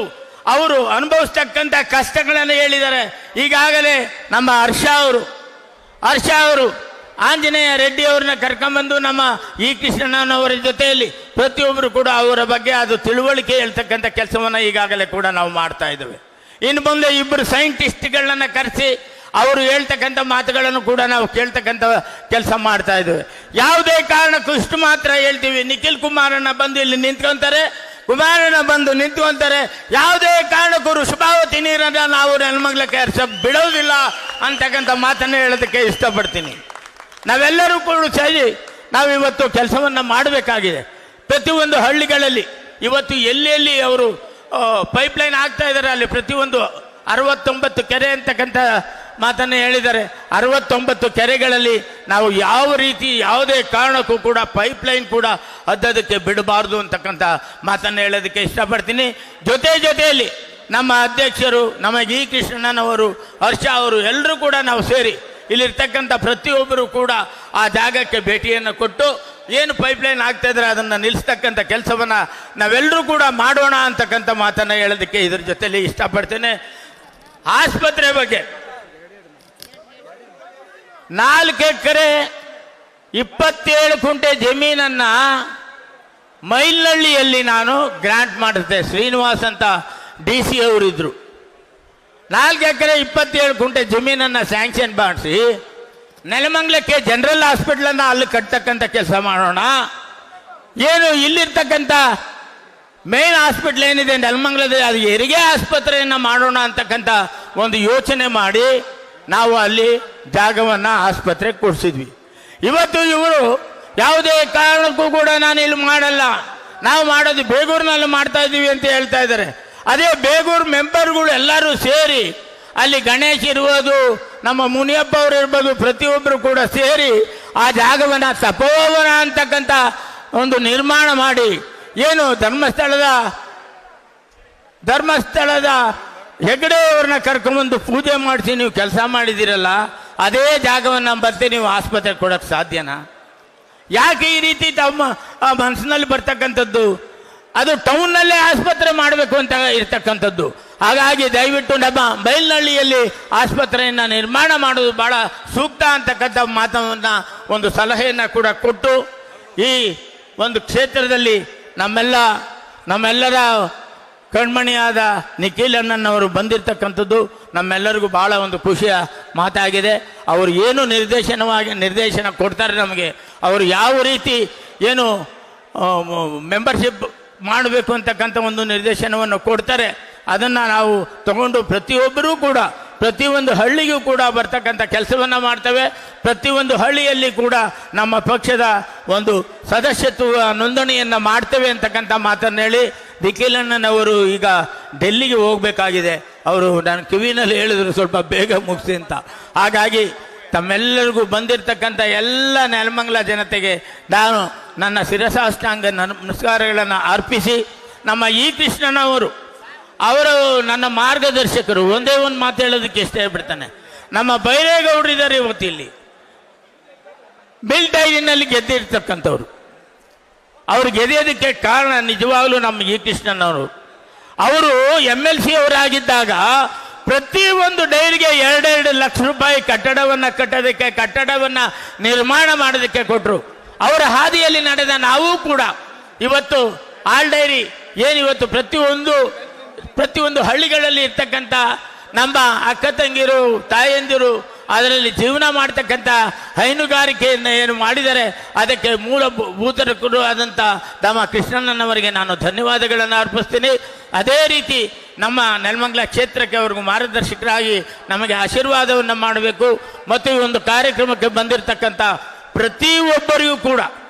Speaker 4: ಅವರು ಅನುಭವಿಸ್ತಕ್ಕಂಥ ಕಷ್ಟಗಳನ್ನು ಹೇಳಿದ್ದಾರೆ. ಈಗಾಗಲೇ ನಮ್ಮ ಹರ್ಷ ಅವರು ಆಂಜನೇಯ ರೆಡ್ಡಿ ಅವ್ರನ್ನ ಕರ್ಕೊಂಡ್ಬಂದು ನಮ್ಮ ಈ ಕೃಷ್ಣಣ್ಣನವರ ಜೊತೆಯಲ್ಲಿ ಪ್ರತಿಯೊಬ್ಬರು ಕೂಡ ಅವರ ಬಗ್ಗೆ ಅದು ತಿಳುವಳಿಕೆ ಹೇಳ್ತಕ್ಕಂಥ ಕೆಲಸವನ್ನು ಈಗಾಗಲೇ ಕೂಡ ನಾವು ಮಾಡ್ತಾ ಇದ್ದೇವೆ. ಇನ್ನು ಮುಂದೆ 2 ಸೈಂಟಿಸ್ಟ್ಗಳನ್ನ ಕರೆಸಿ ಅವರು ಹೇಳ್ತಕ್ಕಂಥ ಮಾತುಗಳನ್ನು ಕೂಡ ನಾವು ಕೇಳ್ತಕ್ಕಂಥ ಕೆಲಸ ಮಾಡ್ತಾ ಇದ್ದೇವೆ. ಯಾವುದೇ ಕಾರಣಕ್ಕೂ ಇಷ್ಟು ಮಾತ್ರ ಹೇಳ್ತೀವಿ, ನಿಖಿಲ್ ಕುಮಾರಣ್ಣ ಬಂದು ಇಲ್ಲಿ ನಿಂತ್ಕೊಂತಾರೆ, ಕುಮಾರಣ್ಣ ಬಂದು ನಿಂತ್ಕೊಂತಾರೆ. ಯಾವುದೇ ಕಾರಣಕ್ಕೂ ವೃಷಭಾವತಿ ನೀರನ್ನ ನಾವು ನೆಲಮಂಗಲಕ್ಕೆ ಹರಿಸೋಕೆ ಬಿಡೋದಿಲ್ಲ ಅಂತಕ್ಕಂಥ ಮಾತನ್ನು ಹೇಳೋದಕ್ಕೆ ಇಷ್ಟಪಡ್ತೀನಿ. ನಾವೆಲ್ಲರೂ ಕೂಡ ಸೇರಿ ನಾವು ಇವತ್ತು ಕೆಲಸವನ್ನು ಮಾಡಬೇಕಾಗಿದೆ. ಪ್ರತಿಯೊಂದು ಹಳ್ಳಿಗಳಲ್ಲಿ ಇವತ್ತು ಎಲ್ಲೆಲ್ಲಿ ಅವರು ಪೈಪ್ಲೈನ್ ಆಗ್ತಾ ಇದ್ದಾರೆ ಅಲ್ಲಿ ಪ್ರತಿಯೊಂದು 69 ಕೆರೆ ಅಂತಕ್ಕಂಥ ಮಾತನ್ನು ಹೇಳಿದ್ದಾರೆ. 69 ಕೆರೆಗಳಲ್ಲಿ ನಾವು ಯಾವ ರೀತಿ ಯಾವುದೇ ಕಾರಣಕ್ಕೂ ಕೂಡ ಪೈಪ್ಲೈನ್ ಕೂಡ ಹದ್ದದಕ್ಕೆ ಬಿಡಬಾರ್ದು ಅಂತಕ್ಕಂಥ ಮಾತನ್ನು ಹೇಳೋದಕ್ಕೆ ಇಷ್ಟಪಡ್ತೀನಿ. ಜೊತೆಯಲ್ಲಿ ನಮ್ಮ ಅಧ್ಯಕ್ಷರು ನಮ್ಮ ಜಿ ಕೃಷ್ಣಣ್ಣನವರು, ಹರ್ಷ ಅವರು ಎಲ್ಲರೂ ಕೂಡ ನಾವು ಸೇರಿ ಇಲ್ಲಿರ್ತಕ್ಕಂಥ ಪ್ರತಿಯೊಬ್ಬರು ಕೂಡ ಆ ಜಾಗಕ್ಕೆ ಭೇಟಿಯನ್ನು ಕೊಟ್ಟು ಏನು ಪೈಪ್ಲೈನ್ ಆಗ್ತಾ ಇದ್ರೆ ಅದನ್ನು ನಿಲ್ಲಿಸ್ತಕ್ಕಂಥ ಕೆಲಸವನ್ನು ನಾವೆಲ್ಲರೂ ಕೂಡ ಮಾಡೋಣ ಅಂತಕ್ಕಂಥ ಮಾತನ್ನು ಹೇಳೋದಕ್ಕೆ ಇದ್ರ ಜೊತೆಲಿ ಇಷ್ಟಪಡ್ತೇನೆ. ಆಸ್ಪತ್ರೆ ಬಗ್ಗೆ 4 ಎಕರೆ 27 ಗುಂಟೆ ಜಮೀನನ್ನು ಮೈಲ್ನಳ್ಳಿಯಲ್ಲಿ ನಾನು ಗ್ರಾಂಟ್ ಮಾಡಿದ್ದೆ. ಶ್ರೀನಿವಾಸ್ ಅಂತ DC ಅವರಿದ್ದರು. 4 ಎಕರೆ 27 ಗುಂಟೆ ಜಮೀನನ್ನು ಸ್ಯಾಂಕ್ಷನ್ ಮಾಡಿಸಿ ನೆಲಮಂಗಲಕ್ಕೆ ಜನರಲ್ ಹಾಸ್ಪಿಟ್ಲನ್ನು ಅಲ್ಲಿ ಕಟ್ತಕ್ಕಂಥ ಕೆಲಸ ಮಾಡೋಣ. ಏನು ಇಲ್ಲಿರ್ತಕ್ಕಂಥ ಮೇನ್ ಹಾಸ್ಪಿಟ್ಲ್ ಏನಿದೆ ನೆಲಮಂಗಲದಲ್ಲಿ ಅದು ಹೆರಿಗೆ ಆಸ್ಪತ್ರೆಯನ್ನು ಮಾಡೋಣ ಅಂತಕ್ಕಂಥ ಒಂದು ಯೋಚನೆ ಮಾಡಿ ನಾವು ಅಲ್ಲಿ ಜಾಗವನ್ನು ಆಸ್ಪತ್ರೆಗೆ ಕೊಡಿಸಿದ್ವಿ. ಇವತ್ತು ಇವರು ಯಾವುದೇ ಕಾರಣಕ್ಕೂ ಕೂಡ ನಾನು ಇಲ್ಲಿ ಮಾಡಲ್ಲ, ನಾವು ಮಾಡೋದು ಬೇಗೂರಿನಲ್ಲಿ ಮಾಡ್ತಾ ಇದ್ದೀವಿ ಅಂತ ಹೇಳ್ತಾ ಇದ್ದಾರೆ. ಅದೇ ಬೇಗೂರು ಮೆಂಬರ್ಗಳು ಎಲ್ಲರೂ ಸೇರಿ ಅಲ್ಲಿ ಗಣೇಶ್ ಇರ್ಬೋದು, ನಮ್ಮ ಮುನಿಯಪ್ಪ ಅವರು ಇರ್ಬೋದು, ಪ್ರತಿಯೊಬ್ಬರು ಕೂಡ ಸೇರಿ ಆ ಜಾಗವನ್ನು ತಪೋವನ ಅಂತಕ್ಕಂಥ ಒಂದು ನಿರ್ಮಾಣ ಮಾಡಿ ಏನು ಧರ್ಮಸ್ಥಳದ ಹೆಗ್ಡೆ ಅವ್ರನ್ನ ಕರ್ಕೊಂಡ್ಬಂದು ಪೂಜೆ ಮಾಡಿಸಿ ನೀವು ಕೆಲಸ ಮಾಡಿದ್ದೀರಲ್ಲ, ಅದೇ ಜಾಗವನ್ನು ಬರ್ತೀವಿ ನೀವು ಆಸ್ಪತ್ರೆಗೆ ಕೊಡೋಕ್ಕೆ ಸಾಧ್ಯನಾ? ಯಾಕೆ ಈ ರೀತಿ ತಮ್ಮ ಮನಸ್ಸಿನಲ್ಲಿ ಬರ್ತಕ್ಕಂಥದ್ದು? ಅದು ಟೌನ್ನಲ್ಲೇ ಆಸ್ಪತ್ರೆ ಮಾಡಬೇಕು ಅಂತ ಇರ್ತಕ್ಕಂಥದ್ದು. ಹಾಗಾಗಿ ದಯವಿಟ್ಟು ನಮ್ಮ ಬೈಲ್ನಳ್ಳಿಯಲ್ಲಿ ಆಸ್ಪತ್ರೆಯನ್ನು ನಿರ್ಮಾಣ ಮಾಡೋದು ಭಾಳ ಸೂಕ್ತ ಅಂತಕ್ಕಂಥ ಮಾತನ್ನು ಒಂದು ಸಲಹೆಯನ್ನು ಕೂಡ ಕೊಟ್ಟು ಈ ಒಂದು ಕ್ಷೇತ್ರದಲ್ಲಿ ನಮ್ಮೆಲ್ಲರ ಕಣ್ಮಣಿಯಾದ ನಿಖಿಲ್ ಅಣ್ಣನವರು ಬಂದಿರತಕ್ಕಂಥದ್ದು ನಮ್ಮೆಲ್ಲರಿಗೂ ಭಾಳ ಒಂದು ಖುಷಿಯ ಮಾತಾಗಿದೆ. ಅವರು ಏನು ನಿರ್ದೇಶನ ಕೊಡ್ತಾರೆ ನಮಗೆ, ಅವರು ಯಾವ ರೀತಿ ಏನು ಮೆಂಬರ್ಶಿಪ್ ಮಾಡಬೇಕು ಅಂತಕ್ಕಂಥ ಒಂದು ನಿರ್ದೇಶನವನ್ನು ಕೊಡ್ತಾರೆ, ಅದನ್ನು ನಾವು ತಗೊಂಡು ಪ್ರತಿಯೊಬ್ಬರೂ ಕೂಡ ಪ್ರತಿಯೊಂದು ಹಳ್ಳಿಗೂ ಕೂಡ ಬರ್ತಕ್ಕಂಥ ಕೆಲಸವನ್ನು ಮಾಡ್ತೇವೆ. ಪ್ರತಿಯೊಂದು ಹಳ್ಳಿಯಲ್ಲಿ ಕೂಡ ನಮ್ಮ ಪಕ್ಷದ ಒಂದು ಸದಸ್ಯತ್ವ ನೋಂದಣಿಯನ್ನು ಮಾಡ್ತೇವೆ ಅಂತಕ್ಕಂಥ ಮಾತನ್ನು ಹೇಳಿ ನಿಖಿಲಣ್ಣನವರು ಈಗ ಡೆಲ್ಲಿಗೆ ಹೋಗಬೇಕಾಗಿದೆ. ಅವರು ನಾನು ಕಿವಿನಲ್ಲಿ ಹೇಳಿದ್ರು ಸ್ವಲ್ಪ ಬೇಗ ಮುಗಿಸಿ ಅಂತ. ಹಾಗಾಗಿ ತಮ್ಮೆಲ್ಲರಿಗೂ ಬಂದಿರತಕ್ಕಂಥ ಎಲ್ಲ ನೆಲಮಂಗಲ ಜನತೆಗೆ ನಾನು ನನ್ನ ಶಿರಸಾಷ್ಟಾಂಗ ನಮಸ್ಕಾರಗಳನ್ನು ಅರ್ಪಿಸಿ, ನಮ್ಮ ಇ ಕೃಷ್ಣನವರು ಅವರು ನನ್ನ ಮಾರ್ಗದರ್ಶಕರು. ಒಂದೇ ಒಂದು ಮಾತು ಹೇಳೋದಕ್ಕೆ ಇಷ್ಟ ಹೇಳ್ಬಿಡ್ತಾನೆ. ನಮ್ಮ ಬೈರೇಗೌಡರಿದ್ದಾರೆ ಇವತ್ತು ಇಲ್ಲಿ ಬಿಲ್ ಡೈರಿನಲ್ಲಿ ಗೆದ್ದಿರ್ತಕ್ಕಂಥವ್ರು. ಅವ್ರು ಗೆದ್ದೋದಕ್ಕೆ ಕಾರಣ ನಿಜವಾಗ್ಲೂ ನಮ್ಮ ಇ ಕೃಷ್ಣನವರು. ಅವರು MLC ಅವರಾಗಿದ್ದಾಗ ಪ್ರತಿಯೊಂದು ಡೈರಿಗೆ 2 ಲಕ್ಷ ರೂಪಾಯಿ ಕಟ್ಟಡವನ್ನು ಕಟ್ಟಡವನ್ನು ನಿರ್ಮಾಣ ಮಾಡೋದಕ್ಕೆ ಕೊಟ್ಟರು. ಅವರ ಹಾದಿಯಲ್ಲಿ ನಡೆದ ನಾವು ಕೂಡ ಇವತ್ತು ಆಲ್ ಡೈರಿ ಏನಿವತ್ತು ಪ್ರತಿಯೊಂದು ಹಳ್ಳಿಗಳಲ್ಲಿ ಇರ್ತಕ್ಕಂಥ ನಮ್ಮ ಅಕ್ಕ ತಂಗಿರು ತಾಯಂದಿರು ಅದರಲ್ಲಿ ಜೀವನ ಮಾಡ್ತಕ್ಕಂಥ ಹೈನುಗಾರಿಕೆಯನ್ನು ಏನು ಮಾಡಿದರೆ ಅದಕ್ಕೆ ಮೂಲಭೂತರು ಆದಂಥ ತಮ್ಮ ಕೃಷ್ಣಣ್ಣನವರಿಗೆ ನಾನು ಧನ್ಯವಾದಗಳನ್ನು ಅರ್ಪಿಸ್ತೀನಿ. ಅದೇ ರೀತಿ ನಮ್ಮ ನೆಲಮಂಗಲ ಕ್ಷೇತ್ರಕ್ಕೆ ಅವ್ರಿಗೂ ಮಾರ್ಗದರ್ಶಕರಾಗಿ ನಮಗೆ ಆಶೀರ್ವಾದವನ್ನು ಮಾಡಬೇಕು. ಮತ್ತು ಈ ಒಂದು ಕಾರ್ಯಕ್ರಮಕ್ಕೆ ಬಂದಿರತಕ್ಕಂಥ ಪ್ರತಿಯೊಬ್ಬರಿಗೂ ಕೂಡ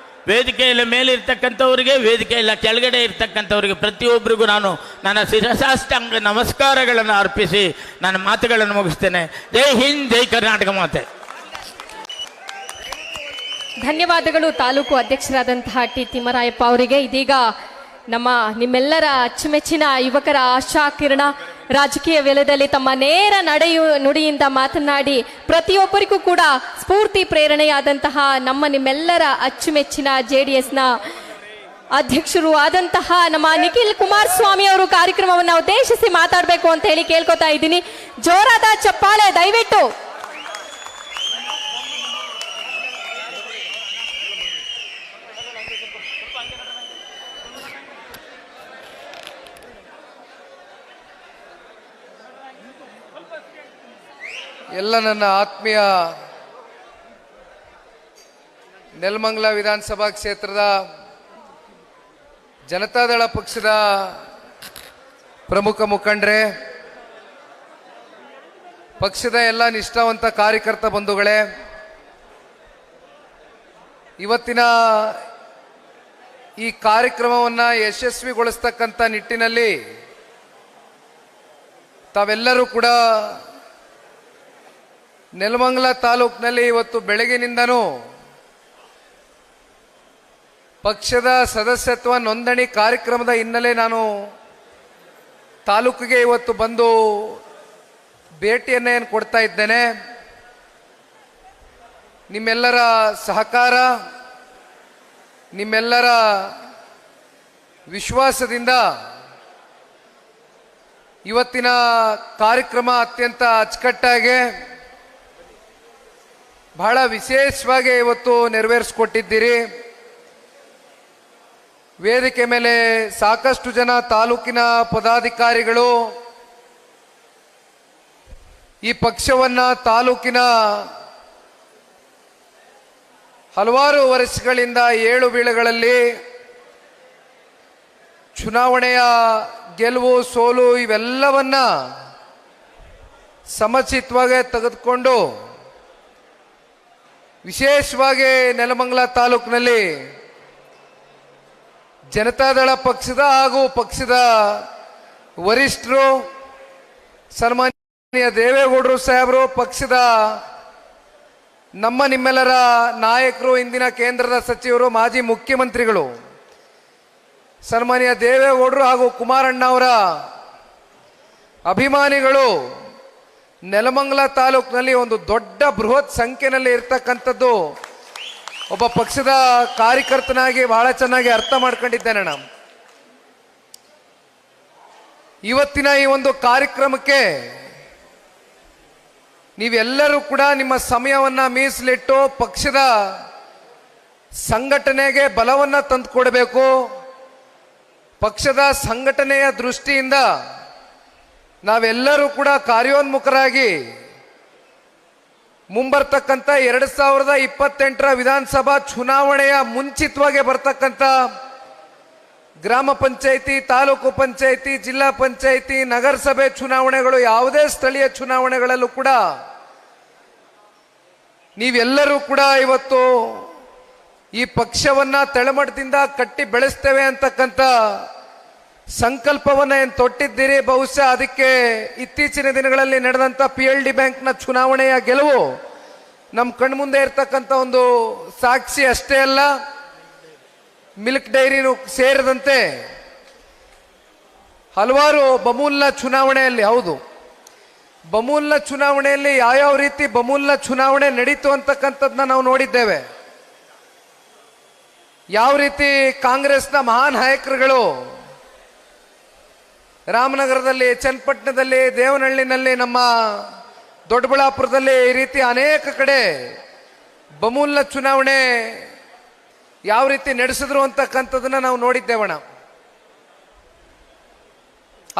Speaker 4: ವೇದಿಕೆಯಲ್ಲಿ ಮೇಲಿರ್ತಕ್ಕಂಥವ್ರಿಗೆ, ವೇದಿಕೆಯಲ್ಲಿ ಕೆಳಗಡೆ ಇರ್ತಕ್ಕಂಥವ್ರಿಗೆ ಪ್ರತಿಯೊಬ್ಬರಿಗೂ ನಾನು ನನ್ನ ಶಿರಸಾಷ್ಟಾಂಗ ನಮಸ್ಕಾರಗಳನ್ನು ಅರ್ಪಿಸಿ ನನ್ನ ಮಾತುಗಳನ್ನು ಮುಗಿಸ್ತೇನೆ. ಜೈ ಹಿಂದ್, ಜೈ ಕರ್ನಾಟಕ ಮಾತೆ.
Speaker 2: ಧನ್ಯವಾದಗಳು ತಾಲೂಕು ಅಧ್ಯಕ್ಷರಾದಂತಹ ಟಿ ತಿಮ್ಮರಾಯಪ್ಪ ಅವರಿಗೆ. ಇದೀಗ ನಿಮ್ಮೆಲ್ಲರ ಅಚ್ಚುಮೆಚ್ಚಿನ ಯುವಕರ ಆಶಾ ಕಿರಣ ರಾಜಕೀಯ ವಲಯದಲ್ಲಿ ತಮ್ಮ ನೇರ ನುಡಿಯಿಂದ ಮಾತನಾಡಿ ಪ್ರತಿಯೊಬ್ಬರಿಗೂ ಕೂಡ ಸ್ಫೂರ್ತಿ ಪ್ರೇರಣೆಯಾದಂತಹ ನಿಮ್ಮೆಲ್ಲರ ಅಚ್ಚುಮೆಚ್ಚಿನ JDSನ ಅಧ್ಯಕ್ಷರು ಆದಂತಹ ನಮ್ಮ ನಿಖಿಲ್ ಕುಮಾರಸ್ವಾಮಿ ಅವರು ಕಾರ್ಯಕ್ರಮವನ್ನು ಉದ್ದೇಶಿಸಿ ಮಾತಾಡಬೇಕು ಅಂತ ಹೇಳಿ ಕೇಳ್ಕೊತಾ ಇದ್ದೀನಿ. ಜೋರಾದ ಚಪ್ಪಾಳೆ ದಯವಿಟ್ಟು.
Speaker 5: ಎಲ್ಲ ನನ್ನ ಆತ್ಮೀಯ ನೆಲಮಂಗಲ ವಿಧಾನಸಭಾ ಕ್ಷೇತ್ರದ ಜನತಾದಳ ಪಕ್ಷದ ಪ್ರಮುಖ ಮುಖಂಡರೇ, ಪಕ್ಷದ ಎಲ್ಲ ನಿಷ್ಠಾವಂತ ಕಾರ್ಯಕರ್ತ ಬಂಧುಗಳೇ, ಇವತ್ತಿನ ಈ ಕಾರ್ಯಕ್ರಮವನ್ನು ಯಶಸ್ವಿಗೊಳಿಸ್ತಕ್ಕಂಥ ನಿಟ್ಟಿನಲ್ಲಿ ತಾವೆಲ್ಲರೂ ಕೂಡ ನೆಲಮಂಗಲ ತಾಲೂಕಿನಲ್ಲಿ ಇವತ್ತು ಬೆಳಗಿನಿಂದನೂ ಪಕ್ಷದ ಸದಸ್ಯತ್ವ ನೋಂದಣಿ ಕಾರ್ಯಕ್ರಮದ ಹಿನ್ನೆಲೆ ನಾನು ತಾಲೂಕಿಗೆ ಇವತ್ತು ಬಂದು ಭೇಟಿಯನ್ನು ಕೊಡ್ತಾ ಇದ್ದೇನೆ. ನಿಮ್ಮೆಲ್ಲರ ಸಹಕಾರ, ನಿಮ್ಮೆಲ್ಲರ ವಿಶ್ವಾಸದಿಂದ ಇವತ್ತಿನ ಕಾರ್ಯಕ್ರಮ ಅತ್ಯಂತ ಅಚ್ಚುಕಟ್ಟಾಗಿ ಬಹಳ ವಿಶೇಷವಾಗಿ ಇವತ್ತು ನೆರವೇರಿಸಿಕೊಟ್ಟಿದ್ದೀರಿ. ವೇದಿಕೆ ಮೇಲೆ ಸಾಕಷ್ಟು ಜನ ತಾಲೂಕಿನ ಪದಾಧಿಕಾರಿಗಳು ಈ ಪಕ್ಷವನ್ನ ತಾಲೂಕಿನ ಹಲವಾರು ವರ್ಷಗಳಿಂದ ಏಳು ಬೀಳುಗಳಲ್ಲಿ ಚುನಾವಣೆಯ ಗೆಲುವು ಸೋಲು ಇವೆಲ್ಲವನ್ನ ಸಮಚಿತವಾಗಿ ತೆಗೆದುಕೊಂಡು ವಿಶೇಷವಾಗಿ ನೆಲಮಂಗಲ ತಾಲೂಕಿನಲ್ಲಿ ಜನತಾದಳ ಪಕ್ಷದ ಹಾಗೂ ಪಕ್ಷದ ವರಿಷ್ಠರು ಸನ್ಮಾನ್ಯ ದೇವೇಗೌಡರು ಸಾಹೇಬರು, ಪಕ್ಷದ ನಿಮ್ಮೆಲ್ಲರ ನಾಯಕರು, ಇಂದಿನ ಕೇಂದ್ರದ ಸಚಿವರು, ಮಾಜಿ ಮುಖ್ಯಮಂತ್ರಿಗಳು ಸನ್ಮಾನ್ಯ ದೇವೇಗೌಡರು ಹಾಗೂ ಕುಮಾರಣ್ಣ ಅವರ ಅಭಿಮಾನಿಗಳು ನೆಲಮಂಗಲ ತಾಲೂಕಿನಲ್ಲಿ ಒಂದು ದೊಡ್ಡ ಬೃಹತ್ ಸಂಖ್ಯೆಯಲ್ಲಿ ಇರ್ತಕ್ಕಂಥದ್ದು ಒಬ್ಬ ಪಕ್ಷದ ಕಾರ್ಯಕರ್ತನಾಗಿ ಬಹಳ ಚೆನ್ನಾಗಿ ಅರ್ಥ ಮಾಡ್ಕೊಂಡಿದ್ದೇನೆ ನಾನು. ಇವತ್ತಿನ ಈ ಒಂದು ಕಾರ್ಯಕ್ರಮಕ್ಕೆ ನೀವೆಲ್ಲರೂ ಕೂಡ ನಿಮ್ಮ ಸಮಯವನ್ನ ಮೀಸಲಿಟ್ಟು ಪಕ್ಷದ ಸಂಘಟನೆಗೆ ಬಲವನ್ನ ತಂದುಕೊಡಬೇಕು. ಪಕ್ಷದ ಸಂಘಟನೆಯ ದೃಷ್ಟಿಯಿಂದ ನಾವೆಲ್ಲರೂ ಕೂಡ ಕಾರ್ಯೋನ್ಮುಖರಾಗಿ ಮುಂಬರ್ತಕ್ಕಂಥ 2028ರ ವಿಧಾನಸಭಾ ಚುನಾವಣೆಯ ಮುಂಚಿತವಾಗಿ ಬರ್ತಕ್ಕಂಥ ಗ್ರಾಮ ಪಂಚಾಯಿತಿ, ತಾಲೂಕು ಪಂಚಾಯಿತಿ, ಜಿಲ್ಲಾ ಪಂಚಾಯಿತಿ, ನಗರಸಭೆ ಚುನಾವಣೆಗಳು, ಯಾವುದೇ ಸ್ಥಳೀಯ ಚುನಾವಣೆಗಳಲ್ಲೂ ಕೂಡ ನೀವೆಲ್ಲರೂ ಕೂಡ ಇವತ್ತು ಈ ಪಕ್ಷವನ್ನ ತಳಮಟ್ಟದಿಂದ ಕಟ್ಟಿ ಬೆಳೆಸ್ತೇವೆ ಅಂತಕ್ಕಂಥ ಸಂಕಲ್ಪವನ್ನ ಏನು ತೊಟ್ಟಿದ್ದೀರಿ. ಬಹುಶಃ ಅದಕ್ಕೆ ಇತ್ತೀಚಿನ ದಿನಗಳಲ್ಲಿ ನಡೆದಂತ PLD ಬ್ಯಾಂಕ್ನ ಚುನಾವಣೆಯ ಗೆಲುವು ನಮ್ಮ ಕಣ್ಮುಂದೆ ಇರ್ತಕ್ಕಂಥ ಒಂದು ಸಾಕ್ಷಿ ಅಷ್ಟೇ ಅಲ್ಲ, ಮಿಲ್ಕ್ ಡೈರಿನೂ ಸೇರಿದಂತೆ ಹಲವಾರು ಬಮೂಲ್ನ ಚುನಾವಣೆಯಲ್ಲಿ, ಹೌದು ಬಮೂಲ್ನ ಚುನಾವಣೆಯಲ್ಲಿ ಯಾವ್ಯಾವ ರೀತಿ ಬಮೂಲ್ನ ಚುನಾವಣೆ ನಡೀತು ಅಂತಕ್ಕಂಥದ್ದನ್ನ ನಾವು ನೋಡಿದ್ದೇವೆ. ಯಾವ ರೀತಿ ಕಾಂಗ್ರೆಸ್ನ ಮಹಾನ್ ನಾಯಕರುಗಳು ರಾಮನಗರದಲ್ಲಿ, ಚನ್ನಪಟ್ಟಣದಲ್ಲಿ, ದೇವನಹಳ್ಳಿನಲ್ಲಿ, ನಮ್ಮ ದೊಡ್ಡಬಳ್ಳಾಪುರದಲ್ಲಿ ಈ ರೀತಿ ಅನೇಕ ಕಡೆ ಬಮೂಲ್ನ ಚುನಾವಣೆ ಯಾವ ರೀತಿ ನಡೆಸಿದ್ರು ಅಂತಕ್ಕಂಥದ್ದನ್ನ ನಾವು ನೋಡಿದ್ದೇವಣ.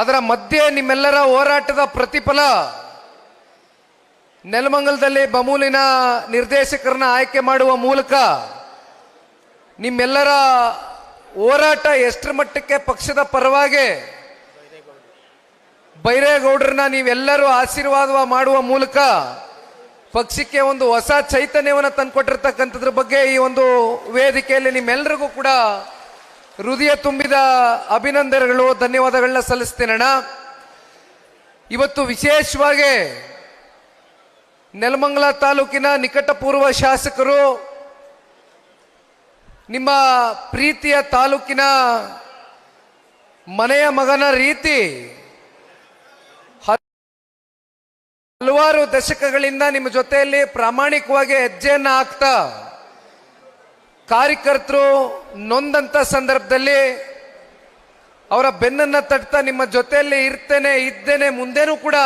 Speaker 5: ಅದರ ಮಧ್ಯೆ ನಿಮ್ಮೆಲ್ಲರ ಹೋರಾಟದ ಪ್ರತಿಫಲ ನೆಲಮಂಗಲದಲ್ಲಿ ಬಮೂಲಿನ ನಿರ್ದೇಶಕರನ್ನ ಆಯ್ಕೆ ಮಾಡುವ ಮೂಲಕ ನಿಮ್ಮೆಲ್ಲರ ಹೋರಾಟ ಎಷ್ಟರ ಮಟ್ಟಕ್ಕೆ ಪಕ್ಷದ ಪರವಾಗಿ ಬೈರೇಗೌಡರನ್ನ ನೀವೆಲ್ಲರೂ ಆಶೀರ್ವಾದ ಮಾಡುವ ಮೂಲಕ ಪಕ್ಷಕ್ಕೆ ಒಂದು ಹೊಸ ಚೈತನ್ಯವನ್ನು ತಂದುಕೊಟ್ಟಿರ್ತಕ್ಕಂಥದ್ರ ಬಗ್ಗೆ ಈ ಒಂದು ವೇದಿಕೆಯಲ್ಲಿ ನಿಮ್ಮೆಲ್ಲರಿಗೂ ಕೂಡ ಹೃದಯ ತುಂಬಿದ ಅಭಿನಂದನೆಗಳು, ಧನ್ಯವಾದಗಳನ್ನ ಸಲ್ಲಿಸ್ತೇನಣ್ಣ. ಇವತ್ತು ವಿಶೇಷವಾಗಿ ನೆಲಮಂಗಲ ತಾಲೂಕಿನ ನಿಕಟಪೂರ್ವ ಶಾಸಕರು, ನಿಮ್ಮ ಪ್ರೀತಿಯ ತಾಲೂಕಿನ ಮನೆಯ ಮಗನ ರೀತಿ ಹಲವಾರು ದಶಕಗಳಿಂದ ನಿಮ್ಮ ಜೊತೆಯಲ್ಲಿ ಪ್ರಾಮಾಣಿಕವಾಗಿ ಹೆಜ್ಜೆಯನ್ನು ಹಾಕ್ತಾ ಕಾರ್ಯಕರ್ತರು ನೊಂದಂತ ಸಂದರ್ಭದಲ್ಲಿ ಅವರ ಬೆನ್ನನ್ನು ತಟ್ತಾ ನಿಮ್ಮ ಜೊತೆಯಲ್ಲಿ ಇದ್ದೇನೆ ಮುಂದೇನೂ ಕೂಡ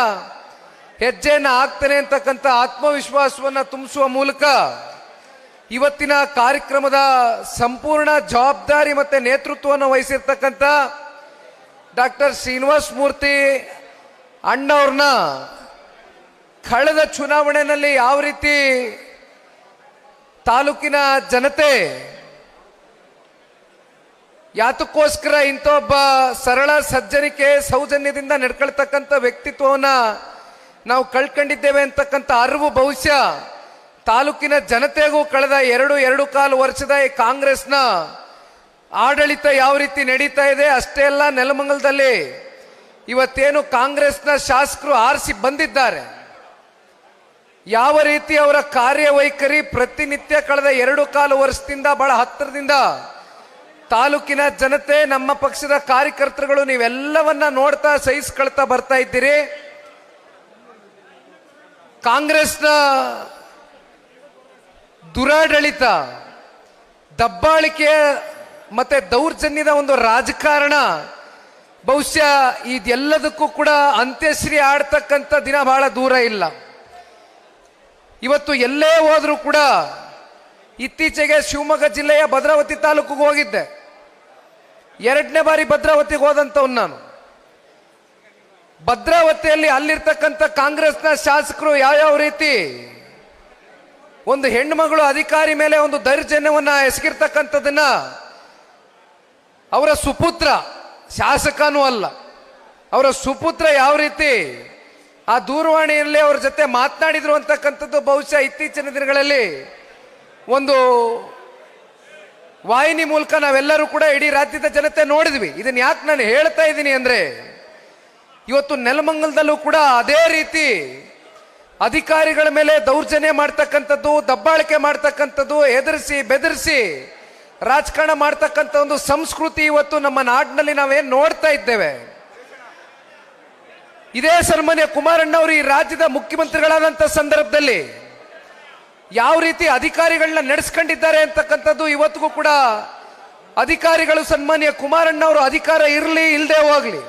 Speaker 5: ಹೆಜ್ಜೆಯನ್ನು ಹಾಕ್ತೇನೆ ಅಂತಕ್ಕಂಥ ಆತ್ಮವಿಶ್ವಾಸವನ್ನು ತುಂಬಿಸುವ ಮೂಲಕ ಇವತ್ತಿನ ಕಾರ್ಯಕ್ರಮದ ಸಂಪೂರ್ಣ ಜವಾಬ್ದಾರಿ ಮತ್ತೆ ನೇತೃತ್ವವನ್ನು ವಹಿಸಿರ್ತಕ್ಕಂಥ ಡಾಕ್ಟರ್ ಶ್ರೀನಿವಾಸ್ ಮೂರ್ತಿ ಅಣ್ಣವ್ರನ್ನ ಕಳೆದ ಚುನಾವಣೆಯಲ್ಲಿ ಯಾವ ರೀತಿ ತಾಲೂಕಿನ ಜನತೆ ಯಾತಕ್ಕೋಸ್ಕರ ಇಂಥ ಒಬ್ಬ ಸರಳ ಸಜ್ಜನಿಕೆ ಸೌಜನ್ಯದಿಂದ ನಡ್ಕೊಳ್ತಕ್ಕಂಥ ವ್ಯಕ್ತಿತ್ವವನ್ನ ನಾವು ಕಳ್ಕೊಂಡಿದ್ದೇವೆ ಅಂತಕ್ಕಂಥ ಅರಿವು ಬಹುಶಃ ತಾಲೂಕಿನ ಜನತೆಗೂ ಕಳೆದ 2.25 ವರ್ಷದ ಈ ಕಾಂಗ್ರೆಸ್ನ ಆಡಳಿತ ಯಾವ ರೀತಿ ನಡೀತಾ ಇದೆ, ಅಷ್ಟೇ ಅಲ್ಲ ನೆಲಮಂಗಲದಲ್ಲಿ ಇವತ್ತೇನು ಕಾಂಗ್ರೆಸ್ನ ಶಾಸಕರು ಆರಿಸಿ ಬಂದಿದ್ದಾರೆ, ಯಾವ ರೀತಿ ಅವರ ಕಾರ್ಯವೈಖರಿ ಪ್ರತಿನಿತ್ಯ ಕಳೆದ 2.25 ವರ್ಷದಿಂದ ಬಹಳ ಹತ್ತಿರದಿಂದ ತಾಲೂಕಿನ ಜನತೆ, ನಮ್ಮ ಪಕ್ಷದ ಕಾರ್ಯಕರ್ತರುಗಳು ನೀವೆಲ್ಲವನ್ನ ನೋಡ್ತಾ ಸಹಿಸ್ಕೊಳ್ತಾ ಬರ್ತಾ ಇದ್ದೀರಿ. ಕಾಂಗ್ರೆಸ್ನ ದುರಾಡಳಿತ, ದಬ್ಬಾಳಿಕೆ ಮತ್ತೆ ದೌರ್ಜನ್ಯದ ಒಂದು ರಾಜಕಾರಣ ಬಹುಶಃ ಇದೆಲ್ಲದಕ್ಕೂ ಕೂಡ ಅಂತ್ಯಶ್ರೀ ಆಡ್ತಕ್ಕಂಥ ದಿನ ಬಹಳ ದೂರ ಇಲ್ಲ. ಇವತ್ತು ಎಲ್ಲೇ ಹೋದ್ರೂ ಕೂಡ, ಇತ್ತೀಚೆಗೆ ಶಿವಮೊಗ್ಗ ಜಿಲ್ಲೆಯ ಭದ್ರಾವತಿ ತಾಲೂಕಿಗೆ ಹೋಗಿದ್ದೆ. 2ನೇ ಬಾರಿ ಭದ್ರಾವತಿಗೆ ಹೋದಂಥವ್ನು ನಾನು. ಭದ್ರಾವತಿಯಲ್ಲಿ ಅಲ್ಲಿರ್ತಕ್ಕಂಥ ಕಾಂಗ್ರೆಸ್ನ ಶಾಸಕರು ಯಾವ್ಯಾವ ರೀತಿ ಒಂದು ಹೆಣ್ಮಗಳು ಅಧಿಕಾರಿ ಮೇಲೆ ಒಂದು ದೌರ್ಜನ್ಯವನ್ನ ಎಸಗಿರ್ತಕ್ಕಂಥದ್ದನ್ನ, ಅವರ ಸುಪುತ್ರ, ಶಾಸಕನೂ ಅಲ್ಲ, ಅವರ ಸುಪುತ್ರ ಯಾವ ರೀತಿ ಆ ದೂರವಾಣಿಯಲ್ಲಿ ಅವ್ರ ಜೊತೆ ಮಾತನಾಡಿದ್ರು ಅಂತಕ್ಕಂಥದ್ದು ಬಹುಶಃ ಇತ್ತೀಚಿನ ದಿನಗಳಲ್ಲಿ ಒಂದು ವಾಹಿನಿ ಮೂಲಕ ನಾವೆಲ್ಲರೂ ಕೂಡ ಇಡೀ ರಾಜ್ಯದ ಜನತೆ ನೋಡಿದ್ವಿ. ಇದನ್ನ ಯಾಕೆ ನಾನು ಹೇಳ್ತಾ ಇದ್ದೀನಿ ಅಂದ್ರೆ, ಇವತ್ತು ನೆಲಮಂಗಲದಲ್ಲೂ ಕೂಡ ಅದೇ ರೀತಿ ಅಧಿಕಾರಿಗಳ ಮೇಲೆ ದೌರ್ಜನ್ಯ ಮಾಡ್ತಕ್ಕಂಥದ್ದು, ದಬ್ಬಾಳಿಕೆ ಮಾಡ್ತಕ್ಕಂಥದ್ದು, ಎದುರಿಸಿ ಬೆದರಿಸಿ ರಾಜಕಾರಣ ಮಾಡ್ತಕ್ಕಂಥ ಒಂದು ಸಂಸ್ಕೃತಿ ಇವತ್ತು ನಮ್ಮ ನಾಡಿನಲ್ಲಿ ನಾವೇನ್ ನೋಡ್ತಾ ಇದ್ದೇವೆ. ಇದೇ ಸನ್ಮಾನ್ಯ ಕುಮಾರಣ್ಣ ಅವರು ಈ ರಾಜ್ಯದ ಮುಖ್ಯಮಂತ್ರಿಗಳಾದಂಥ ಸಂದರ್ಭದಲ್ಲಿ ಯಾವ ರೀತಿ ಅಧಿಕಾರಿಗಳನ್ನ ನಡೆಸ್ಕೊಂಡಿದ್ದಾರೆ ಅಂತಕ್ಕಂಥದ್ದು ಇವತ್ತಿಗೂ ಕೂಡ ಅಧಿಕಾರಿಗಳು, ಸನ್ಮಾನ್ಯ ಕುಮಾರಣ್ಣ ಅವರು ಅಧಿಕಾರ ಇರಲಿ ಇಲ್ಲದೆ ಹೋಗ್ಲಿ,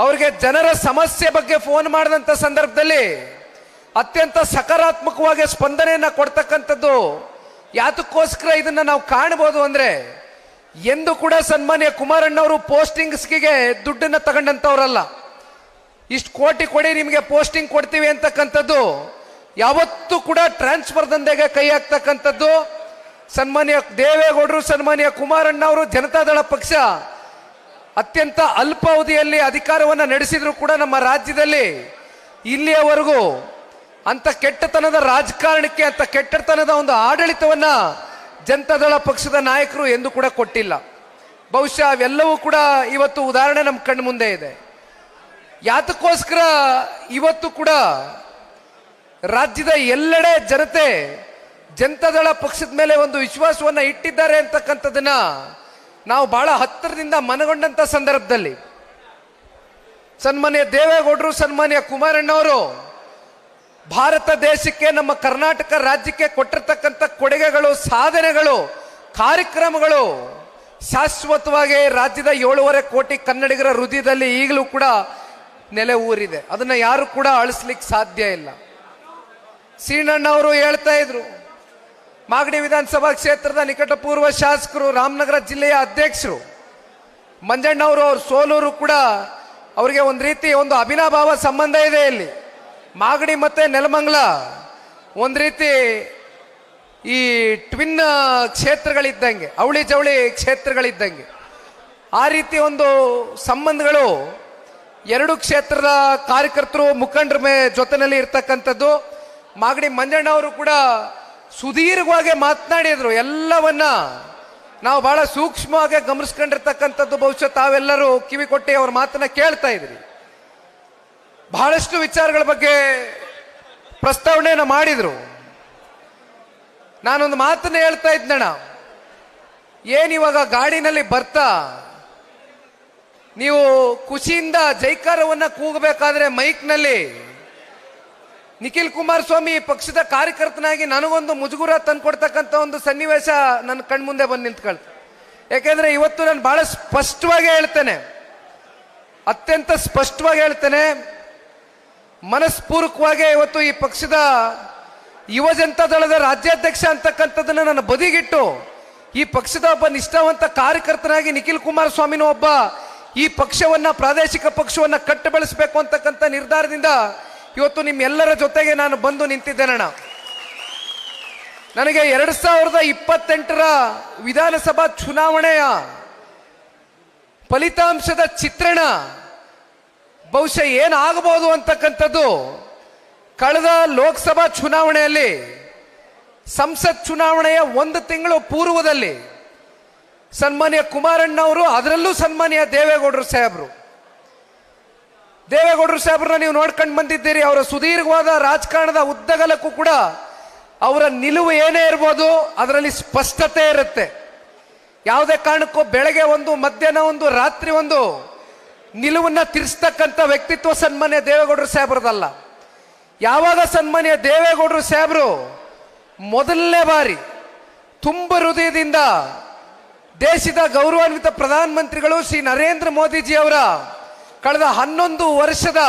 Speaker 5: ಅವ್ರಿಗೆ ಜನರ ಸಮಸ್ಯೆ ಬಗ್ಗೆ ಫೋನ್ ಮಾಡಿದಂಥ ಸಂದರ್ಭದಲ್ಲಿ ಅತ್ಯಂತ ಸಕಾರಾತ್ಮಕವಾಗಿ ಸ್ಪಂದನೆಯನ್ನ ಕೊಡ್ತಕ್ಕಂಥದ್ದು. ಯಾತಕ್ಕೋಸ್ಕರ ಇದನ್ನ ನಾವು ಕಾಣಬಹುದು ಅಂದ್ರೆ, ಎಂದು ಕೂಡ ಸನ್ಮಾನ್ಯ ಕುಮಾರಣ್ಣ ಅವರು ಪೋಸ್ಟಿಂಗ್ಸ್ಗೆ ದುಡ್ಡನ್ನ ತಗೊಂಡಂತವ್ರಲ್ಲ. ಇಷ್ಟು ಕೋಟಿ ಕೊಡಿ ನಿಮಗೆ ಪೋಸ್ಟಿಂಗ್ ಕೊಡ್ತೀವಿ ಅಂತಕ್ಕಂಥದ್ದು ಯಾವತ್ತೂ ಕೂಡ ಟ್ರಾನ್ಸ್ಫರ್ ದಂಧೆಗೆ ಕೈ ಹಾಕ್ತಕ್ಕಂಥದ್ದು. ಸನ್ಮಾನ್ಯ ದೇವೇಗೌಡರು, ಸನ್ಮಾನ್ಯ ಕುಮಾರಣ್ಣ ಅವರು ಜನತಾದಳ ಪಕ್ಷ ಅತ್ಯಂತ ಅಲ್ಪಾವಧಿಯಲ್ಲಿ ಅಧಿಕಾರವನ್ನು ನಡೆಸಿದ್ರು ಕೂಡ ನಮ್ಮ ರಾಜ್ಯದಲ್ಲಿ ಇಲ್ಲಿಯವರೆಗೂ ಅಂತ ಕೆಟ್ಟತನದ ರಾಜಕಾರಣಕ್ಕೆ, ಅಂತ ಕೆಟ್ಟತನದ ಒಂದು ಆಡಳಿತವನ್ನ ಜನತಾದಳ ಪಕ್ಷದ ನಾಯಕರು ಎಂದು ಕೂಡ ಕೊಟ್ಟಿಲ್ಲ. ಬಹುಶಃ ಅವೆಲ್ಲವೂ ಕೂಡ ಇವತ್ತು ಉದಾಹರಣೆ ನಮ್ಮ ಕಣ್ಣು ಮುಂದೆ ಇದೆ. ಯಾತಕ್ಕೋಸ್ಕರ ಇವತ್ತು ಕೂಡ ರಾಜ್ಯದ ಎಲ್ಲೆಡೆ ಜನತೆ ಜನತಾದಳ ಪಕ್ಷದ ಮೇಲೆ ಒಂದು ವಿಶ್ವಾಸವನ್ನ ಇಟ್ಟಿದ್ದಾರೆ ಅಂತಕ್ಕಂಥದ್ದನ್ನ ನಾವು ಬಹಳ ಹತ್ತಿರದಿಂದ ಮನಗೊಂಡಂತ ಸಂದರ್ಭದಲ್ಲಿ ಸನ್ಮಾನ್ಯ ದೇವೇಗೌಡರು, ಸನ್ಮಾನ್ಯ ಕುಮಾರಣ್ಣವರು ಭಾರತ ದೇಶಕ್ಕೆ, ನಮ್ಮ ಕರ್ನಾಟಕ ರಾಜ್ಯಕ್ಕೆ ಕೊಟ್ಟಿರ್ತಕ್ಕಂಥ ಕೊಡುಗೆಗಳು, ಸಾಧನೆಗಳು, ಕಾರ್ಯಕ್ರಮಗಳು ಶಾಶ್ವತವಾಗಿ ರಾಜ್ಯದ 7.5 ಕೋಟಿ ಕನ್ನಡಿಗರ ಹೃದಯದಲ್ಲಿ ಈಗಲೂ ಕೂಡ ನೆಲೆ ಊರಿದೆ. ಅದನ್ನ ಯಾರು ಕೂಡ ಅಳಿಸ್ಲಿಕ್ಕೆ ಸಾಧ್ಯ ಇಲ್ಲ. ಸೀನಣ್ಣ ಅವರು ಹೇಳ್ತಾ ಇದ್ರು, ಮಾಗಡಿ ವಿಧಾನಸಭಾ ಕ್ಷೇತ್ರದ ನಿಕಟಪೂರ್ವ ಶಾಸಕರು, ರಾಮನಗರ ಜಿಲ್ಲೆಯ ಅಧ್ಯಕ್ಷರು ಮಂಜಣ್ಣ ಅವರು, ಅವ್ರ ಸೋಲೂರು ಕೂಡ ಅವರಿಗೆ ಒಂದು ರೀತಿ ಒಂದು ಅವಿನಾಭಾವ ಸಂಬಂಧ ಇದೆ. ಇಲ್ಲಿ ಮಾಗಡಿ ಮತ್ತೆ ನೆಲಮಂಗಲ ಒಂದು ರೀತಿ ಈ ಟ್ವಿನ್ ಕ್ಷೇತ್ರಗಳಿದ್ದಂಗೆ, ಅವಳಿ ಜವಳಿ ಕ್ಷೇತ್ರಗಳಿದ್ದಂಗೆ, ಆ ರೀತಿ ಒಂದು ಸಂಬಂಧಗಳು ಎರಡು ಕ್ಷೇತ್ರದ ಕಾರ್ಯಕರ್ತರು, ಮುಖಂಡರ ಜೊತೆನಲ್ಲಿ ಇರ್ತಕ್ಕಂಥದ್ದು. ಮಾಗಡಿ ಮಂಜಣ್ಣ ಅವರು ಕೂಡ ಸುದೀರ್ಘವಾಗಿ ಮಾತನಾಡಿದ್ರು. ಎಲ್ಲವನ್ನ ನಾವು ಬಹಳ ಸೂಕ್ಷ್ಮವಾಗಿ ಗಮನಿಸ್ಕೊಂಡಿರ್ತಕ್ಕಂಥದ್ದು. ಬಹುಶಃ ತಾವೆಲ್ಲರೂ ಕಿವಿ ಕೊಟ್ಟು ಅವ್ರ ಮಾತನ್ನ ಕೇಳ್ತಾ ಇದ್ರಿ. ಬಹಳಷ್ಟು ವಿಚಾರಗಳ ಬಗ್ಗೆ ಪ್ರಸ್ತಾವನೆಯನ್ನು ಮಾಡಿದ್ರು. ನಾನೊಂದು ಮಾತನ್ನ ಹೇಳ್ತಾ ಇದ್ದಣ್ಣ, ಏನಿವಾಗ ಗಾಡಿನಲ್ಲಿ ಬರ್ತಾ ನೀವು ಖುಷಿಯಿಂದ ಜೈಕಾರವನ್ನ ಕೂಗಬೇಕಾದ್ರೆ ಮೈಕ್ನಲ್ಲಿ ನಿಖಿಲ್ ಕುಮಾರಸ್ವಾಮಿ ಪಕ್ಷದ ಕಾರ್ಯಕರ್ತನಾಗಿ ನನಗೊಂದು ಮುಜುಗುರ ತಂದ್ಕೊಡ್ತಕ್ಕಂಥ ಒಂದು ಸನ್ನಿವೇಶ ನನ್ನ ಕಣ್ಮುಂದೆ ಬಂದು ನಿಂತ್ಕೊಳ್ತು. ಯಾಕೆಂದ್ರೆ ಇವತ್ತು ನಾನು ಬಹಳ ಸ್ಪಷ್ಟವಾಗಿ ಹೇಳ್ತೇನೆ, ಅತ್ಯಂತ ಸ್ಪಷ್ಟವಾಗಿ ಹೇಳ್ತೇನೆ, ಮನಸ್ಪೂರ್ವಕವಾಗಿ ಇವತ್ತು ಈ ಪಕ್ಷದ ಯುವ ಜನತಾ ದಳದ ರಾಜ್ಯಾಧ್ಯಕ್ಷ ಅಂತಕ್ಕಂಥದ್ದನ್ನ ನನ್ನ ಬದಿಗಿಟ್ಟು ಈ ಪಕ್ಷದ ಒಬ್ಬ ನಿಷ್ಠಾವಂತ ಕಾರ್ಯಕರ್ತನಾಗಿ ನಿಖಿಲ್ ಕುಮಾರಸ್ವಾಮಿನೂ ಒಬ್ಬ ಈ ಪಕ್ಷವನ್ನ, ಪ್ರಾದೇಶಿಕ ಪಕ್ಷವನ್ನ ಕಟ್ಟು ಬೆಳೆಸಬೇಕು ಅಂತಕ್ಕಂಥ ನಿರ್ಧಾರದಿಂದ ಇವತ್ತು ನಿಮ್ಮೆಲ್ಲರ ಜೊತೆಗೆ ನಾನು ಬಂದು ನಿಂತಿದ್ದೇನಣ್ಣ. ನನಗೆ 2028ರ ವಿಧಾನಸಭಾ ಚುನಾವಣೆಯ ಫಲಿತಾಂಶದ ಚಿತ್ರಣ ಬಹುಶಃ ಏನಾಗಬಹುದು ಅಂತಕ್ಕಂಥದ್ದು ಕಳೆದ ಲೋಕಸಭಾ ಚುನಾವಣೆಯಲ್ಲಿ ಸಂಸತ್ ಚುನಾವಣೆಯ 1 ತಿಂಗಳು ಪೂರ್ವದಲ್ಲಿ ಸನ್ಮಾನ್ಯ ಕುಮಾರಣ್ಣ ಅವರು, ಅದರಲ್ಲೂ ಸನ್ಮಾನ್ಯ ದೇವೇಗೌಡರು ಸಾಹೇಬ್ರನ್ನ ನೀವು ನೋಡ್ಕೊಂಡು ಬಂದಿದ್ದೀರಿ. ಅವರ ಸುದೀರ್ಘವಾದ ರಾಜಕಾರಣದ ಉದ್ದಗಲಕ್ಕೂ ಕೂಡ ಅವರ ನಿಲುವು ಏನೇ ಇರ್ಬೋದು ಅದರಲ್ಲಿ ಸ್ಪಷ್ಟತೆ ಇರುತ್ತೆ. ಯಾವುದೇ ಕಾರಣಕ್ಕೂ ಬೆಳಗ್ಗೆ ಒಂದು, ಮಧ್ಯಾಹ್ನ ಒಂದು, ರಾತ್ರಿ ಒಂದು ನಿಲುವನ್ನ ತಿರ್ಸ್ತಕ್ಕಂಥ ವ್ಯಕ್ತಿತ್ವ ಸನ್ಮಾನ್ಯ ದೇವೇಗೌಡರು ಸಾಹೇಬ್ರದಲ್ಲ. ಯಾವಾಗ ಸನ್ಮಾನ್ಯ ದೇವೇಗೌಡರು ಸಾಹೇಬರು ಮೊದಲನೇ ಬಾರಿ ತುಂಬ ಹೃದಯದಿಂದ ದೇಶದ ಗೌರವಾನ್ವಿತ ಪ್ರಧಾನಮಂತ್ರಿಗಳು ಶ್ರೀ ನರೇಂದ್ರ ಮೋದಿಜಿ ಅವರ ಕಳೆದ 11 ವರ್ಷದ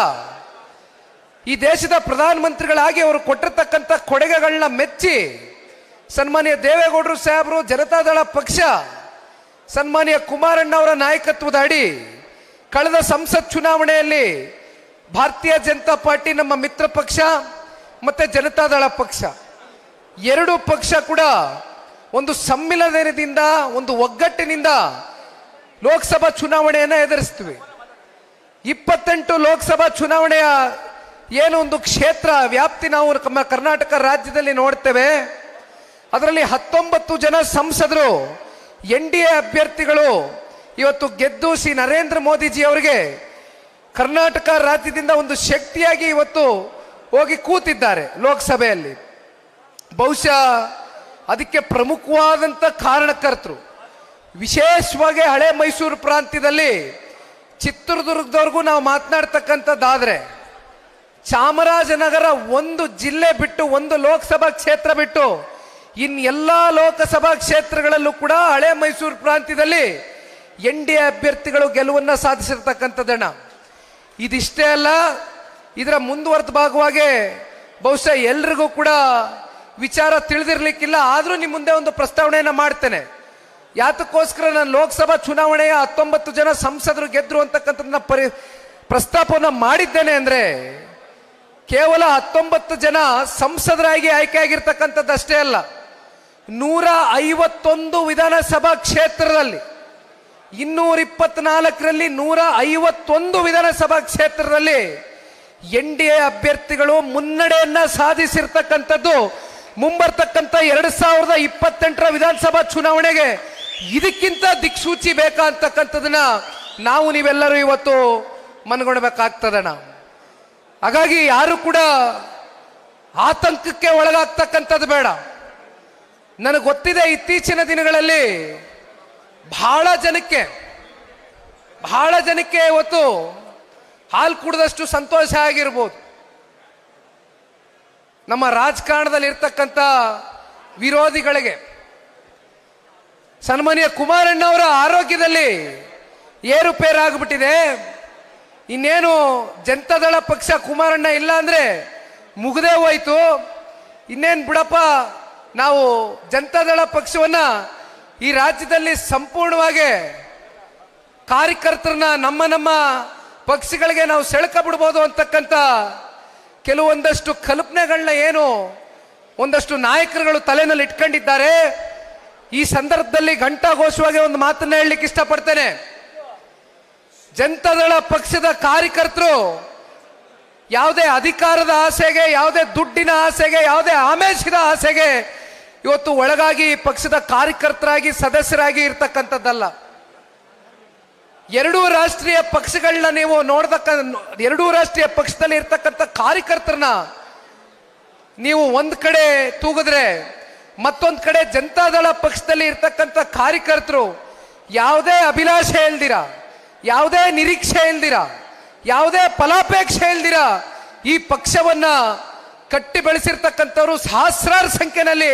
Speaker 5: ಈ ದೇಶದ ಪ್ರಧಾನಮಂತ್ರಿಗಳಾಗಿ ಅವರು ಕೊಟ್ಟಿರ್ತಕ್ಕಂಥ ಕೊಡುಗೆಗಳನ್ನ ಮೆಚ್ಚಿ ಸನ್ಮಾನ್ಯ ದೇವೇಗೌಡರು ಸಾಹೇಬರು, ಜನತಾದಳ ಪಕ್ಷ, ಸನ್ಮಾನ್ಯ ಕುಮಾರಣ್ಣ ಅವರ ನಾಯಕತ್ವದ ಅಡಿ ಕಳೆದ ಸಂಸತ್ ಚುನಾವಣೆಯಲ್ಲಿ ಭಾರತೀಯ ಜನತಾ ಪಾರ್ಟಿ, ನಮ್ಮ ಮಿತ್ರ ಪಕ್ಷ ಮತ್ತೆ ಜನತಾದಳ ಪಕ್ಷ, 2 ಪಕ್ಷ ಕೂಡ ಒಂದು ಸಮ್ಮಿಲನದಿಂದ, ಒಂದು ಒಗ್ಗಟ್ಟಿನಿಂದ ಲೋಕಸಭಾ ಚುನಾವಣೆಯನ್ನು ಎದುರಿಸ್ತೀವಿ. 28 ಲೋಕಸಭಾ ಚುನಾವಣೆಯ ಏನು ಒಂದು ಕ್ಷೇತ್ರ ವ್ಯಾಪ್ತಿ ನಾವು ನಮ್ಮ ಕರ್ನಾಟಕ ರಾಜ್ಯದಲ್ಲಿ ನೋಡ್ತೇವೆ. ಅದರಲ್ಲಿ 19 ಜನ ಸಂಸದರು NDA ಅಭ್ಯರ್ಥಿಗಳು ಇವತ್ತು ಗೆದ್ದು ಶ್ರೀ ನರೇಂದ್ರ ಮೋದಿಜಿ ಅವರಿಗೆ ಕರ್ನಾಟಕ ರಾಜ್ಯದಿಂದ ಒಂದು ಶಕ್ತಿಯಾಗಿ ಇವತ್ತು ಹೋಗಿ ಕೂತಿದ್ದಾರೆ ಲೋಕಸಭೆಯಲ್ಲಿ. ಬಹುಶಃ ಅದಕ್ಕೆ ಪ್ರಮುಖವಾದಂಥ ಕಾರಣಕರ್ತರು ವಿಶೇಷವಾಗಿ ಹಳೆ ಮೈಸೂರು ಪ್ರಾಂತ್ಯದಲ್ಲಿ ಚಿತ್ರದುರ್ಗದವರೆಗೂ ನಾವು ಮಾತನಾಡ್ತಕ್ಕಂಥದ್ದಾದ್ರೆ, ಚಾಮರಾಜನಗರ ಒಂದು ಜಿಲ್ಲೆ ಬಿಟ್ಟು, ಒಂದು ಲೋಕಸಭಾ ಕ್ಷೇತ್ರ ಬಿಟ್ಟು ಇನ್ನೆಲ್ಲ ಲೋಕಸಭಾ ಕ್ಷೇತ್ರಗಳಲ್ಲೂ ಕೂಡ ಹಳೆ ಮೈಸೂರು ಪ್ರಾಂತ್ಯದಲ್ಲಿ NDA ಅಭ್ಯರ್ಥಿಗಳು ಗೆಲುವನ್ನು ಸಾಧಿಸಿರ್ತಕ್ಕಂಥದ್ದಣ್ಣ. ಇದಿಷ್ಟೇ ಅಲ್ಲ, ಇದರ ಮುಂದುವರೆದ ಭಾಗವಾಗಿ ಬಹುಶಃ ಎಲ್ರಿಗೂ ಕೂಡ ವಿಚಾರ ತಿಳಿದಿರ್ಲಿಕ್ಕಿಲ್ಲ. ಆದರೂ ನಿಮ್ಮ ಮುಂದೆ ಒಂದು ಪ್ರಸ್ತಾವನೆಯನ್ನು ಮಾಡ್ತೇನೆ. ಯಾತಕ್ಕೋಸ್ಕರ ನಾನು ಲೋಕಸಭಾ ಚುನಾವಣೆಯ 19 ಜನ ಸಂಸದರು ಗೆದ್ರು ಅಂತಕ್ಕಂಥದ್ದನ್ನ ಪ್ರಸ್ತಾಪವನ್ನು ಮಾಡಿದ್ದೇನೆ ಅಂದ್ರೆ, ಕೇವಲ 19 ಜನ ಸಂಸದರಾಗಿ ಆಯ್ಕೆಯಾಗಿರ್ತಕ್ಕಂಥದ್ದು ಅಷ್ಟೇ ಅಲ್ಲ, 151 ವಿಧಾನಸಭಾ ಕ್ಷೇತ್ರದಲ್ಲಿ, 224ರಲ್ಲಿ 151 ವಿಧಾನಸಭಾ ಕ್ಷೇತ್ರದಲ್ಲಿ NDA ಅಭ್ಯರ್ಥಿಗಳು ಮುನ್ನಡೆಯನ್ನ ಸಾಧಿಸಿರ್ತಕ್ಕಂಥದ್ದು. ಮುಂಬರ್ತಕ್ಕಂಥ 2028ರ ವಿಧಾನಸಭಾ ಚುನಾವಣೆಗೆ ಇದಕ್ಕಿಂತ ದಿಕ್ಸೂಚಿ ಬೇಕಾ ಅಂತಕ್ಕಂಥದನ್ನ ನಾವು ನೀವೆಲ್ಲರೂ ಇವತ್ತು ಮನಗೊಳ್ಬೇಕಾಗ್ತದಣ್ಣ. ಹಾಗಾಗಿ ಯಾರು ಕೂಡ ಆತಂಕಕ್ಕೆ ಒಳಗಾಗ್ತಕ್ಕಂಥದ್ದು ಬೇಡ. ನನಗೆ ಗೊತ್ತಿದೆ, ಇತ್ತೀಚಿನ ದಿನಗಳಲ್ಲಿ ಬಹಳ ಜನಕ್ಕೆ ಇವತ್ತು ಹಾಲು ಕುಡಿದಷ್ಟು ಸಂತೋಷ ಆಗಿರ್ಬೋದು. ನಮ್ಮ ರಾಜಕಾರಣದಲ್ಲಿ ಇರ್ತಕ್ಕಂಥ ವಿರೋಧಿಗಳಿಗೆ ಸನ್ಮಾನ್ಯ ಕುಮಾರಣ್ಣ ಅವರ ಆರೋಗ್ಯದಲ್ಲಿ ಏರುಪೇರಾಗ್ಬಿಟ್ಟಿದೆ. ಇನ್ನೇನು ಜನತಾದಳ ಪಕ್ಷ ಕುಮಾರಣ್ಣ ಇಲ್ಲ ಅಂದ್ರೆ ಮುಗದೇ ಹೋಯ್ತು. ಇನ್ನೇನು ಬಿಡಪ್ಪ, ನಾವು ಜನತಾದಳ ಪಕ್ಷವನ್ನ ಈ ರಾಜ್ಯದಲ್ಲಿ ಸಂಪೂರ್ಣವಾಗಿ ಕಾರ್ಯಕರ್ತರನ್ನ ನಮ್ಮ ಪಕ್ಷಗಳಿಗೆ ನಾವು ಸೆಳೆಕ ಬಿಡ್ಬೋದು ಅಂತಕ್ಕಂಥ ಕೆಲವೊಂದಷ್ಟು ಕಲ್ಪನೆಗಳನ್ನ ಏನು ಒಂದಷ್ಟು ನಾಯಕರುಗಳು ತಲೆನಲ್ಲಿ ಇಟ್ಕೊಂಡಿದ್ದಾರೆ. ಈ ಸಂದರ್ಭದಲ್ಲಿ ಘಂಟಾಘೋಷವಾಗಿ ಒಂದು ಮಾತನ್ನ ಹೇಳಲಿಕ್ಕೆ ಇಷ್ಟಪಡ್ತೇನೆ. ಜನತಾದಳ ಪಕ್ಷದ ಕಾರ್ಯಕರ್ತರು ಯಾವುದೇ ಅಧಿಕಾರದ ಆಸೆಗೆ, ಯಾವುದೇ ದುಡ್ಡಿನ ಆಸೆಗೆ, ಯಾವುದೇ ಆಮಿಷದ ಆಸೆಗೆ ಇವತ್ತು ಒಳಗಾಗಿ ಪಕ್ಷದ ಕಾರ್ಯಕರ್ತರಾಗಿ, ಸದಸ್ಯರಾಗಿ ಇರ್ತಕ್ಕಂಥದ್ದಲ್ಲ. 2 ರಾಷ್ಟ್ರೀಯ ಪಕ್ಷಗಳನ್ನ ನೀವು ನೋಡ್ತಕ್ಕ 2 ರಾಷ್ಟ್ರೀಯ ಪಕ್ಷದಲ್ಲಿ ಇರ್ತಕ್ಕಂಥ ಕಾರ್ಯಕರ್ತರನ್ನ ನೀವು ಒಂದ್ ಕಡೆ ತೂಗಿದ್ರೆ, ಮತ್ತೊಂದ್ ಕಡೆ ಜನತಾದಳ ಪಕ್ಷದಲ್ಲಿ ಇರ್ತಕ್ಕಂಥ ಕಾರ್ಯಕರ್ತರು ಯಾವುದೇ ಅಭಿಲಾಷೆ ಇಲ್ದಿರ, ಯಾವುದೇ ನಿರೀಕ್ಷೆ ಇಲ್ದಿರ, ಯಾವುದೇ ಫಲಾಪೇಕ್ಷೆ ಇಲ್ದಿರ ಈ ಪಕ್ಷವನ್ನ ಕಟ್ಟಿ ಬೆಳೆಸಿರ್ತಕ್ಕಂಥವ್ರು ಸಹಸ್ರಾರು ಸಂಖ್ಯೆಯಲ್ಲಿ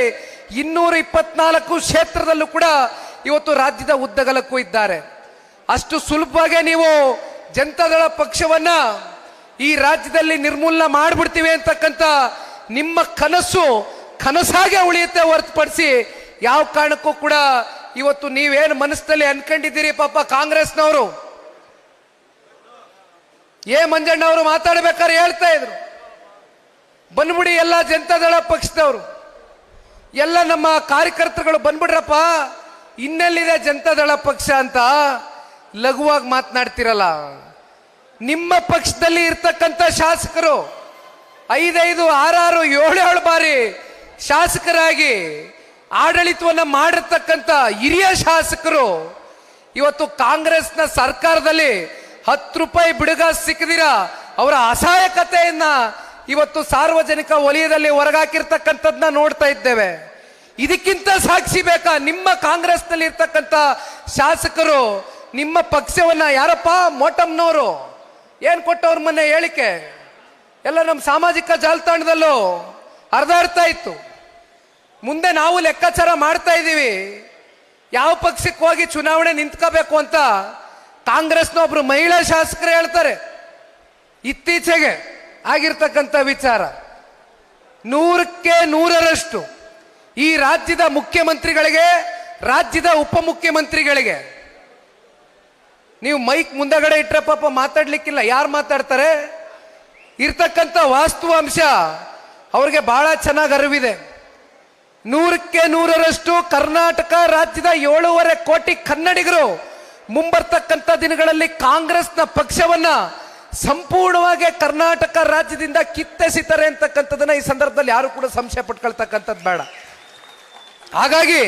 Speaker 5: 224 ಕ್ಷೇತ್ರದಲ್ಲೂ ಕೂಡ ಇವತ್ತು ರಾಜ್ಯದ ಉದ್ದಗಲಕ್ಕೂ ಇದ್ದಾರೆ. ಅಷ್ಟು ಸುಲಭವಾಗಿ ನೀವು ಜನತಾದಳ ಪಕ್ಷವನ್ನ ಈ ರಾಜ್ಯದಲ್ಲಿ ನಿರ್ಮೂಲನೆ ಮಾಡ್ಬಿಡ್ತೀವಿ ಅಂತಕ್ಕಂಥ ನಿಮ್ಮ ಕನಸಾಗೆ ಉಳಿಯುತ್ತೆ ಹೊರತುಪಡಿಸಿ ಯಾವ ಕಾರಣಕ್ಕೂ ಕೂಡ ಇವತ್ತು ನೀವೇನು ಮನಸ್ಸಲ್ಲಿ ಅನ್ಕೊಂಡಿದ್ದೀರಿ. ಪಾಪ ಕಾಂಗ್ರೆಸ್ನವರು ಮಂಜಣ್ಣ ಅವರು ಮಾತಾಡ್ಬೇಕಾದ್ರೆ ಹೇಳ್ತಾ ಇದ್ರು, ಬಂದ್ಬಿಡಿ ಎಲ್ಲ ಜನತಾದಳ ಪಕ್ಷದವರು, ಎಲ್ಲ ನಮ್ಮ ಕಾರ್ಯಕರ್ತರುಗಳು ಬಂದ್ಬಿಡ್ರಪ್ಪ, ಇನ್ನೆಲ್ಲಿದೆ ಜನತಾದಳ ಪಕ್ಷ ಅಂತ. ಲಘುವಾಗಿ ಮಾತನಾಡ್ತಿರಲ್ಲ. ನಿಮ್ಮ ಪಕ್ಷದಲ್ಲಿ ಇರ್ತಕ್ಕಂಥ ಶಾಸಕರು 5, 6, 7 ಬಾರಿ ಶಾಸಕರಾಗಿ ಆಡಳಿತವನ್ನ ಮಾಡಿರ್ತಕ್ಕಂಥ ಹಿರಿಯ ಶಾಸಕರು ಇವತ್ತು ಕಾಂಗ್ರೆಸ್ನ ಸರ್ಕಾರದಲ್ಲಿ 10 ರೂಪಾಯಿ ಬಿಡುಗ ಸಿಕ್ಕದಿರ ಅವರ ಅಸಹಾಯಕತೆಯನ್ನ ಇವತ್ತು ಸಾರ್ವಜನಿಕ ವಲಯದಲ್ಲಿ ಹೊರಗಾಕಿರ್ತಕ್ಕಂಥದ್ದನ್ನ ನೋಡ್ತಾ ಇದ್ದೇವೆ. ಇದಕ್ಕಿಂತ ಸಾಕ್ಷಿ ಬೇಕಾ? ನಿಮ್ಮ ಕಾಂಗ್ರೆಸ್ನಲ್ಲಿ ಇರ್ತಕ್ಕಂಥ ಶಾಸಕರು ನಿಮ್ಮ ಪಕ್ಷವನ್ನ ಯಾರಪ್ಪ ಮೋಟಮ್ನವರು ಏನ್ ಕೊಟ್ಟವ್ರ ಮೊನ್ನೆ ಹೇಳಿಕೆ ಎಲ್ಲ ನಮ್ಮ ಸಾಮಾಜಿಕ ಜಾಲತಾಣದಲ್ಲೂ ಹರಿದಾಡ್ತಾ ಇತ್ತು. ಮುಂದೆ ನಾವು ಲೆಕ್ಕಾಚಾರ ಮಾಡ್ತಾ ಇದ್ದೀವಿ ಯಾವ ಪಕ್ಷಕ್ಕೆ ಹೋಗಿ ಚುನಾವಣೆ ನಿಂತ್ಕೋಬೇಕು ಅಂತ ಕಾಂಗ್ರೆಸ್ನ ಒಬ್ರು ಮಹಿಳಾ ಶಾಸಕರು ಹೇಳ್ತಾರೆ. ಇತ್ತೀಚೆಗೆ ಆಗಿರ್ತಕ್ಕಂಥ ವಿಚಾರ 100ಕ್ಕೆ 100ರಷ್ಟು ಈ ರಾಜ್ಯದ ಮುಖ್ಯಮಂತ್ರಿಗಳಿಗೆ, ರಾಜ್ಯದ ಉಪಮುಖ್ಯಮಂತ್ರಿಗಳಿಗೆ ನೀವು ಮೈಕ್ ಮುಂದಗಡೆ ಇಟ್ರೆ ಪಾಪ ಮಾತಾಡ್ಲಿಕ್ಕಿಲ್ಲ, ಯಾರು ಮಾತಾಡ್ತಾರೆ? ಇರ್ತಕ್ಕಂಥ ವಾಸ್ತವಾಂಶ ಅವ್ರಿಗೆ ಬಹಳ ಚೆನ್ನಾಗಿ ಅರಿವಿದೆ. 100ಕ್ಕೆ 100ರಷ್ಟು ಕರ್ನಾಟಕ ರಾಜ್ಯದ 7.5 ಕೋಟಿ ಕನ್ನಡಿಗರು ಮುಂಬರ್ತಕ್ಕಂಥ ದಿನಗಳಲ್ಲಿ ಕಾಂಗ್ರೆಸ್ನ ಪಕ್ಷವನ್ನ ಸಂಪೂರ್ಣವಾಗಿ ಕರ್ನಾಟಕ ರಾಜ್ಯದಿಂದ ಕಿತ್ತೆಸಿತಾರೆ ಅಂತಕ್ಕಂಥದನ್ನ ಈ ಸಂದರ್ಭದಲ್ಲಿ ಯಾರು ಕೂಡ ಸಂಶಯ ಪಟ್ಕೊಳ್ತಕ್ಕಂಥದ್ದು ಬೇಡ. ಹಾಗಾಗಿ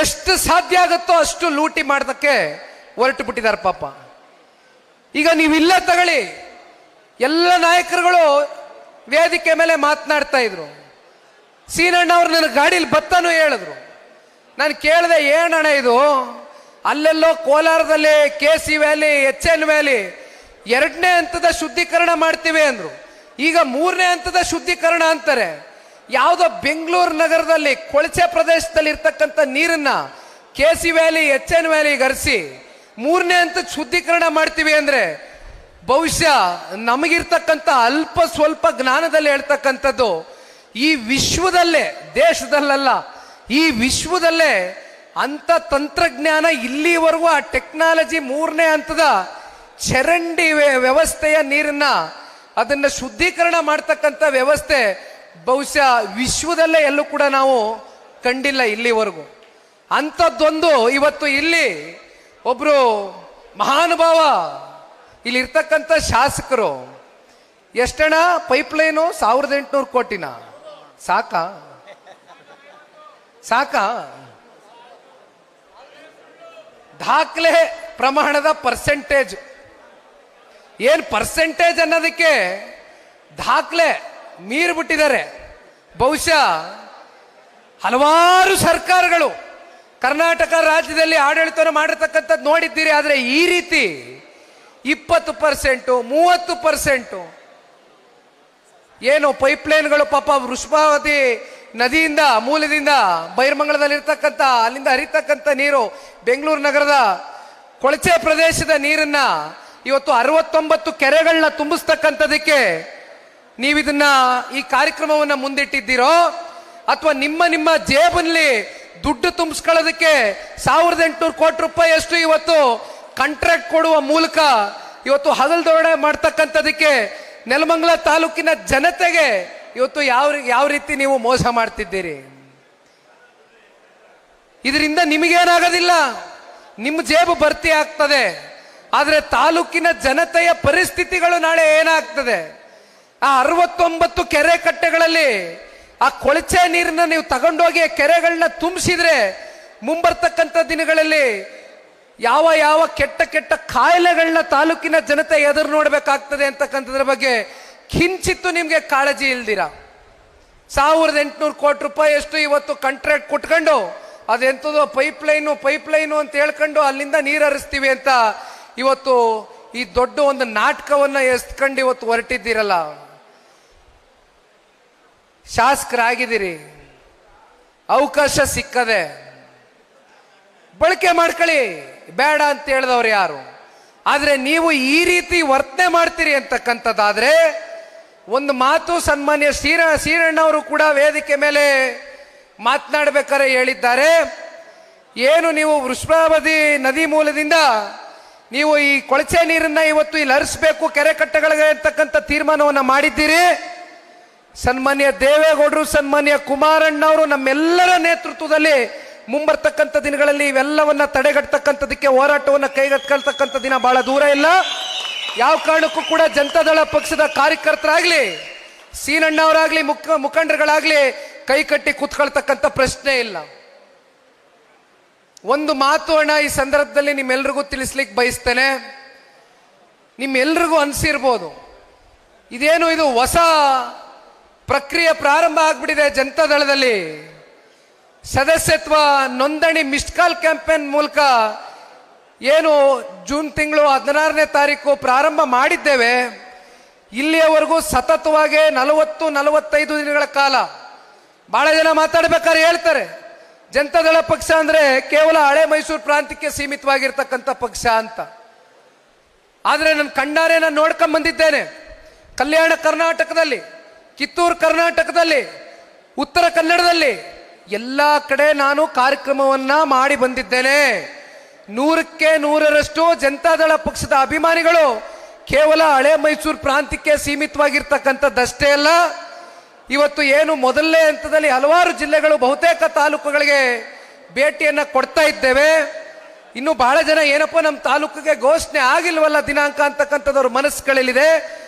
Speaker 5: ಎಷ್ಟು ಸಾಧ್ಯ ಆಗುತ್ತೋ ಅಷ್ಟು ಲೂಟಿ ಮಾಡೋದಕ್ಕೆ ಹೊರಟು ಬಿಟ್ಟಿದ್ದಾರೆ ಪಾಪ. ಈಗ ನೀವಿಲ್ಲ ತಗೊಳ್ಳಿ, ಎಲ್ಲ ನಾಯಕರುಗಳು ವೇದಿಕೆ ಮೇಲೆ ಮಾತನಾಡ್ತಾ ಇದ್ರು. ಸೀನಣ್ಣ ಅವ್ರು ನನ್ನ ಗಾಡಿಲಿ ಬತ್ತಾನು ಹೇಳಿದ್ರು. ನಾನು ಕೇಳಿದೆ, ಏನಣ್ಣ ಇದು? ಅಲ್ಲೆಲ್ಲೋ ಕೋಲಾರದಲ್ಲಿ KC ವ್ಯಾಲಿ, HN ವ್ಯಾಲಿ 2ನೇ ಹಂತದ ಶುದ್ಧೀಕರಣ ಮಾಡ್ತೀವಿ ಅಂದ್ರು. ಈಗ 3ನೇ ಹಂತದ ಶುದ್ಧೀಕರಣ ಅಂತಾರೆ. ಯಾವುದೋ ಬೆಂಗಳೂರು ನಗರದಲ್ಲಿ ಕೊಳಚೆ ಪ್ರದೇಶದಲ್ಲಿ ಇರ್ತಕ್ಕಂಥ ನೀರನ್ನ KC ವ್ಯಾಲಿ, HN ವ್ಯಾಲಿಗೆ ಹರಿಸಿ 3ನೇ ಹಂತದ ಶುದ್ಧೀಕರಣ ಮಾಡ್ತೀವಿ ಅಂದ್ರೆ ಬಹುಶಃ ನಮಗಿರ್ತಕ್ಕಂಥ ಅಲ್ಪ ಸ್ವಲ್ಪ ಜ್ಞಾನದಲ್ಲಿ ಹೇಳ್ತಕ್ಕಂಥದ್ದು ಈ ವಿಶ್ವದಲ್ಲೇ, ದೇಶದಲ್ಲ, ಈ ವಿಶ್ವದಲ್ಲೇ ಅಂತ ತಂತ್ರಜ್ಞಾನ ಇಲ್ಲಿವರೆಗೂ ಆ ಟೆಕ್ನಾಲಜಿ 3ನೇ ಹಂತದ ಚರಂಡಿ ವ್ಯವಸ್ಥೆಯ ನೀರನ್ನ ಅದನ್ನ ಶುದ್ಧೀಕರಣ ಮಾಡ್ತಕ್ಕಂಥ ವ್ಯವಸ್ಥೆ ಬಹುಶಃ ವಿಶ್ವದಲ್ಲೇ ಎಲ್ಲೂ ಕೂಡ ನಾವು ಕಂಡಿಲ್ಲ ಇಲ್ಲಿವರೆಗೂ. ಅಂಥದ್ದೊಂದು ಇವತ್ತು ಇಲ್ಲಿ ಒಬ್ರು ಮಹಾನುಭಾವ ಇಲ್ಲಿರ್ತಕ್ಕಂಥ ಶಾಸಕರು ಎಷ್ಟಣ ಪೈಪ್ಲೈನು 1800 ಕೋಟಿನ ಸಾಕಾ? ದಾಖಲೆ ಪ್ರಮಾಣದ ಪರ್ಸೆಂಟೇಜ್ ಏನ್ ಪರ್ಸೆಂಟೇಜ್ ಅನ್ನೋದಕ್ಕೆ ದಾಖಲೆ ಮೀರ್ಬಿಟ್ಟಿದ್ದಾರೆ. ಬಹುಶಃ ಹಲವಾರು ಸರ್ಕಾರಗಳು ಕರ್ನಾಟಕ ರಾಜ್ಯದಲ್ಲಿ ಆಡಳಿತವನ್ನು ಮಾಡಿರ್ತಕ್ಕಂಥದ್ದು ನೋಡಿದ್ದೀರಿ. ಆದರೆ ಈ ರೀತಿ 20%, 30% ಏನು ಪೈಪ್ಲೈನ್ಗಳು ಪಾಪ ವೃಷಭಾವತಿ ನದಿಯಿಂದ ಮೂಲದಿಂದ ಬೈರ್ಮಂಗಲದಲ್ಲಿರ್ತಕ್ಕಂಥ ಅಲ್ಲಿಂದ ಹರಿತಕ್ಕಂಥ ನೀರು ಬೆಂಗಳೂರು ನಗರದ ಕೊಳಚೆ ಪ್ರದೇಶದ ನೀರನ್ನ ಇವತ್ತು 69 ಕೆರೆಗಳನ್ನ ತುಂಬಿಸ್ತಕ್ಕಂಥದಕ್ಕೆ ನೀವಿದನ್ನ ಈ ಕಾರ್ಯಕ್ರಮವನ್ನ ಮುಂದಿಟ್ಟಿದ್ದೀರೋ ಅಥವಾ ನಿಮ್ಮ ಜೇಬಲ್ಲಿ ದುಡ್ಡು ತುಂಬಿಸ್ಕೊಳ್ಳೋದಕ್ಕೆ 1800 ಕೋಟಿ ರೂಪಾಯಿ ಅಷ್ಟು ಇವತ್ತು ಕಾಂಟ್ರಾಕ್ಟ್ ಕೊಡುವ ಮೂಲಕ ಇವತ್ತು ಹಗಲ್ದೊಡೆ ಮಾಡ್ತಕ್ಕಂಥದಕ್ಕೆ ನೆಲಮಂಗಲ ತಾಲೂಕಿನ ಜನತೆಗೆ ಇವತ್ತು ಯಾವ ರೀತಿ ನೀವು ಮೋಸ ಮಾಡ್ತಿದ್ದೀರಿ? ಇದರಿಂದ ನಿಮಗೇನಾಗೋದಿಲ್ಲ, ನಿಮ್ಮ ಜೇಬು ಭರ್ತಿ ಆಗ್ತದೆ. ಆದರೆ ತಾಲೂಕಿನ ಜನತೆಯ ಪರಿಸ್ಥಿತಿಗಳು ನಾಳೆ ಏನಾಗ್ತದೆ? ಆ 69 ಕೆರೆ ಕಟ್ಟೆಗಳಲ್ಲಿ ಆ ಕೊಳಚೆ ನೀರನ್ನ ನೀವು ತಗೊಂಡೋಗಿ ಕೆರೆಗಳನ್ನ ತುಂಬಿಸಿದ್ರೆ ಮುಂಬರ್ತಕ್ಕಂಥ ದಿನಗಳಲ್ಲಿ ಯಾವ ಕೆಟ್ಟ ಕಾಯಿಲೆಗಳನ್ನ ತಾಲೂಕಿನ ಜನತೆ ಎದುರು ನೋಡ್ಬೇಕಾಗ್ತದೆ ಅಂತಕ್ಕಂಥದ್ರ ಬಗ್ಗೆ ಕಿಂಚಿತ್ತು ನಿಮ್ಗೆ ಕಾಳಜಿ ಇಲ್ದಿರ 1800 ಕೋಟಿ ರೂಪಾಯಿ ಅಷ್ಟು ಇವತ್ತು ಕಾಂಟ್ರಾಕ್ಟ್ ಕೊಟ್ಕೊಂಡು ಅದೆಂಥದೋ ಪೈಪ್ಲೈನು ಅಂತ ಹೇಳ್ಕೊಂಡು ಅಲ್ಲಿಂದ ನೀರು ಹರಿಸ್ತೀವಿ ಅಂತ ಇವತ್ತು ಈ ದೊಡ್ಡ ಒಂದು ನಾಟಕವನ್ನ ಎಸ್ಕೊಂಡು ಇವತ್ತು ಹೊರಟಿದ್ದೀರಲ್ಲ. ಶಾಸಕರಾಗಿದ್ದೀರಿ, ಅವಕಾಶ ಸಿಕ್ಕದೆ ಬಳಕೆ ಮಾಡ್ಕೊಳ್ಳಿ, ಬೇಡ ಅಂತ ಹೇಳಿದವ್ರು ಯಾರು? ಆದ್ರೆ ನೀವು ಈ ರೀತಿ ವರ್ತನೆ ಮಾಡ್ತೀರಿ ಅಂತಕ್ಕಂಥದ್ದಾದ್ರೆ ಒಂದು ಮಾತು ಸನ್ಮಾನ್ಯ ಶ್ರೀರಣ್ಣವರು ಕೂಡ ವೇದಿಕೆ ಮೇಲೆ ಮಾತನಾಡಬೇಕಾದ್ರೆ ಹೇಳಿದ್ದಾರೆ. ಏನು ನೀವು ವೃಷಭಾವತಿ ನದಿ ಮೂಲದಿಂದ ನೀವು ಈ ಕೊಳಚೆ ನೀರನ್ನ ಇವತ್ತು ಇಲ್ಲಿ ಹರಿಸಬೇಕು ಕೆರೆ ಕಟ್ಟೆಗಳಿಗೆ ಅಂತಕ್ಕಂಥ ತೀರ್ಮಾನವನ್ನ ಮಾಡಿದ್ದೀರಿ. ಸನ್ಮಾನ್ಯ ದೇವೇಗೌಡರು, ಸನ್ಮಾನ್ಯ ಕುಮಾರಣ್ಣವರು ನಮ್ಮೆಲ್ಲರ ನೇತೃತ್ವದಲ್ಲಿ ಮುಂಬರ್ತಕ್ಕಂಥ ದಿನಗಳಲ್ಲಿ ಇವೆಲ್ಲವನ್ನ ತಡೆಗಟ್ಟತಕ್ಕಂಥದಕ್ಕೆ ಹೋರಾಟವನ್ನು ಕೈಗೆತ್ತಿಕೊಳ್ತಕ್ಕಂಥ ದಿನ ಬಹಳ ದೂರ ಇಲ್ಲ. ಯಾವ ಕಾರಣಕ್ಕೂ ಕೂಡ ಜನತಾದಳ ಪಕ್ಷದ ಕಾರ್ಯಕರ್ತರಾಗ್ಲಿ, ಸೀನಣ್ಣವರಾಗ್ಲಿ, ಮುಖಂಡರುಗಳಾಗ್ಲಿ ಕೈ ಕಟ್ಟಿ ಕೂತ್ಕೊಳ್ತಕ್ಕಂಥ ಪ್ರಶ್ನೆ ಇಲ್ಲ. ಒಂದು ಮಾತು ಅಣ್ಣ ಈ ಸಂದರ್ಭದಲ್ಲಿ ನಿಮ್ಮೆಲ್ರಿಗೂ ತಿಳಿಸ್ಲಿಕ್ಕೆ ಬಯಸ್ತೇನೆ. ನಿಮ್ಮೆಲ್ರಿಗೂ ಅನ್ಸಿರ್ಬೋದು, ಇದೇನು ಇದು ಹೊಸ ಪ್ರಕ್ರಿಯೆ ಪ್ರಾರಂಭ ಆಗ್ಬಿಟ್ಟಿದೆ ಜನತಾದಳದಲ್ಲಿ. ಸದಸ್ಯತ್ವ ನೋಂದಣಿ ಮಿಸ್ಡ್ ಕಾಲ್ ಕ್ಯಾಂಪೇನ್ ಮೂಲಕ ಏನು ಜೂನ್ ತಿಂಗಳು 16ನೇ ತಾರೀಕು ಪ್ರಾರಂಭ ಮಾಡಿದ್ದೇವೆ, ಇಲ್ಲಿಯವರೆಗೂ ಸತತವಾಗಿ 40-45 ದಿನಗಳ ಕಾಲ ಬಹಳ ಜನ ಮಾತಾಡ್ಬೇಕಾದ್ರೆ ಹೇಳ್ತಾರೆ ಜನತಾದಳ ಪಕ್ಷ ಅಂದ್ರೆ ಕೇವಲ ಹಳೆ ಮೈಸೂರು ಪ್ರಾಂತ್ಯಕ್ಕೆ ಸೀಮಿತವಾಗಿರ್ತಕ್ಕಂಥ ಪಕ್ಷ ಅಂತ. ಆದ್ರೆ ನನ್ನ ಕಣ್ಣಾರೆ ನಾನು ನೋಡ್ಕೊಂಡ್ ಬಂದಿದ್ದೇನೆ. ಕಲ್ಯಾಣ ಕರ್ನಾಟಕದಲ್ಲಿ, ಕಿತ್ತೂರು ಕರ್ನಾಟಕದಲ್ಲಿ, ಉತ್ತರ ಕನ್ನಡದಲ್ಲಿ ಎಲ್ಲ ಕಡೆ ನಾನು ಕಾರ್ಯಕ್ರಮವನ್ನ ಮಾಡಿ ಬಂದಿದ್ದೇನೆ. 100ಕ್ಕೆ 100ರಷ್ಟು ಜನತಾದಳ ಪಕ್ಷದ ಅಭಿಮಾನಿಗಳು ಕೇವಲ ಹಳೆ ಮೈಸೂರು ಪ್ರಾಂತ್ಯಕ್ಕೆ ಸೀಮಿತವಾಗಿರ್ತಕ್ಕಂಥದ್ದಷ್ಟೇ ಅಲ್ಲ, ಇವತ್ತು ಏನು ಮೊದಲನೇ ಹಂತದಲ್ಲಿ ಹಲವಾರು ಜಿಲ್ಲೆಗಳು, ಬಹುತೇಕ ತಾಲೂಕುಗಳಿಗೆ ಭೇಟಿಯನ್ನ ಕೊಡ್ತಾ ಇದ್ದೇವೆ. ಇನ್ನು ಬಹಳ ಜನ ಏನಪ್ಪ ನಮ್ಮ ತಾಲೂಕಿಗೆ ಘೋಷಣೆ ಆಗಿಲ್ವಲ್ಲ ದಿನಾಂಕ ಅಂತಕ್ಕಂಥದ್ದವ್ರ ಮನಸ್ಸುಗಳಲ್ಲಿದೆ.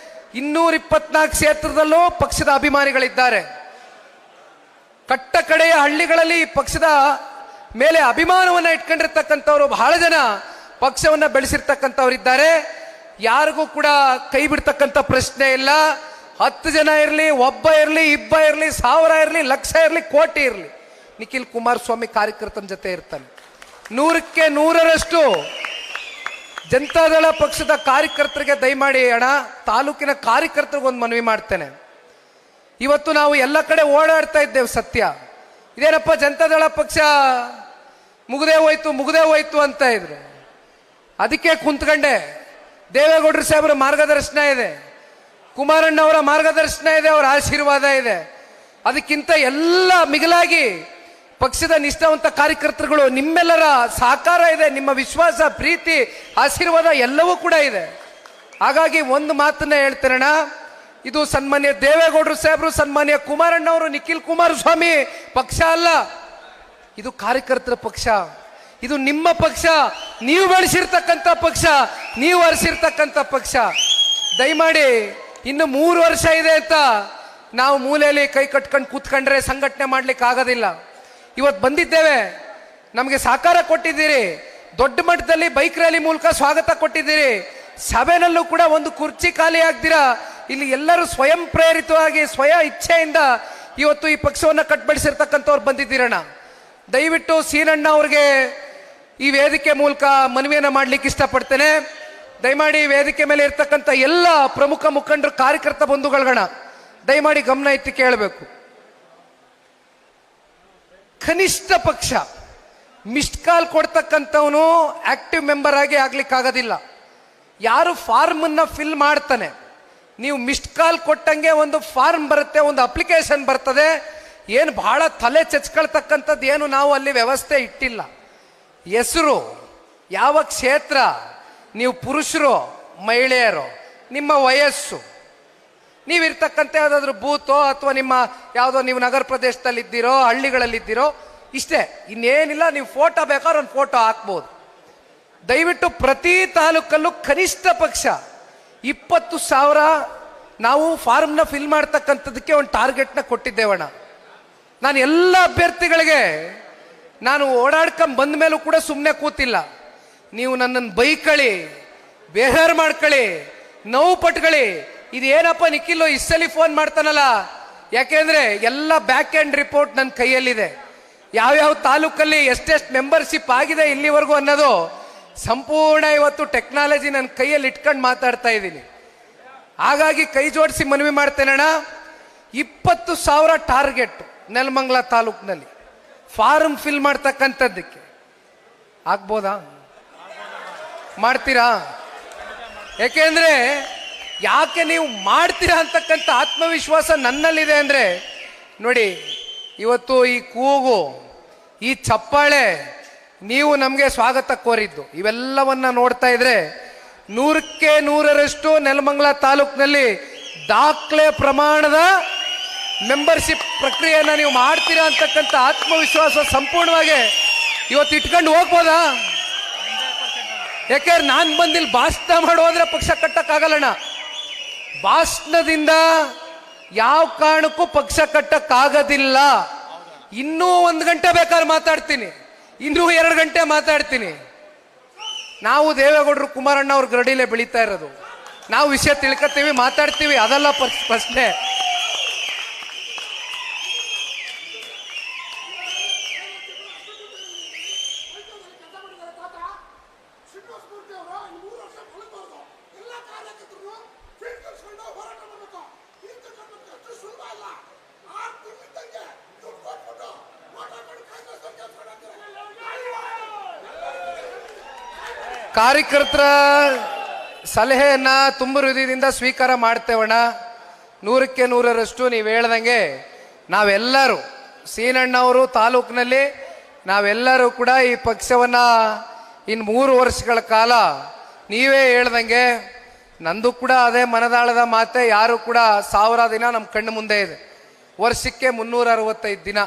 Speaker 5: 224 ಕ್ಷೇತ್ರದಲ್ಲೂ ಪಕ್ಷದ ಅಭಿಮಾನಿಗಳಿದ್ದಾರೆ. ಕಟ್ಟ ಕಡೆಯ ಹಳ್ಳಿಗಳಲ್ಲಿ ಪಕ್ಷದ ಮೇಲೆ ಅಭಿಮಾನವನ್ನ ಇಟ್ಕೊಂಡಿರ್ತಕ್ಕಂಥವ್ರು ಬಹಳ ಜನ ಪಕ್ಷವನ್ನ ಬೆಳೆಸಿರ್ತಕ್ಕಂಥವ್ರಿದ್ದಾರೆ. ಯಾರಿಗೂ ಕೂಡ ಕೈ ಬಿಡ್ತಕ್ಕಂಥ ಪ್ರಶ್ನೆ ಇಲ್ಲ. 10 ಜನ ಇರಲಿ, ಒಬ್ಬ ಇರಲಿ, ಇಬ್ಬ ಇರಲಿ, 1000 ಇರಲಿ, ಲಕ್ಷ ಇರಲಿ, ಕೋಟಿ ಇರಲಿ, ನಿಖಿಲ್ ಕುಮಾರಸ್ವಾಮಿ ಕಾರ್ಯಕರ್ತನ ಜೊತೆ ಇರ್ತಾನೆ. 100ಕ್ಕೆ 100ರಷ್ಟು ಜನತಾದಳ ಪಕ್ಷದ ಕಾರ್ಯಕರ್ತರಿಗೆ ದಯಮಾಡಿ ಅಣ್ಣ, ತಾಲೂಕಿನ ಕಾರ್ಯಕರ್ತರಿಗೆ ಒಂದು ಮನವಿ ಮಾಡ್ತೇನೆ. ಇವತ್ತು ನಾವು ಎಲ್ಲ ಕಡೆ ಓಡಾಡ್ತಾ ಇದ್ದೇವೆ, ಸತ್ಯ. ಇದೇನಪ್ಪ ಜನತಾದಳ ಪಕ್ಷ ಮುಗ್ದೇ ಹೋಯ್ತು ಅಂತ ಇದ್ರು. ಅದಕ್ಕೆ ಕುಂತ್ಕೊಂಡೆ. ದೇವೇಗೌಡರು ಸಾಹೇಬರ ಮಾರ್ಗದರ್ಶನ ಇದೆ, ಕುಮಾರಣ್ಣ ಅವರ ಮಾರ್ಗದರ್ಶನ ಇದೆ, ಅವರ ಆಶೀರ್ವಾದ ಇದೆ. ಅದಕ್ಕಿಂತ ಎಲ್ಲ ಮಿಗಿಲಾಗಿ ಪಕ್ಷದ ನಿಷ್ಠಾವಂತ ಕಾರ್ಯಕರ್ತರುಗಳು ನಿಮ್ಮೆಲ್ಲರ ಸಹಕಾರ ಇದೆ, ನಿಮ್ಮ ವಿಶ್ವಾಸ, ಪ್ರೀತಿ, ಆಶೀರ್ವಾದ ಎಲ್ಲವೂ ಕೂಡ ಇದೆ. ಹಾಗಾಗಿ ಒಂದು ಮಾತನ್ನ ಹೇಳ್ತೇನಣ್ಣ, ಇದು ಸನ್ಮಾನ್ಯ ದೇವೇಗೌಡರು ಸಾಹೇಬರು, ಸನ್ಮಾನ್ಯ ಕುಮಾರಣ್ಣವರು, ನಿಖಿಲ್ ಕುಮಾರಸ್ವಾಮಿ ಪಕ್ಷ ಅಲ್ಲ, ಇದು ಕಾರ್ಯಕರ್ತರ ಪಕ್ಷ, ಇದು ನಿಮ್ಮ ಪಕ್ಷ, ನೀವು ಬೆಳೆಸಿರ್ತಕ್ಕಂಥ ಪಕ್ಷ, ನೀವು ಹರಿಸಿರ್ತಕ್ಕಂಥ ಪಕ್ಷ. ದಯಮಾಡಿ ಇನ್ನು 3 ವರ್ಷ ಇದೆ ಅಂತ ನಾವು ಮೂಲೆಯಲ್ಲಿ ಕೈ ಕಟ್ಕೊಂಡು ಕೂತ್ಕೊಂಡ್ರೆ ಸಂಘಟನೆ ಮಾಡ್ಲಿಕ್ಕೆ ಆಗೋದಿಲ್ಲ. ಇವತ್ತು ಬಂದಿದ್ದೇವೆ, ನಮಗೆ ಸಹಕಾರ ಕೊಟ್ಟಿದ್ದೀರಿ, ದೊಡ್ಡ ಮಟ್ಟದಲ್ಲಿ ಬೈಕ್ ರ್ಯಾಲಿ ಮೂಲಕ ಸ್ವಾಗತ ಕೊಟ್ಟಿದ್ದೀರಿ. ಸಭೆನಲ್ಲೂ ಕೂಡ ಒಂದು ಕುರ್ಚಿ ಖಾಲಿ ಆಗ್ದಿರಾ ಇಲ್ಲಿ ಎಲ್ಲರೂ ಸ್ವಯಂ ಪ್ರೇರಿತವಾಗಿ ಸ್ವಯ ಇಚ್ಛೆಯಿಂದ ಇವತ್ತು ಈ ಪಕ್ಷವನ್ನು ಕಟ್ಬಡಿಸಿರ್ತಕ್ಕಂಥವ್ರು ಬಂದಿದ್ದೀರಣ್ಣ. ದಯವಿಟ್ಟು ಸೀನಣ್ಣ ಅವ್ರಿಗೆ ಈ ವೇದಿಕೆ ಮೂಲಕ ಮನವಿಯನ್ನ ಮಾಡ್ಲಿಕ್ಕೆ ಇಷ್ಟಪಡ್ತೇನೆ. ದಯಮಾಡಿ ವೇದಿಕೆ ಮೇಲೆ ಇರ್ತಕ್ಕಂಥ ಎಲ್ಲ ಪ್ರಮುಖ ಮುಖಂಡರು, ಕಾರ್ಯಕರ್ತ ಬಂಧುಗಳನ್ನ ದಯಮಾಡಿ ಗಮನ ಎತ್ತಿ ಕೇಳಬೇಕು. ಕನಿಷ್ಠ ಪಕ್ಷ ಮಿಸ್ಡ್ ಕಾಲ್ ಕೊಡ್ತಕ್ಕಂಥವನು ಆಕ್ಟಿವ್ ಮೆಂಬರ್ ಆಗಿ ಆಗ್ಲಿಕ್ಕಾಗೋದಿಲ್ಲ. ಯಾರು ಫಾರ್ಮ್ ಅನ್ನ ಫಿಲ್ ಮಾಡ್ತಾನೆ, ನೀವು ಮಿಸ್ಡ್ ಕಾಲ್ ಕೊಟ್ಟಂಗೆ ಒಂದು ಫಾರ್ಮ್ ಬರುತ್ತೆ, ಒಂದು ಅಪ್ಲಿಕೇಶನ್ ಬರ್ತದೆ. ಏನು ಬಹಳ ತಲೆ ಚಚ್ಕೊಳ್ತಕ್ಕಂಥದ್ದು ಏನು ನಾವು ಅಲ್ಲಿ ವ್ಯವಸ್ಥೆ ಇಟ್ಟಿಲ್ಲ. ಹೆಸರು, ಯಾವ ಕ್ಷೇತ್ರ, ನೀವು ಪುರುಷರು, ಮಹಿಳೆಯರು, ನಿಮ್ಮ ವಯಸ್ಸು, ನೀವಿರ್ತಕ್ಕಂಥ ಯಾವುದಾದ್ರೂ ಬೂತೋ ಅಥವಾ ನಿಮ್ಮ ಯಾವುದೋ ನೀವು ನಗರ ಪ್ರದೇಶದಲ್ಲಿದ್ದೀರೋ, ಹಳ್ಳಿಗಳಲ್ಲಿದ್ದೀರೋ, ಇಷ್ಟೇ, ಇನ್ನೇನಿಲ್ಲ. ನೀವು ಫೋಟೋ ಬೇಕಾದ್ರೆ ಒಂದು ಫೋಟೋ ಹಾಕ್ಬೋದು. ದಯವಿಟ್ಟು ಪ್ರತಿ ತಾಲೂಕಲ್ಲೂ ಕನಿಷ್ಠ ಪಕ್ಷ 20,000 ನಾವು ಫಾರ್ಮ್ನ ಫಿಲ್ ಮಾಡ್ತಕ್ಕಂಥದಕ್ಕೆ ಒಂದು ಟಾರ್ಗೆಟ್ನ ಕೊಟ್ಟಿದ್ದೇವಣ್ಣ. ನಾನು ಎಲ್ಲ ಅಭ್ಯರ್ಥಿಗಳಿಗೆ ನಾನು ಓಡಾಡ್ಕೊಂಡ್ ಬಂದ ಮೇಲೂ ಕೂಡ ಸುಮ್ಮನೆ ಕೂತಿಲ್ಲ. ನೀವು ನನ್ನನ್ನು ಬೈಕಳಿ, ಬೇಹರ್ ಮಾಡ್ಕೊಳ್ಳಿ, ನೋವು ಪಟ್ಕೊಳ್ಳಿ, ಇದೇನಪ್ಪ ನಿಖಿಲ್ ಇಷ್ಟಲ್ಲಿ ಫೋನ್ ಮಾಡ್ತಾನಲ್ಲ, ಯಾಕೆಂದ್ರೆ ಎಲ್ಲ ಬ್ಯಾಕ್ ಎಂಡ್ ರಿಪೋರ್ಟ್ ನನ್ನ ಕೈಯಲ್ಲಿದೆ. ಯಾವ್ಯಾವ ತಾಲೂಕಲ್ಲಿ ಎಷ್ಟೆಷ್ಟು ಮೆಂಬರ್ಶಿಪ್ ಆಗಿದೆ ಇಲ್ಲಿವರೆಗೂ ಅನ್ನೋದು ಸಂಪೂರ್ಣ ಇವತ್ತು ಟೆಕ್ನಾಲಜಿ ನನ್ನ ಕೈಯಲ್ಲಿ ಇಟ್ಕೊಂಡು ಮಾತಾಡ್ತಾ ಇದ್ದೀನಿ. ಹಾಗಾಗಿ ಕೈ ಜೋಡಿಸಿ ಮನವಿ ಮಾಡ್ತೇನಣ್ಣ, 20,000 ಟಾರ್ಗೆಟ್ ನೆಲಮಂಗಲ ತಾಲೂಕಿನಲ್ಲಿ ಫಾರ್ಮ್ ಫಿಲ್ ಮಾಡ್ತಕ್ಕಂಥದ್ದಕ್ಕೆ ಆಗ್ಬೋದಾ? ಮಾಡ್ತೀರಾ? ಯಾಕೆಂದ್ರೆ ಯಾಕೆ ನೀವು ಮಾಡ್ತೀರಾ ಅಂತಕ್ಕಂಥ ಆತ್ಮವಿಶ್ವಾಸ ನನ್ನಲ್ಲಿದೆ ಅಂದ್ರೆ, ನೋಡಿ ಇವತ್ತು ಈ ಕೂಗು, ಈ ಚಪ್ಪಾಳೆ, ನೀವು ನಮಗೆ ಸ್ವಾಗತ ಕೋರಿದ್ದು, ಇವೆಲ್ಲವನ್ನ ನೋಡ್ತಾ ಇದ್ರೆ 100ಕ್ಕೆ 100ರಷ್ಟು ನೆಲಮಂಗಲ ತಾಲೂಕಿನಲ್ಲಿ ದಾಖಲೆ ಪ್ರಮಾಣದ ಮೆಂಬರ್ಶಿಪ್ ಪ್ರಕ್ರಿಯೆಯನ್ನ ನೀವು ಮಾಡ್ತೀರಾ ಅಂತಕ್ಕಂಥ ಆತ್ಮವಿಶ್ವಾಸ ಸಂಪೂರ್ಣವಾಗಿ ಇವತ್ತು ಇಟ್ಕೊಂಡು ಹೋಗ್ಬೋದಾ? ಯಾಕೆಂದ್ರೆ ನಾನು ಬಂದಿಲ್ಲಿ ಭಾಷಣ ಮಾಡೋದ್ರೆ ಪಕ್ಷ ಕಟ್ಟಕ್ಕಾಗಲ್ಲಣ್ಣ. ಭಾಷಣದಿಂದ ಯಾವ ಕಾರಣಕ್ಕೂ ಪಕ್ಷ ಕಟ್ಟಕ್ಕಾಗೋದಿಲ್ಲ. ಇನ್ನೂ 1 ಗಂಟೆ ಬೇಕಾದ್ರೆ ಮಾತಾಡ್ತೀನಿ, ಇನ್ನೂ 2 ಗಂಟೆ ಮಾತಾಡ್ತೀನಿ. ನಾವು ದೇವೇಗೌಡರು ಕುಮಾರಣ್ಣ ಅವ್ರ ಗರಡಿಲೇ ಬೆಳೀತಾ ಇರೋದು. ನಾವು ವಿಷಯ ತಿಳ್ಕೊತೀವಿ, ಮಾತಾಡ್ತೀವಿ, ಅದೆಲ್ಲ ಪ್ರಶ್ನೆ. ಕಾರ್ಯಕರ್ತರ ಸಲಹೆಯನ್ನ ತುಂಬ ಹೃದಯದಿಂದ ಸ್ವೀಕಾರ ಮಾಡ್ತೇವಣ್ಣ. 100ಕ್ಕೆ 100ರಷ್ಟು ನೀವು ಹೇಳ್ದಂಗೆ ನಾವೆಲ್ಲರೂ ಸೀನಣ್ಣವರು ತಾಲೂಕಿನಲ್ಲಿ ನಾವೆಲ್ಲರೂ ಕೂಡ ಈ ಪಕ್ಷವನ್ನ ಇನ್ನು 3 ವರ್ಷಗಳ ಕಾಲ ನೀವೇ ಹೇಳ್ದಂಗೆ, ನಂದು ಕೂಡ ಅದೇ ಮನದಾಳದ ಮಾತೆ, ಯಾರು ಕೂಡ 1000 ದಿನ ನಮ್ಮ ಕಣ್ಣು ಮುಂದೆ ಇದೆ. ವರ್ಷಕ್ಕೆ 365 ದಿನ,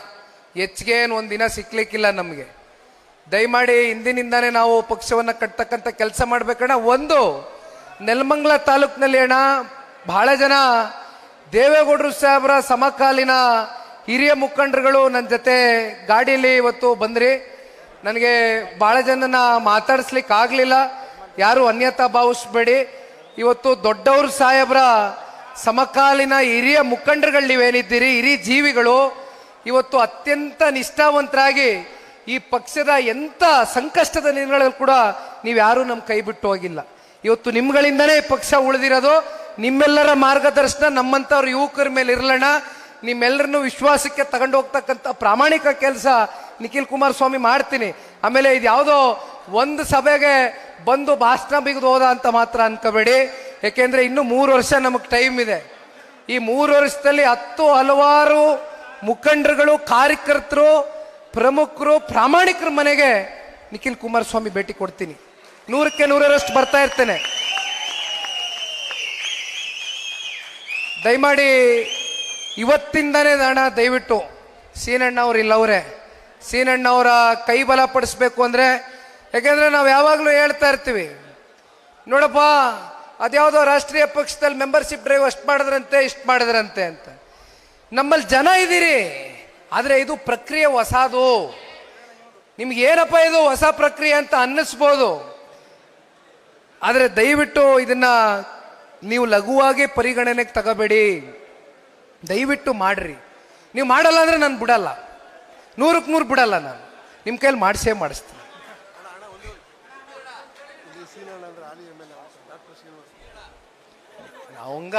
Speaker 5: ಹೆಚ್ಚಿಗೆ ಏನು 1 ದಿನ ಸಿಕ್ಲಿಕ್ಕಿಲ್ಲ ನಮಗೆ. ದಯಮಾಡಿ ಇಂದಿನಿಂದಾನೇ ನಾವು ಪಕ್ಷವನ್ನು ಕಟ್ತಕ್ಕಂಥ ಕೆಲಸ ಮಾಡ್ಬೇಕಣ್ಣ. ಒಂದು ನೆಲಮಂಗಲ ತಾಲೂಕಿನಲ್ಲಿ ಅಣ್ಣ ಬಹಳ ಜನ ದೇವೇಗೌಡರು ಸಾಹೇಬರ ಸಮಕಾಲೀನ ಹಿರಿಯ ಮುಖಂಡರುಗಳು ನನ್ನ ಜೊತೆ ಗಾಡಿಯಲ್ಲಿ ಇವತ್ತು ಬಂದ್ರಿ. ನನಗೆ ಬಹಳ ಜನನ ಮಾತಾಡಿಸ್ಲಿಕ್ಕೆ ಆಗಲಿಲ್ಲ, ಯಾರು ಅನ್ಯತಾ ಭಾವಿಸ್ಬೇಡಿ. ಇವತ್ತು ದೊಡ್ಡವರು ಸಾಹೇಬ್ರ ಸಮಕಾಲೀನ ಹಿರಿಯ ಮುಖಂಡರುಗಳು ನೀವೇನಿದ್ದೀರಿ, ಹಿರಿಯ ಜೀವಿಗಳು, ಇವತ್ತು ಅತ್ಯಂತ ನಿಷ್ಠಾವಂತರಾಗಿ ಈ ಪಕ್ಷದ ಎಂಥ ಸಂಕಷ್ಟದ ದಿನಗಳಲ್ಲಿ ಕೂಡ ನೀವು ಯಾರೂ ನಮ್ಮ ಕೈ ಬಿಟ್ಟು ಹೋಗಿಲ್ಲ. ಇವತ್ತು ನಿಮ್ಗಳಿಂದನೇ ಪಕ್ಷ ಉಳಿದಿರೋದು. ನಿಮ್ಮೆಲ್ಲರ ಮಾರ್ಗದರ್ಶನ ನಮ್ಮಂಥವ್ರ ಯುವಕರ ಮೇಲೆ ಇರಲಣ್ಣ. ನಿಮ್ಮೆಲ್ಲರನ್ನು ವಿಶ್ವಾಸಕ್ಕೆ ತಗೊಂಡು ಹೋಗ್ತಕ್ಕಂಥ ಪ್ರಾಮಾಣಿಕ ಕೆಲಸ ನಿಖಿಲ್ ಕುಮಾರಸ್ವಾಮಿ ಮಾಡ್ತೀನಿ. ಆಮೇಲೆ ಇದು ಯಾವುದೋ ಒಂದು ಸಭೆಗೆ ಬಂದು ಭಾಷಣ ಬಿಗಿದು ಹೋದ ಅಂತ ಮಾತ್ರ ಅನ್ಕೋಬೇಡಿ. ಯಾಕೆಂದ್ರೆ ಇನ್ನು 3 ವರ್ಷ ನಮಗೆ ಟೈಮ್ ಇದೆ. ಈ 3 ವರ್ಷದಲ್ಲಿ ಹಲವಾರು ಮುಖಂಡರುಗಳು, ಕಾರ್ಯಕರ್ತರು, ಪ್ರಮುಖರು, ಪ್ರಾಮಾಣಿಕರ ಮನೆಗೆ ನಿಖಿಲ್ ಕುಮಾರಸ್ವಾಮಿ ಭೇಟಿ ಕೊಡ್ತೀನಿ. 100ಕ್ಕೆ 100ರಷ್ಟು ಬರ್ತಾ ಇರ್ತೇನೆ. ದಯಮಾಡಿ ಇವತ್ತಿಂದಾನೇ ಅಣ್ಣ ದಯವಿಟ್ಟು ಸೀನಣ್ಣ ಅವ್ರು ಇಲ್ಲವ್ರೆ, ಸೀನಣ್ಣ ಅವರ ಕೈ ಬಲ ಪಡಿಸ್ಬೇಕು ಅಂದ್ರೆ, ಯಾಕೆಂದ್ರೆ ನಾವು ಯಾವಾಗಲೂ ಹೇಳ್ತಾ ಇರ್ತೀವಿ, ನೋಡಪ್ಪ ಅದ್ಯಾವುದೋ ರಾಷ್ಟ್ರೀಯ ಪಕ್ಷದಲ್ಲಿ ಮೆಂಬರ್ಶಿಪ್ ಡ್ರೈವ್ ಅಷ್ಟು ಮಾಡಿದ್ರಂತೆ, ಇಷ್ಟು ಮಾಡಿದ್ರಂತೆ ಅಂತ. ನಮ್ಮಲ್ಲಿ ಜನ ಇದ್ದೀರಿ, ಆದರೆ ಇದು ಪ್ರಕ್ರಿಯೆ ಹೊಸದು. ನಿಮ್ಗೆ ಏನಪ್ಪ ಇದು ಹೊಸ ಪ್ರಕ್ರಿಯೆ ಅಂತ ಅನ್ನಿಸ್ಬೋದು, ಆದರೆ ದಯವಿಟ್ಟು ಇದನ್ನ ನೀವು ಲಘುವಾಗಿ ಪರಿಗಣನೆಗೆ ತಗೋಬೇಡಿ. ದಯವಿಟ್ಟು ಮಾಡ್ರಿ. ನೀವು ಮಾಡಲ್ಲ ಅಂದ್ರೆ ನಾನು ಬಿಡಲ್ಲ, 100ಕ್ಕೆ 100 ಬಿಡಲ್ಲ. ನಾನು ನಿಮ್ಮ ಕೈಯಲ್ಲಿ ಮಾಡಿಸ್ತೀನಿ. ಅವಂಗ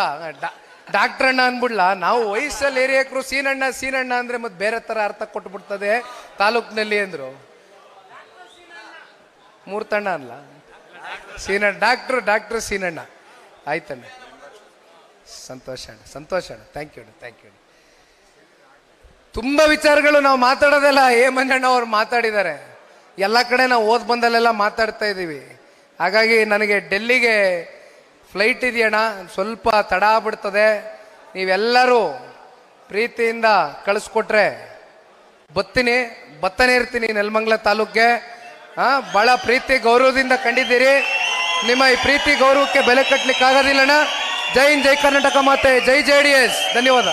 Speaker 5: ಡಾಕ್ಟರ್ ಅಣ್ಣ ಅನ್ಬಿಡ್ಲ, ನಾವು ವಯಸ್ಸಲ್ಲಿ ಏರಿಯಾಕರು ಸೀನಣ್ಣ ಅಂದ್ರೆ ಮತ್ತೆ ಬೇರೆ ತರ ಅರ್ಥ ಕೊಟ್ಬಿಡ್ತದೆ ತಾಲೂಕಿನಲ್ಲಿ ಅಂದ್ರು. ಮೂರ್ತಣ್ಣ ಅಲ್ಲ, ಡಾಕ್ಟರ್ ಸೀನಣ್ಣ. ಆಯ್ತಣ್ಣ, ಸಂತೋಷ ಅಣ್ಣ, ಥ್ಯಾಂಕ್ ಯು ಅಣ್ಣ. ತುಂಬಾ ವಿಚಾರಗಳು ನಾವು ಮಾತಾಡೋದೆಲ್ಲ ಮಂಜಣ್ಣ ಅವ್ರು ಮಾತಾಡಿದ್ದಾರೆ. ಎಲ್ಲ ಕಡೆ ನಾವು ಓದ್ ಬಂದಲ್ಲೆಲ್ಲ ಮಾತಾಡ್ತಾ ಇದ್ದೀವಿ. ಹಾಗಾಗಿ ನನಗೆ ಡೆಲ್ಲಿಗೆ ಫ್ಲೈಟ್ ಇದೆಯಣ್ಣ, ಸ್ವಲ್ಪ ತಡ ಆಗ್ಬಿಡ್ತದೆ. ನೀವೆಲ್ಲರೂ ಪ್ರೀತಿಯಿಂದ ಕಳಿಸ್ಕೊಟ್ರೆ ಬತ್ತನೇ ಇರ್ತೀನಿ ನೆಲಮಂಗಲ ತಾಲೂಕ್ಗೆ. ಬಹಳ ಪ್ರೀತಿ ಗೌರವದಿಂದ ಕಂಡಿದ್ದೀರಿ. ನಿಮ್ಮ ಈ ಪ್ರೀತಿ ಗೌರವಕ್ಕೆ ಬೆಲೆ ಕಟ್ಟಲಿಕ್ಕೆ ಆಗೋದಿಲ್ಲಣ್ಣ. ಜೈ ಹಿಂದ್, ಜೈ ಕರ್ನಾಟಕ ಮಾತೆ, ಜೈ JDS. ಧನ್ಯವಾದ.